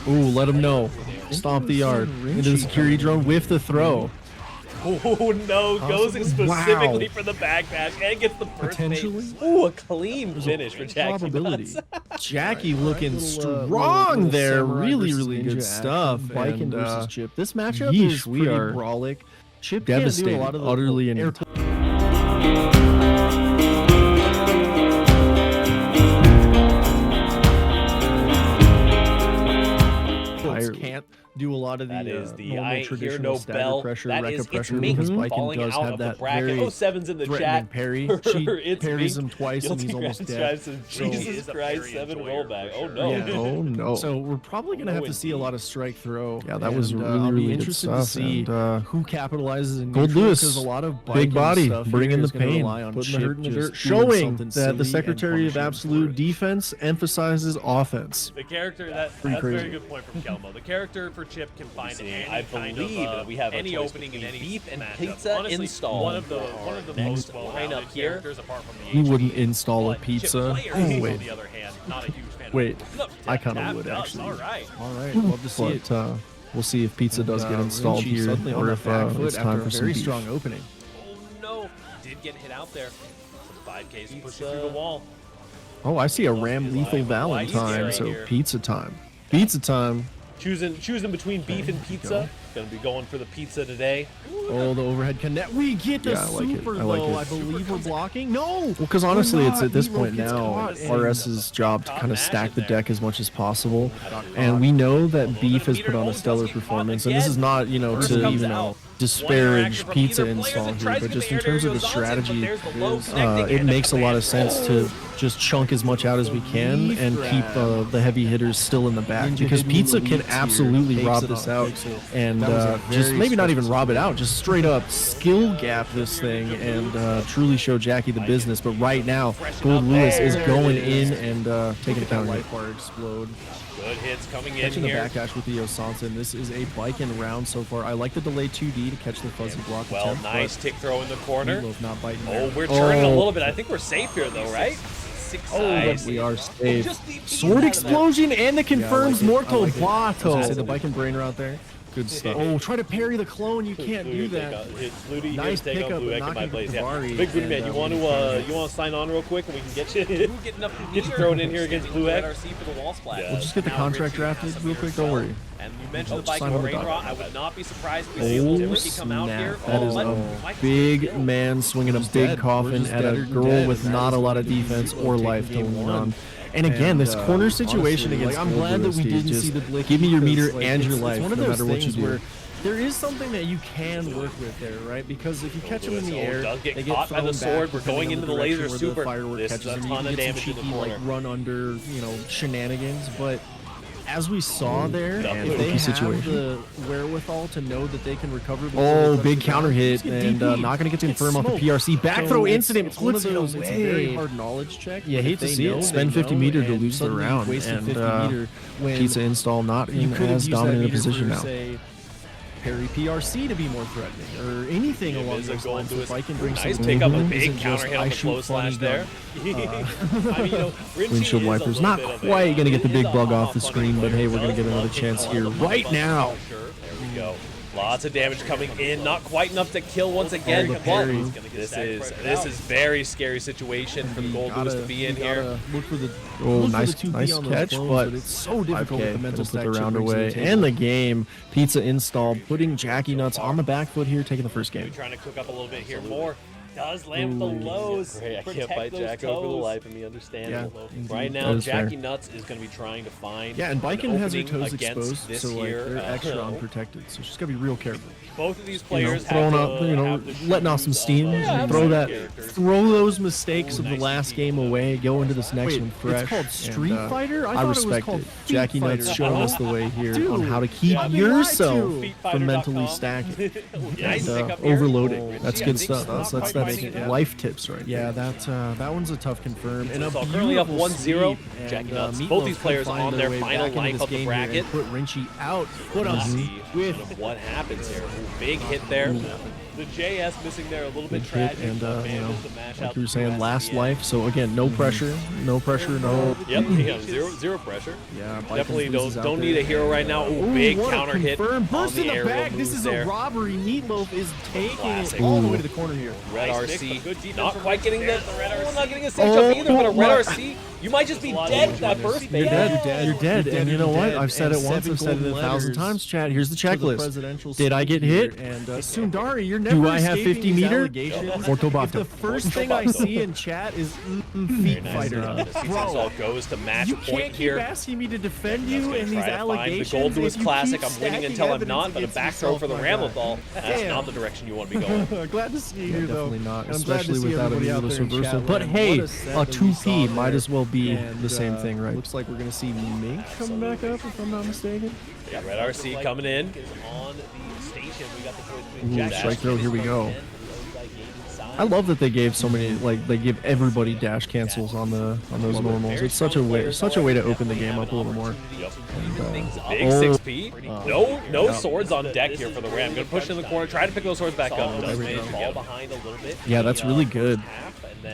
Ooh, let him know. Stomp the yard. Into the security drone with the throw. Oh no, goes specifically for the backdash and gets the first base. Ooh, a clean finish for Jackie Nuts. Jackie looking strong there. Really, really good stuff. Viking versus Chip. This matchup is pretty brawlic. Chip devastated, utterly in can't do a lot of the normal traditional stagger pressure, Rekka pressure, because Viking does have that very 07's in the chat. Parry. She parries him twice and he's almost dead. Jesus Christ, 7 rollback. Oh no. Yeah, oh no. So we're probably going to have to see a lot of strike throw. Yeah, that was really interesting to see who capitalizes in Gold Lewis, because a lot of big body, bringing the pain, putting the hurt in the dirt, showing that the Secretary of Absolute Defense emphasizes offense. The character, that's a very good point from Kelmo. The character for Chip can find I believe that we have any opening in any beef and pizza install. One of the most lineup here. You wouldn't install a pizza. Oh wait. The other hand, not a huge fan. Wait, I kind of would actually. All right, love to see it. We'll see if pizza does get installed here, or if it's time for some beef. Strong opening. Oh no! Did get hit out there. 5Ks pushing through the wall. Oh, I see a Ram Lethal Valentine. So pizza time. Pizza time. Choosing between beef and pizza. Gonna be going for the pizza today. Oh, the overhead connect. We get the super though. I believe we're blocking. No. Well, because honestly, it's at this point now RS's job to kind of stack the deck as much as possible, and we know that Beef has put on a stellar performance. And this is not, you know, to disparage pizza install here, but just in terms of the strategy, it makes a lot of sense to just chunk as much out as we can and keep the heavy hitters still in the back, because pizza can absolutely rob this out and just maybe not even rob it out, just straight up skill gap this thing and truly show Jackie the business. But right now, Gold Lewis is going in and taking it down. Light bar explode. Good hits coming in Catching here. The backdash with the Osanson. This is a Viking round so far. I like the delay 2D to catch the fuzzy block. Well, nice tick throw in the corner. Not biting oh, we're turning a little bit. I think we're safe here though, right? We are safe. Sword explosion and the confirms Mortal Bato. The Viking brainer out there. Good stuff. Oh, try to parry the clone. You can't do that. Nice pickup, but in not my gonna place. get Yeah. Bari, Big Booty Man, and, you want to sign on real quick and we can get you get you thrown in here against Blue Egg? for the wall splat. We'll just get the contract drafted real quick. Don't worry. And you mentioned the Sign Viking on the Rain dot. Rot. I would not be surprised if we see a little Ricky come out here. That is a big man swinging a big coffin at a girl with not a lot of defense or life to lean on. And again, this corner situation against I'm glad that we didn't see the blick. Give me your meter and your life, one of no those matter what you things do. where there is something that you can work with there, right? Because if you catch them in the air, does get they caught by the thrown sword. back We're going depending into on the laser direction where super. firework This catches is a them. ton You of get some damage in the cheeky, corner. like run under, shenanigans, but as we saw there, Double if they key have situation. the wherewithal to know that they can recover. Oh, big counter hit, Just get and DP. not going to get to It's confirm off the smoke. PRC. Back So throw it's- incident it's one of puts it those, it's a very away. hard knowledge check. You but hate if to they see it. know, Spend they 50 know, meter to and lose the suddenly round, wasted and 50 meter when Pizza install not you in could have as used that dominant a meter position for, now. say, parry PRC to be more threatening, or anything along is a those goal lines. to If I can bring nice something pick up a that big isn't counter just hit on I the shoot flow slash funny there. gun. I mean, Rinchi Windshield is a wipers little not bit of a- quite going to get the he big is a bug hot off the funny screen, but player. hey, we're going to Does get another love chance all here the money right buttons now. for sure. There we go. Lots of damage coming in, not quite enough to kill once again. the But parry. this is very scary situation for the Gold Lewis to be in here. Look for the Oh, look for nice, the 2P nice on those catch, clones, but it's so difficult with the mental put stack the Chip round brings to away. the table. And the game, Pizza install, putting Jackie Nuts on the back foot here, taking the first game. Trying to cook up a little bit here more. Does land with the lows. Great, I can't Protect fight those Jacko for the toes. life of me, understand. Right That now, is fair. Jackie Nuts is going to be trying to find Yeah, and Biken an has her opening toes against exposed, this so like here, they're extra hill. unprotected. So she's got to be real careful. Both of these players Throwing have up, to have the letting off some shoes steam. of, Throw that, characters. throw those mistakes of the nice last DP. game away. Go into this next Wait, one fresh. it's called and, Street Fighter? I I thought it was respect called it. Feet Jackie Nuts Fighter. showing us the way here Dude, on how to keep yeah, they lied yourself to. from mentally Feetfighter.com. stacking Nice and pickup here. overloading. That's Gee, I good think stuff. she's That's not quite finding it. life tips right Yeah, there. that one's a tough confirm. And a So currently up beautiful 1-0. sweep, Jackie and, Nuts. Meatloaf Both these could players find on their way final back into life this of the game here and bracket. Put Rinchi out. Put Let's us see with what happens here. Ooh, big hit there. The JS missing there a little bit Good hit, tragic. and but you know, manages to mash like out you were the saying, rest last at the end. life. So again, no pressure, no Yep, yeah, zero pressure. Yeah, Definitely don't need a hero right now. Ooh, big what a counter hit confirm. on Burst the in the aerial back. This moves is there. a robbery. Meatloaf is taking Classic. it all the way to the corner here. Red Nice RC, mix, good defense not from quite getting Rinchi the, there. not getting a safe jump either, but a red RC, you might just be dead at that burst. You're dead. You're dead. And you know what? dead. I've said And it once. 7 I've said it gold 1,000 letters times. Chat. Here's the to the checklist. presidential Did I get suite hit? here. And Sundari, you're never Do I have escaping 50 these meter? allegations. Ortobato. If the first thing I see in chat is feet fighter, All goes to match you point can't keep here. asking me to defend you Gonna and these try to find allegations. the Gold Lewis if you Classic. keep I'm winning stacking until I'm evidence not, but a against back throw yourself, for the my Ramlethal. guy. That's Damn. not the direction you want to be going. Glad to see you here, though. Definitely not, And I'm glad to especially see without a everybody out needless there in reversal. chat But land. hey, What a a set that we saw 2P might there. as well be And, the same thing, right? Looks like we're going to see Mink come back up, if I'm not mistaken. Yeah, red RC coming in. On the station, we got the choice Ooh, between Jack strike throw, here we go. and OEG inside. I love that they gave so many, like they give everybody dash cancels on those normals. It's such a way to open the game up a little more. Big oh. 6P. No swords on deck here for the Ram. Gonna push in the corner, try to pick those swords back up. Does Does manage manage to to fall get behind a little bit. Yeah, that's really good.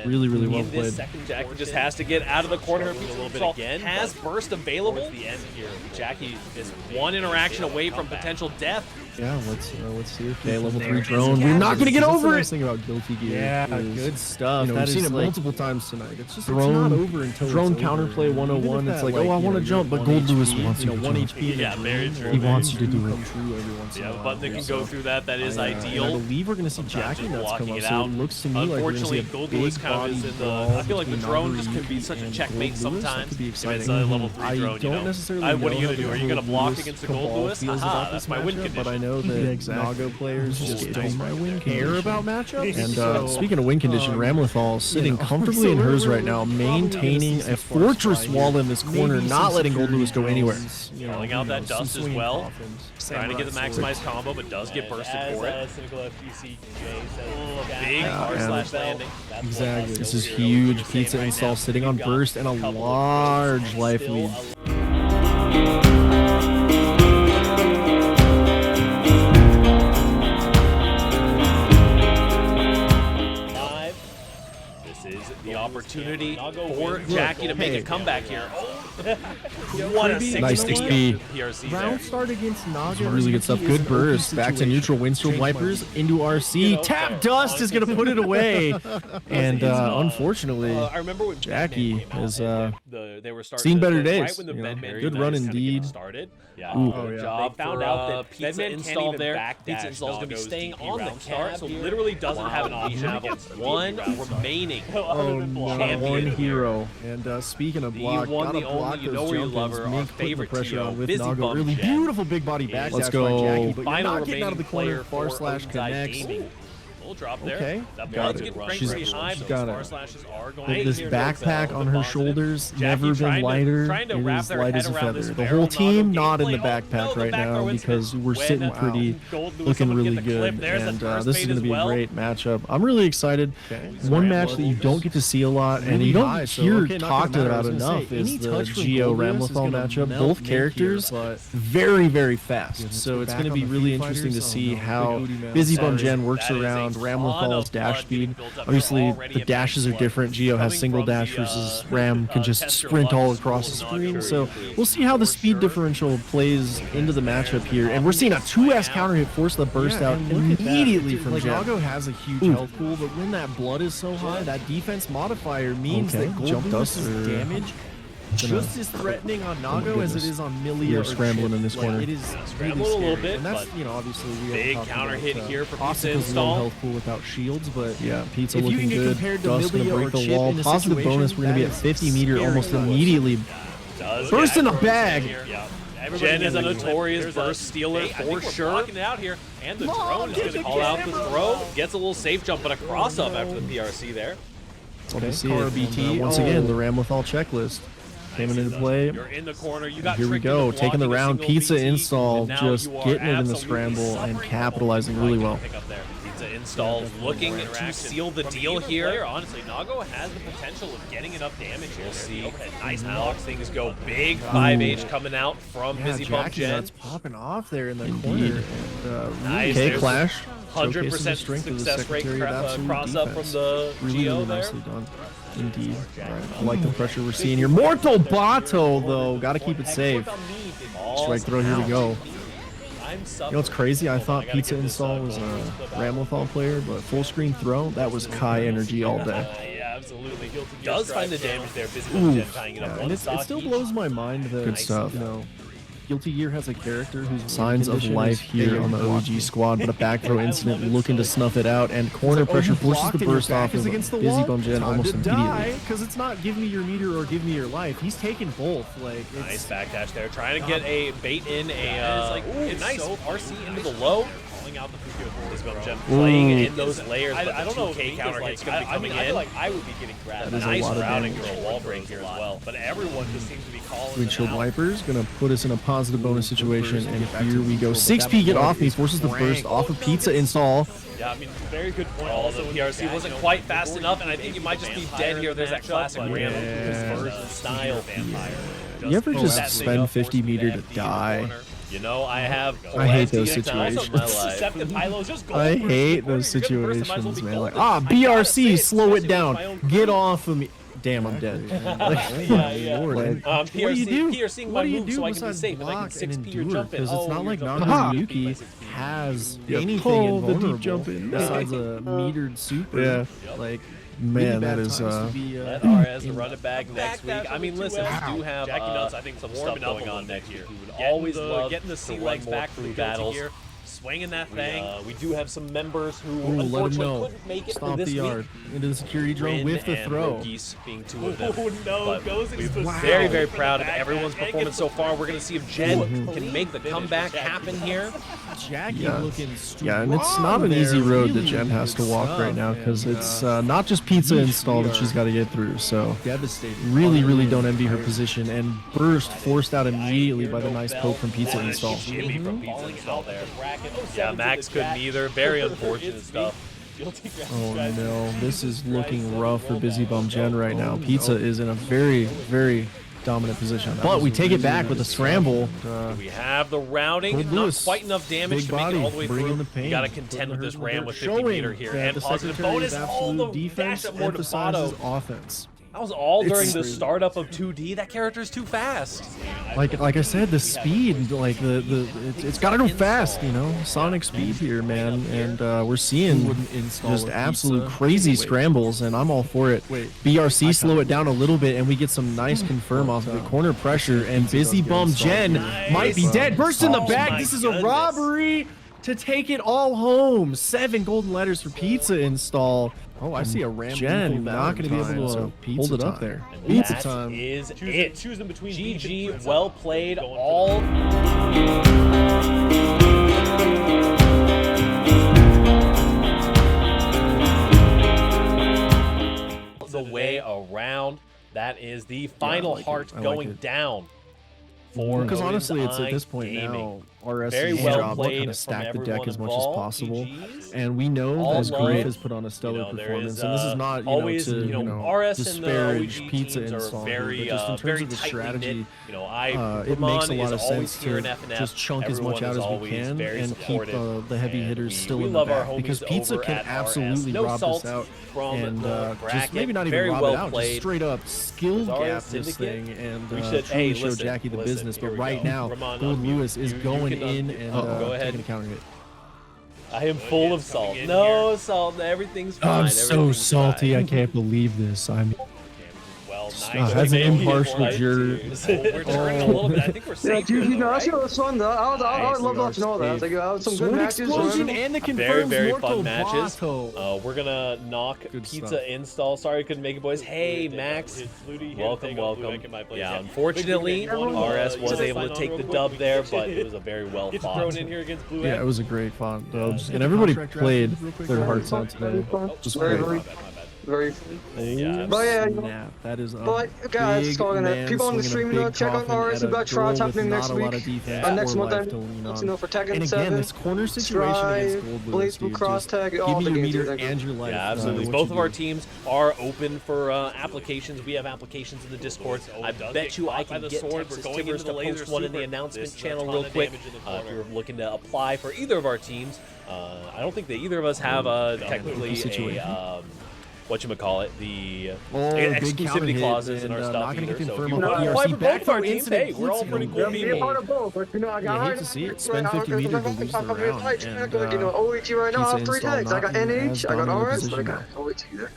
Really, really well In this played. second Jackie portion, just has to get out of the corner. a little bit Control again, has but burst available. towards the end here. Jackie is one interaction away from potential death. Yeah, let's see. Okay, level 3 drone. We're not gonna get That's over the it. nice thing about Guilty Gear. Yeah, is, good stuff. You know, That we've seen is it like multiple times tonight. It's just drone- it's not over until drone it's counterplay over. 101. Even if It's that, like, oh, I you wanna know, jump, you're but one Gold Lewis HP, wants you know, you to 1 jump. HP. in a Yeah, very dream, true. or He wants you to do come it. true every once in a Yeah, the while. button that can go through that is And I ideal. believe we're gonna see Jackie just Nuts come blocking up. it So out. it looks to me like we're gonna see Unfortunately, a Gold Lewis big kind of body is in the. brawl I feel like the between drone just Nagari can be such a and checkmate Gold Lewis. That sometimes. could be If it's exciting. a level 3 I drone, you don't know. necessarily What are know you how gonna do? the Are you gonna Gold block Lewis against the Gold cabal Lewis? feels Aha, about that's this my win matchup, condition. But I know that exactly. Nago players just don't care about matchups. And So, speaking of win condition, Ramlethal sitting know, comfortably so in hers we're right now, probably gonna maintaining see a some fortress Sparks wall fly in this here. corner, Maybe not some letting Gold Lewis go security anywhere. drones, you Calling know, out that some dust as swinging well. coffins. Trying to get the maximized combo, but does get bursted for it. Big R/slash landing. Exactly. This is huge. Pizza install sitting on burst and a large life lead. This is the opportunity for Jackie to make a comeback here. Oh, What a nice XP. PRC Round there. start against Naga. Really good stuff. Good burst. Back to neutral. Windstorm Wipers into RC. Tap Dust is going to put it away. And unfortunately, I remember when Jackie has they were seen better days. Right when the You know, Bedman good run indeed. started. Yeah. Ooh. Job. They found out that pizza install there. Pizza install is going to be staying on the cab, so literally doesn't have an option. Have one remaining. Oh no, one hero. And speaking of block, gotta block those jump-ins. Mink putting the pressure on with Naga. Really beautiful big body back. Let's go. Final not getting out of the corner. remaining Far player slash for connects. Gaming. Little drop there. Okay, That got blood's it. getting cranked She's pretty high, but got those far it. slashes are going With this here. backpack on her Positive. shoulders, Jackie never been trying lighter. to It wrap is their light head as a around this feather. The barrel. whole team Naga not in the gameplay. Oh, backpack no, the right back now row because we're when sitting pretty, Gold Lewis looking someone really get the clip. good. There's the And first this is bait going to as be well. a great matchup. I'm really excited. One match that you don't get to see a lot and you don't hear talked about enough is the Geo Ramlethal matchup. Both characters very, very fast. So it's going to be really interesting to see how Busy Bum Gen works around Ramlethal's dash speed. Obviously, the dashes are different. Geo has single dash versus Ram can just sprint all across the screen. So we'll see how the speed differential plays into the matchup here. And we're seeing a 2S counter hit force the burst out immediately from Gen. Naga has a huge health pool, but when that blood is so high, that defense modifier means that Gold Lewis's damage just as threatening on Naga as it is on Milia. We're scrambling in this corner. It is Scramble a little bit, and that's, but you know, obviously we big haven't talked counter about, hit here for Pizza Asuka's low install. health pool without shields, but yeah, Pizza If you looking can get good. compared to Dust gonna Milia break or the Chip wall. in a Positive situation, bonus. We're gonna be at that is 50 meter scary almost close. immediately. Burst in a bag. Yeah. Jen is a notorious burst stealer for sure. Blocking it out here, and the drone is going to call out the throw. Gets a little safe jump, but a cross up after the PRC there. Okay, see Car it. BT. And, once again, the Ramlethal checklist came into play. You're in the corner. You got Here we tricked go, into taking the blocking a round. single Pizza BT, install, and now just you are getting it in the absolutely scramble and suffering. capitalizing really well. Pick up there. Pizza install looking to seal the deal here. Honestly, Nago has the potential of getting enough damage. We'll see. Nice blocks. Things go big. 5H coming out from Busy Bump Jackie Gen. nuts popping off there in the Indeed. corner. Nice. Okay, There's Clash. 100% strength of the success rate Secretary of Absolute cross up from Defense. the Really, Geo really there. nicely done. Indeed. Right. I like the pressure we're seeing here. Mortal Bato, though. Got to keep it safe. Strike throw, here we go. You know what's crazy? I thought Pizza Install was a Ramlethal player, but full screen throw, that was Kai energy all day. Yeah, absolutely. Does find the damage there. Busy Bump Gen tying it up. Yeah, One and it stock still each. blows my mind that, Good stuff. you know, Guilty Gear has a character whose signs of life here on the OEG squad, but a back throw incident looking to snuff it out, and corner pressure forces the burst off of Busy Bum Gen almost immediately. Because it's not give me your meter or give me your life. He's taking both. Like, Nice backdash there. Trying to get a bait in a nice RC into the low. Calling out the Busy Bump Gen playing in those layers, but I don't know 2K counter hit's going to be coming in. I feel like I would be getting grabbed. That is a Nice lot of routing damage. for a wall break here as well. But everyone just seems to be calling Windshield them out. Wipers gonna put us in a positive bonus situation, and here we go. 6P get off me, forces the burst off of Pizza Install. Yeah, I mean, very good point. Also, the PRC wasn't quite fast enough, and I think you might just be dead here. There's that classic Ram version style vampire. You ever just spend 50 meter to die? You know, I have. I hate those plenty of times in my life. I hate those situations, man. Like, BRC, slow it down. Get off of me. Damn, I'm dead. Lord. Like, What do you do? PRCing What my do you move do so I can be besides safe, and I can block and 6P or endure? jump in. Because it's not like Naga Yuki has anything pull the deep invulnerable jump in. besides a metered super. Yeah. Like, Man, really that bad is times to be, Let RS run it back next week. I mean, listen, we do have Jackie Nuts, I think, some warming stuff up going a on little next bit year. here. We would Getting always the- love getting the to sea run legs more back for crew the battles. here. Swinging that thing. We do have some members who Ooh, let him unfortunately know. couldn't make it for Stomp this the week. yard into the security drone Rin with the and throw. Rogeese being two of them. Oh no, But goes into the Very, very proud of everyone's performance so far. We're going to see if Jen can make the comeback happen here. Jackie Yeah. looking strong. Yeah, and it's not an easy there. road that Really Jen has to walk stuff, right now man. because it's not just Pizza install that she's got to get through. So Devastated. really, really don't envy her position. And burst forced out immediately by the nice poke from Pizza install. Jimmy from Pizza install there. Yeah, Max couldn't either. Very unfortunate stuff. Oh no, this is looking rough for Busy Bum Jen right now. Pizza is in a very, very dominant position. But we take it back with a scramble. We have the routing, Gold not Lewis, quite enough damage big to make body, it all the way bringing through. the pain, You got to putting contend with her this through Ram there. with 50 meter here, that and the positive Secretary bonus. of All Absolute the dash defense up more to emphasizes Bato. offense. That was all during the startup of 2D. That character's too fast. Like I said, the speed, like it's got to go fast, you know, Sonic speed here, man. And we're seeing just absolute crazy scrambles, and I'm all for it. BRC slow it down a little bit, and we get some nice confirm off of the corner pressure, and Busy Bum Jen might be dead. Burst in the back. This is a robbery to take it all home. 7 golden letters for pizza install. Oh, I see a Ram. Jen not going to be able to hold it up there. Pizza time is it. Choosing between GG, well played, all. The way around. That is the final heart going down. Because honestly, it's at this point now, RS's job to kind of stack the deck as much as possible, and we know that Grief has put on a stellar performance, and this is not to disparage Pizza Install, but just in terms of the strategy, it makes a lot of sense to just chunk as much out as we can and keep the heavy hitters still in the back, because Pizza can absolutely rob this out and just maybe not even rob it out, just straight up skill gap this thing and truly show Jackie the business. But right now, Gold Lewis is going in and taking a counter hit. I am full of salt. No salt. Everything's fine. I'm so salty. I can't believe this. I'm. As an impartial juror. We're turning a little bit. I think we're safe. That's fun though. I would love to know that. Like, some good matches. And the very fun matches. We're gonna knock Pizza Install. Sorry, couldn't make it, boys. Hey, Max. Welcome. Yeah, unfortunately, RS was able to take the dub there, but it was a very well fought. Yeah, it was a great fought dubs, and everybody played their hearts out today. Just very yeah, but yeah, that is but guys, people on the stream, check out RS and Black Trials happening next week, next month, for Tekken and 7. Again, this corner situation against Gold Lewis, Blue Cross Tag, give all me the your games meter and your life. Yeah, absolutely. Both of our teams are open for applications. We have applications in the Discord. I bet you I can get Texas Timbers to post one in the announcement channel real quick. If you're looking to apply for either of our teams, I don't think that either of us have technically a whatchamacallit, the exclusivity clauses and our stuff either. So if you want to apply for both our teams, hey, we're all pretty cool people. Part of both, but I hate to see it. Spend 50 meters to lose the round. And OEG right now, I have 3 tags. I got NH, I got RS, but I got OEG there.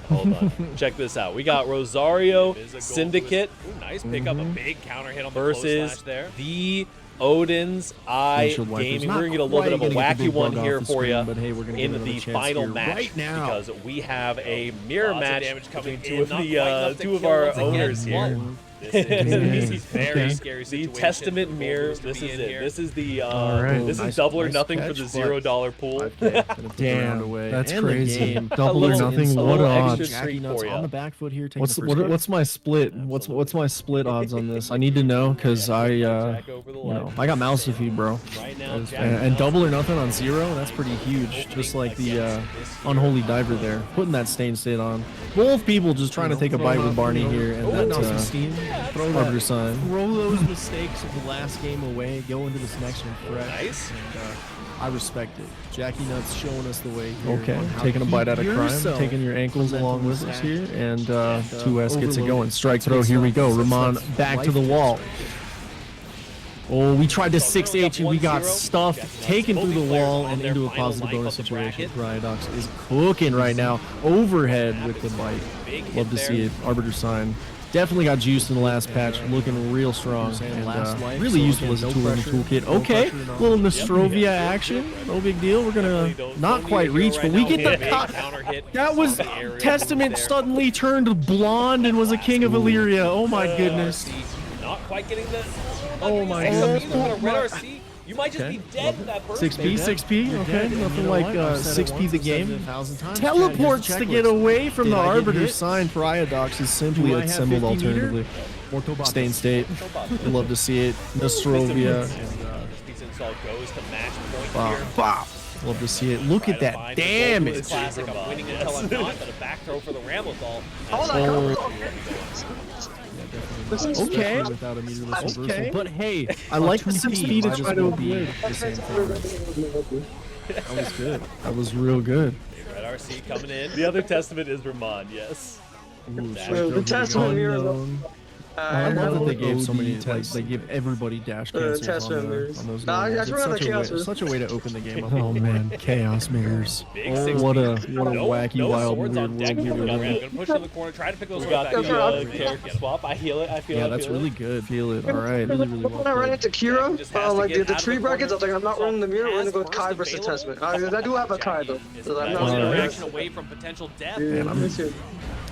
Hold on. Check this out. We got Rosario Syndicate. Nice pickup, a big counter hit on the versus the Odin's Eye Gaming. We're going to get a little bit of a wacky one here for you in the final match because we have a mirror match between two of our owners here. This is very scary situation. The Testament mirror. This is it. This is the this is double or nothing for the $0 pool. Damn, that's crazy. Double or nothing. What odds? Jackie Nuts on the back foot here. What's my split? What's my split odds on this? I need to know because I got mouse feed, bro. And double or nothing on 0. That's pretty huge. Just like the unholy diver there, putting that stain state on. Both people just trying to take a bite with Barney here, and that. Throw those mistakes of the last game away. Go into this next one fresh. Nice. And, I respect it. Jackie Nuts showing us the way here. Okay, taking a bite out of crime, taking your ankles along with us here, and 2S gets it going. Strike throw, here we go. Ramon back to the wall. Oh, we tried to 6H and we got stuffed, taken through the wall and into a positive bonus situation. Ryodox is cooking right now. Overhead with the bite. Love to see it. Arbiter sign. Definitely got juiced in the last patch, looking real strong and really useful as a tool in the toolkit. Okay, little Nostrovia action, no big deal. We're gonna not quite reach, but we get the counter hit. That was Testament suddenly turned blonde and was a king of Illyria. Oh my goodness. Not quite getting the. Oh my goodness. You might just be dead in that first 6P, okay. Nothing like 6P the game. Teleports to get away from the Arbiter sign. Ryodox is simply assembled alternatively. Stain state. Love to see it. Nostrovia. Wow. Love to see it. Look at that damage. Classic. I'm winning until I'm not, but a back throw for the Ramblethal. Okay. Okay. But hey, I like the 6 speed to try to avoid the same thing. That was good. That was real good. Red RC coming in. The other Testament is Ramon, yes. The Testament mirror. I love that they gave so many, like, they give everybody dash cancels on those mirrors. Such a way to open the game up. Oh man, chaos mirrors. What a wacky, wild, weird world here. I'm gonna push in the corner, try to pick those got the character swap. I heal it. I feel it. Yeah, that's really good. Feel it. All right. Really when I ran into Kira, like the tree brackets, I was like, I'm not running the mirror. We're gonna go with Kai versus Testament. I do have a Kai though. I'm not reaction away from potential death.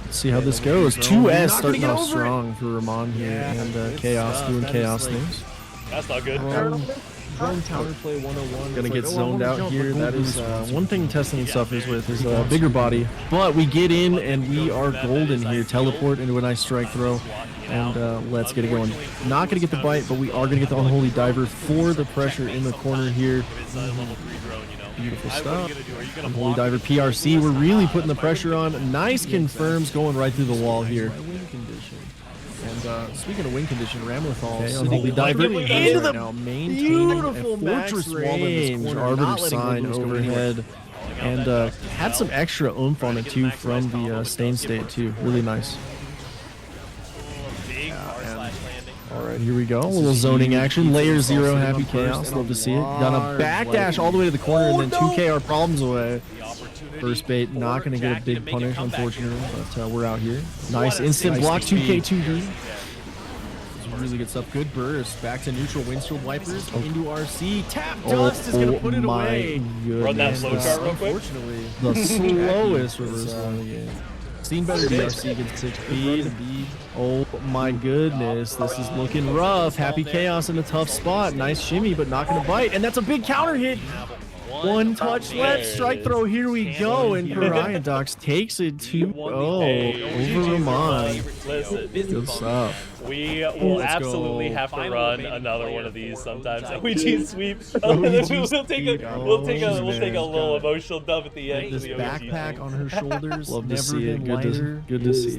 Let's see how this goes. 2S starting off strong for Ramon here, and Chaos doing Chaos things. That's not good. Zone counterplay 101. Gonna get zoned out here. That is one thing Testament suffers with is a bigger body. But we get in and we are golden here. Teleport into a nice strike throw. And let's get it going. Not gonna get the bite, but we are gonna get the unholy diver for the pressure in the corner here. Beautiful stuff. Unholy diver PRC. We're really putting the pressure on. Nice confirms going right through the wall here. And speaking of win condition, Ramlethal Unholy diver into the beautiful fortress wall in this corner. Arbiter sign overhead. And had some extra oomph on it too from the stain state too. Really nice. Alright, here we go. A little zoning action. Layer 0, happy chaos. Love to see it. Got a backdash all the way to the corner and then 2K our problems away. First bait, not going to get a big punish, unfortunately, but we're out here. Nice instant block, 2K, 2D. Really good stuff. Good burst. Back to neutral windshield wipers into RC. Tap dust is going to put it away. Run that flow chart real quick. Unfortunately, the slowest reversal in the game. Seen better DRC gets 6 speed. Oh my goodness, this is looking rough. Happy Chaos in a tough spot. Nice shimmy, but not going to bite. And that's a big counter hit. One touch left. Strike throw. Here we go. And Pariah Docs takes it 2-0 over Ramon. Good stuff. We will absolutely have to run another one of these sometimes. OEG sweep. We'll take a little emotional dump at the end. This backpack on her shoulders. Love to see it. Good to see.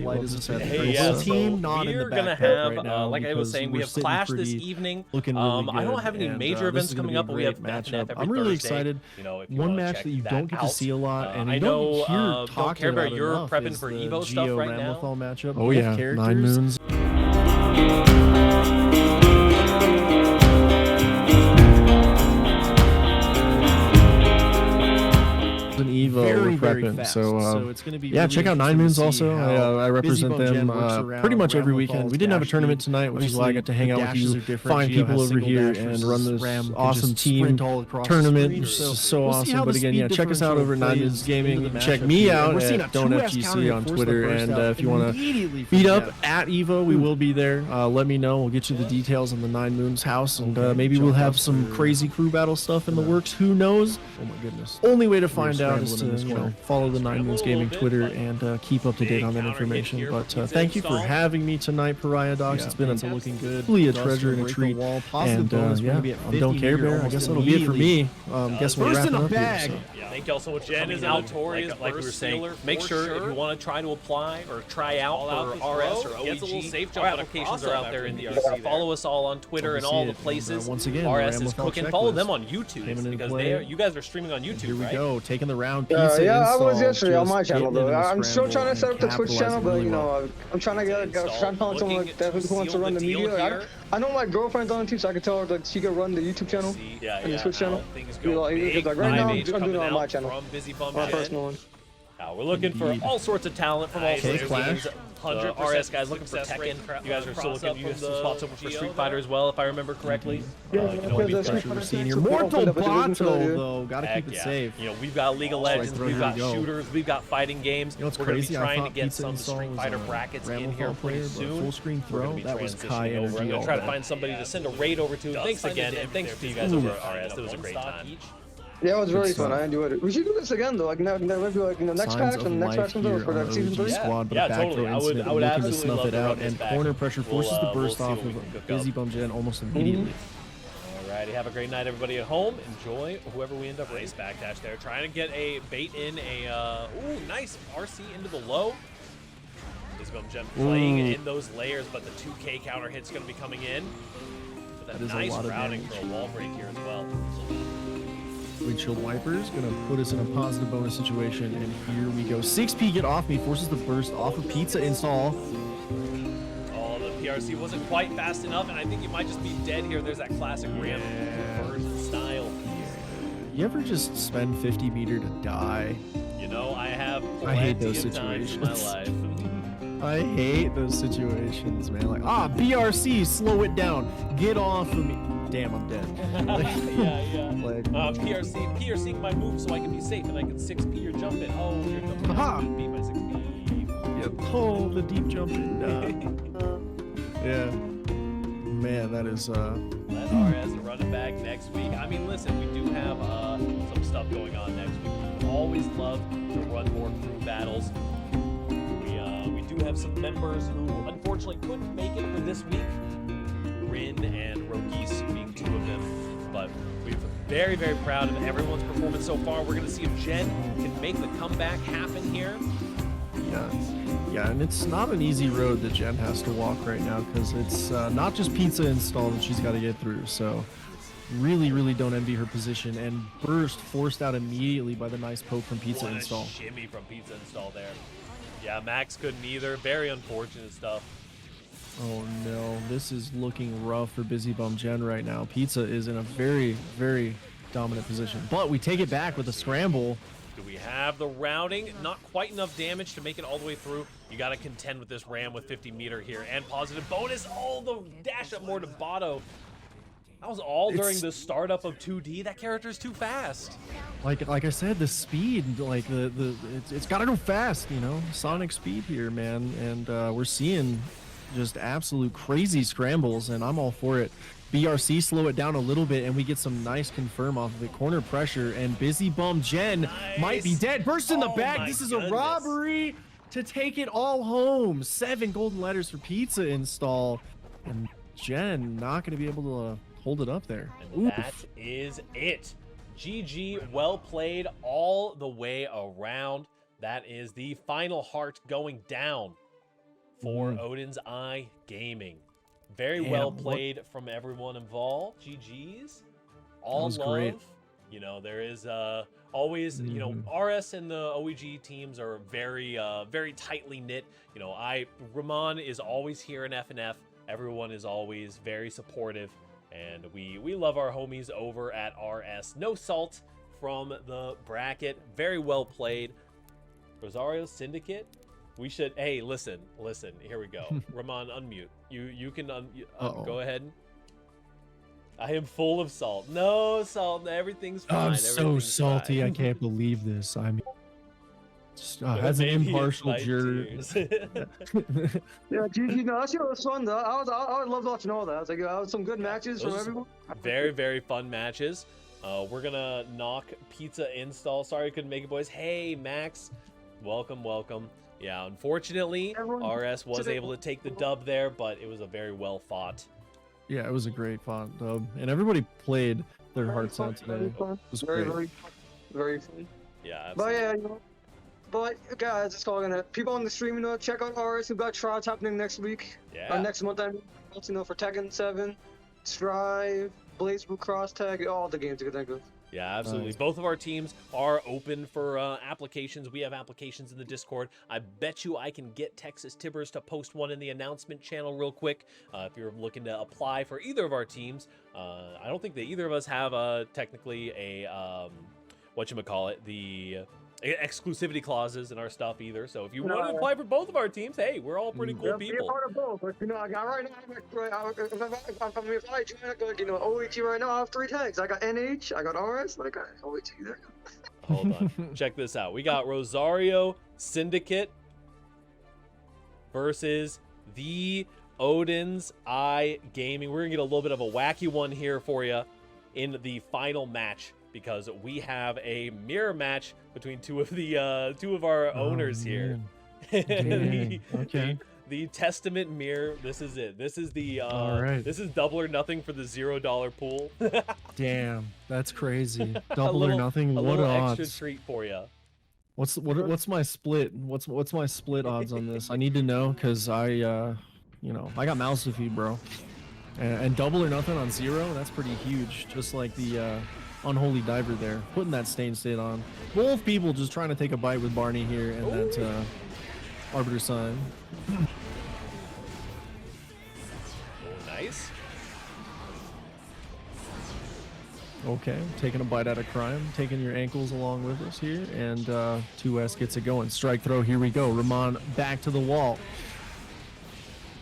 Team not in the backpack right now. Like I was saying, we have Clash this evening. I don't have any major events coming up, but we have matchup. I'm really excited. One match that you don't get to see a lot, and I know don't care about your prepping for Evo stuff right now. Matchup. Oh yeah, 9 moons. An Evo prepping, so it's gonna be yeah. Check out 9 Moons also. I represent them pretty much every weekend. We didn't have a tournament tonight, which is why I got to hang out with you, find people over here, and run this awesome team tournament. It's just so awesome. But again, yeah, check us out over at 9 Moons Gaming. Check me out at Don'tFGC on Twitter, and if you want to beat up at Evo, we will be there. Let me know. We'll get you the details on the 9 Moons house, and maybe we'll have some crazy crew battle stuff in the works. Who knows? Oh my goodness. Only way to find out is to follow the 9 Moons Gaming Twitter and keep up to date on that information. But thank you for having me tonight, Pariah Docs. It's been looking good. Really a treasure and a treat. And yeah, Don't Care Bear. I guess that'll be it for me. Guess we're wrapping up here. So. Thank y'all so much for coming out. Like we were saying, make sure if you want to try to apply or try out for RS or OEG, our applications are out there in the RC. Follow us all on Twitter and all the places. Once again, RS is cooking. Follow them on YouTube because you guys are streaming on YouTube. Here we go, taking the round. Pizza yeah, I was yesterday on my channel though. I'm still trying to set up the Twitch channel, but you know, I'm trying to get someone who wants to run the media. I know my girlfriend's on too, so I can tell her that she can run the YouTube channel and the Twitch channel. Because like right now, I'm doing it on my channel, my personal one. We're looking for all sorts of talent from all sorts of teams. 100% RS guys looking for Tekken. You guys are still looking. You have some spots open for Street Fighter as well, if I remember correctly. Mortal Bato though, gotta keep it safe. You know, we've got League of Legends, we've got shooters, we've got fighting games. We're going to be trying to get some Street Fighter brackets in here pretty soon. Full screen throw. That was Kai Energy. I'm going to try to find somebody to send a raid over to. Thanks again, and thanks to you guys over at RS. It was a great time. Yeah, it was really fun. I enjoyed it. We should do this again though. Like maybe like next patch and next patch comes over for like season 3. Yeah, totally. I would absolutely snuff it out. And corner pressure forces the burst off of Busy Bum Gen almost immediately. Alrighty, have a great night, everybody at home. Enjoy whoever we end up race backdash there. Trying to get a bait in a nice RC into the low. Busy Bum Gen playing in those layers, but the 2K counter hit's going to be coming in. But that is nice routing for a wall break here as well. Windshield wipers gonna put us in a positive bonus situation, and here we go. 6P get off me, forces the burst off of Pizza install. Oh, the PRC wasn't quite fast enough, and I think you might just be dead here. There's that classic ramp burst style. You ever just spend 50 meter to die? You know, I have I hate those situations in my life. I hate those situations, man. Like, BRC, slow it down. Get off of me. Damn, I'm dead. Yeah. Like, PRCing my move so I can be safe and I can 6P your jump it. Oh, you're the beat my 6P. Yep. Oh, the deep jump in. Yeah. Man, that is Let RS run it back next week. I mean, listen, we do have some stuff going on next week. We always love to run more crew battles. We do have some members who unfortunately couldn't make it for this week. Rin and Rogis being two of them, but we're very, very proud of everyone's performance so far. We're going to see if Jen can make the comeback happen here. Yeah, and it's not an easy road that Jen has to walk right now because it's not just Pizza install that she's got to get through. So really, really don't envy her position. And burst forced out immediately by the nice poke from Pizza install. What a shimmy from Pizza install there. Yeah, Max couldn't either. Very unfortunate stuff. Oh no, this is looking rough for Busy Bum Jen right now. Pizza is in a very, very dominant position. But we take it back with a scramble. Do we have the routing? Not quite enough damage to make it all the way through. You got to contend with this ram with 50 meter here and positive bonus. Oh, the dash up more to Botto. That was all during the startup of 2D. That character is too fast. Like I said, the speed, like it's got to go fast, you know, Sonic speed here, man. And we're seeing just absolute crazy scrambles, and I'm all for it. BRC slow it down a little bit, and we get some nice confirm off of it. Corner pressure, and Busy Bum Jen might be dead. Burst in the back. This is a robbery to take it all home. 7 golden letters for Pizza install, and Jen not going to be able to hold it up there. And that is it. GG, well played all the way around. That is the final heart going down for Odin's Eye Gaming. Very well played from everyone involved. GG's. All love. Great. You know, there is always, you know, RS and the OEG teams are very, very tightly knit. You know, Ramon is always here in FNF. Everyone is always very supportive. And we love our homies over at RS. No salt from the bracket. Very well played. Rosario Syndicate. We should. Hey, listen. Here we go. Ramon, unmute. You can go ahead. I am full of salt. No salt. Everything's fine. I'm so salty. I can't believe this. I mean, as an impartial juror. Yeah, GG. No, that shit was fun though. I loved watching all that. I was like, that was some good matches from everyone. Very, very fun matches. We're gonna knock Pizza install. Sorry I couldn't make it, boys. Hey, Max. Welcome. Yeah, unfortunately, RS was able to take the dub there, but it was a very well fought. Yeah, it was a great fought dub, and everybody played their hearts out today. It was very fun. Yeah, absolutely. But yeah, you know, but guys, it's all gonna people on the stream, you know, check out RS. We've got trials happening next week. Yeah. Next month, I mean, you know, for Tekken 7, Strive, Blaze Blue Cross Tag, all the games you can think of. Yeah, absolutely. Both of our teams are open for applications. We have applications in the Discord. I bet you I can get Texas Tibbers to post one in the announcement channel real quick. If you're looking to apply for either of our teams, I don't think that either of us have technically a whatchamacallit, the exclusivity clauses in our stuff either. So if you want to apply for both of our teams, hey, we're all pretty cool people. Be a part of both. But, you know, I got right now. If I join, you know, OEG right now, I have 3 tags. I got NH, I got RS, and I got OEG there. Hold on. Check this out. We got Rosario Syndicate versus the Odin's Eye Gaming. We're gonna get a little bit of a wacky one here for you in the final match, because we have a mirror match between two of our owners here. The Testament mirror. This is it. This is the this is double or nothing for the $0 pool. Damn, that's crazy. Double or nothing. What odds? Extra treat for you. What's my split? What's my split odds on this? I need to know, because I you know, I got mouse to feed, bro. And double or nothing on 0, that's pretty huge. Just like the Unholy Diver there, putting that Stain State on. Both people just trying to take a bite with Barney here, and that Arbiter Sign. Nice. Okay, taking a bite out of Crime, taking your ankles along with us here, and 2S gets it going. Strike throw, here we go. Ramon back to the wall.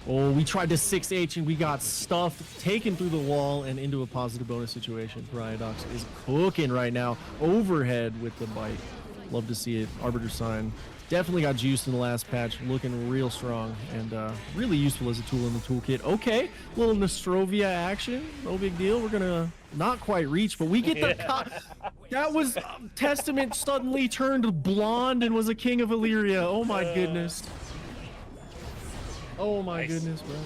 Oh, we tried to 6H and we got stuffed, taken through the wall and into a positive bonus situation. Ryodox is cooking right now. Overhead with the bite. Love to see it. Arbiter Sign. Definitely got juiced in the last patch. Looking real strong and really useful as a tool in the toolkit. Okay, little Nostrovia action. No big deal. We're going to not quite reach, but we get the... That was... Testament suddenly turned blonde and was a king of Illyria. Oh my goodness. Oh my goodness, bro.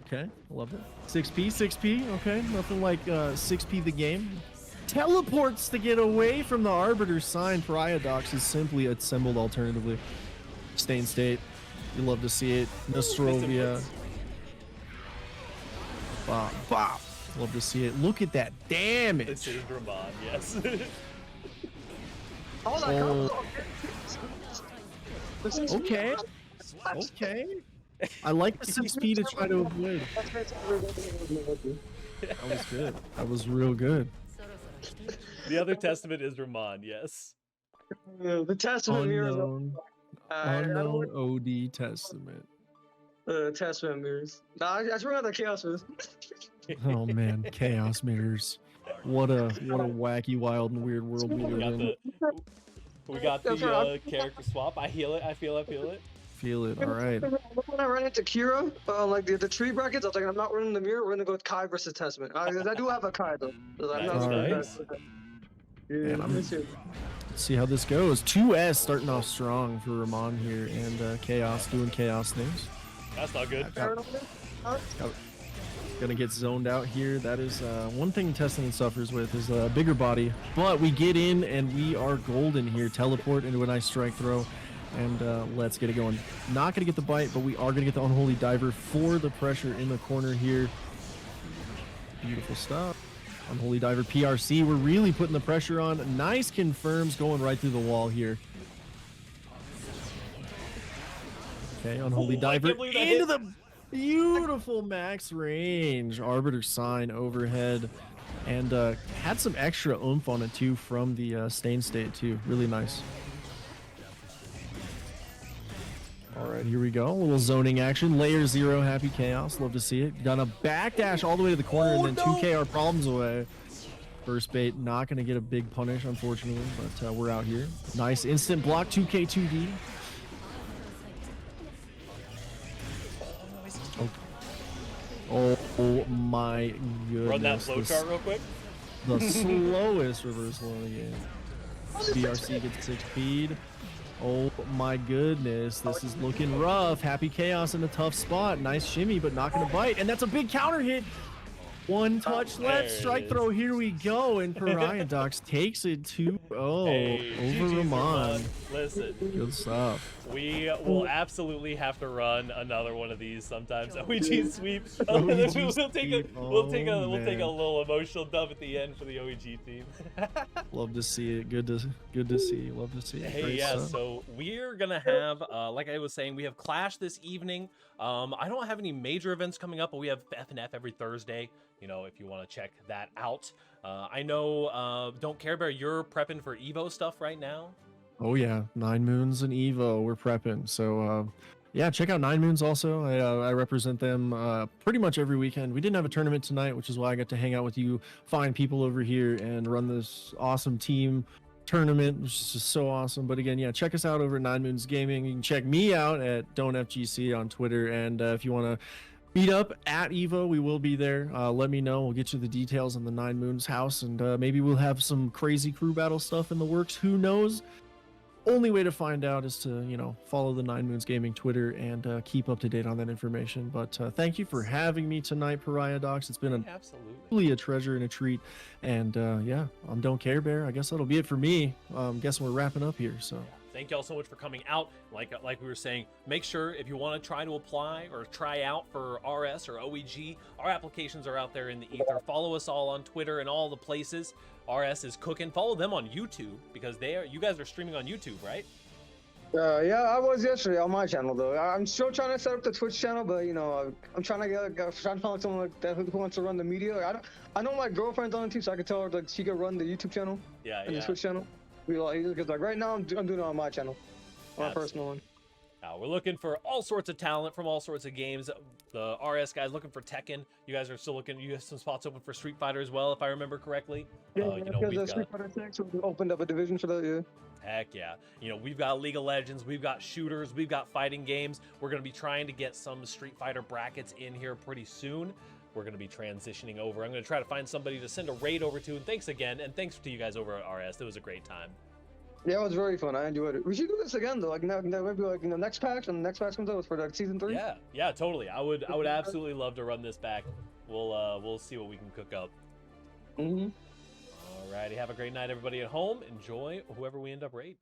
Okay, I love it. 6P. Okay, nothing like 6P the game. Teleports to get away from the Arbiter Sign. Ryodox is simply assembled alternatively. Stain State. You love to see it. Nostrovia. Bop, bop. Love to see it. Look at that damage. This is Ramon, yes. Okay. Okay. I like the 6P to try to avoid. That was good. That was real good. The other Testament is Ramon, yes. The Testament unknown, unknown OD Testament. Testament mirrors. Nah, I just remember the Chaos mirrors. Oh man, Chaos mirrors. What a wacky, wild, and weird world we live in. We got the character swap. I heal it. I feel it. Feel it. All right. When I ran into Kira, like the tree brackets, I was like, I'm not running the mirror. We're gonna go with Kai versus Testament. I do have a Kai though. Nice. Yeah, let's see how this goes. 2S starting off strong for Ramon here, and Chaos doing Chaos things. That's not good. Gonna get zoned out here. That is one thing Testament suffers with is a bigger body, but we get in and we are golden here. Teleport into a nice strike throw. And let's get it going. Not going to get the bite, but we are going to get the Unholy Diver for the pressure in the corner here. Beautiful stuff. Unholy Diver PRC. We're really putting the pressure on. Nice confirms going right through the wall here. Okay, Unholy Diver into the beautiful max range. Arbiter Sign overhead. And had some extra oomph on it too from the Stain State too. Really nice. All right, here we go. A little zoning action. Layer 0, Happy Chaos. Love to see it. Gonna backdash all the way to the corner and then 2K our problems away. First bait, not gonna get a big punish, unfortunately, but we're out here. Nice instant block, 2K 2D. Oh my goodness. Run that flowchart real quick. The slowest reversal in the game. BRC gets 6 speed. Oh my goodness, this is looking rough. Happy Chaos in a tough spot. Nice shimmy, but not gonna bite. And that's a big counter hit. One touch left. Strike throw. Here we go. And Ryodox takes it 2-0 over Ramon. Listen. Good stuff. We will absolutely have to run another one of these sometimes. OEG sweep. We'll take a little emotional dub at the end for the OEG team. Love to see it. Good to see. Love to see it. Hey, yeah. So we're gonna have, like I was saying, we have Clash this evening. I don't have any major events coming up, but we have FNF every Thursday. You know, if you want to check that out. I know, Don't Care Bear, you're prepping for Evo stuff right now. Oh yeah, 9 Moons and Evo, we're prepping. So yeah, check out 9 Moons also. I represent them pretty much every weekend. We didn't have a tournament tonight, which is why I got to hang out with you fine people over here and run this awesome team tournament, which is just so awesome. But again, yeah, check us out over at 9 Moons Gaming. You can check me out at Don'tFGC on Twitter, and if you want to meet up at Evo, we will be there. Let me know. We'll get you the details on the 9 Moons house, and maybe we'll have some crazy crew battle stuff in the works. Who knows? Only way to find out is to, you know, follow the 9 Moons Gaming Twitter and keep up to date on that information. But thank you for having me tonight, Ryodox. It's been absolutely a treasure and a treat. And yeah, Don't Care Bear. I guess that'll be it for me. Guessing we're wrapping up here. So thank y'all so much for coming out. Like we were saying, make sure if you want to try to apply or try out for RS or OEG, our applications are out there in the ether. Follow us all on Twitter and all the places. RS is cooking. Follow them on YouTube because you guys are streaming on YouTube, right? Yeah, I was yesterday on my channel though. I'm still trying to set up the Twitch channel, but you know, I'm trying to find someone like that who wants to run the media. I know my girlfriend's on the team, so I can tell her like she can run the YouTube channel. And the Twitch channel. Because like right now I'm doing it on my channel, on my personal one. We're looking for all sorts of talent from all sorts of games. The RS guys looking for Tekken. You guys are still looking. You have some spots open for Street Fighter as well, if I remember correctly. Yeah, you know, we've got Street Fighter 6. We opened up a division for that. Yeah. Heck yeah. You know, we've got League of Legends, we've got shooters, we've got fighting games. We're going to be trying to get some Street Fighter brackets in here pretty soon. We're going to be transitioning over. I'm going to try to find somebody to send a raid over to. And thanks again. And thanks to you guys over at RS. It was a great time. Yeah, it was very fun. I enjoyed it. We should do this again though. Like maybe like in the next patch, when the next patch comes out for like season 3. Yeah, totally. I would absolutely love to run this back. We'll see what we can cook up. Alrighty, have a great night, everybody at home. Enjoy whoever we end up raiding.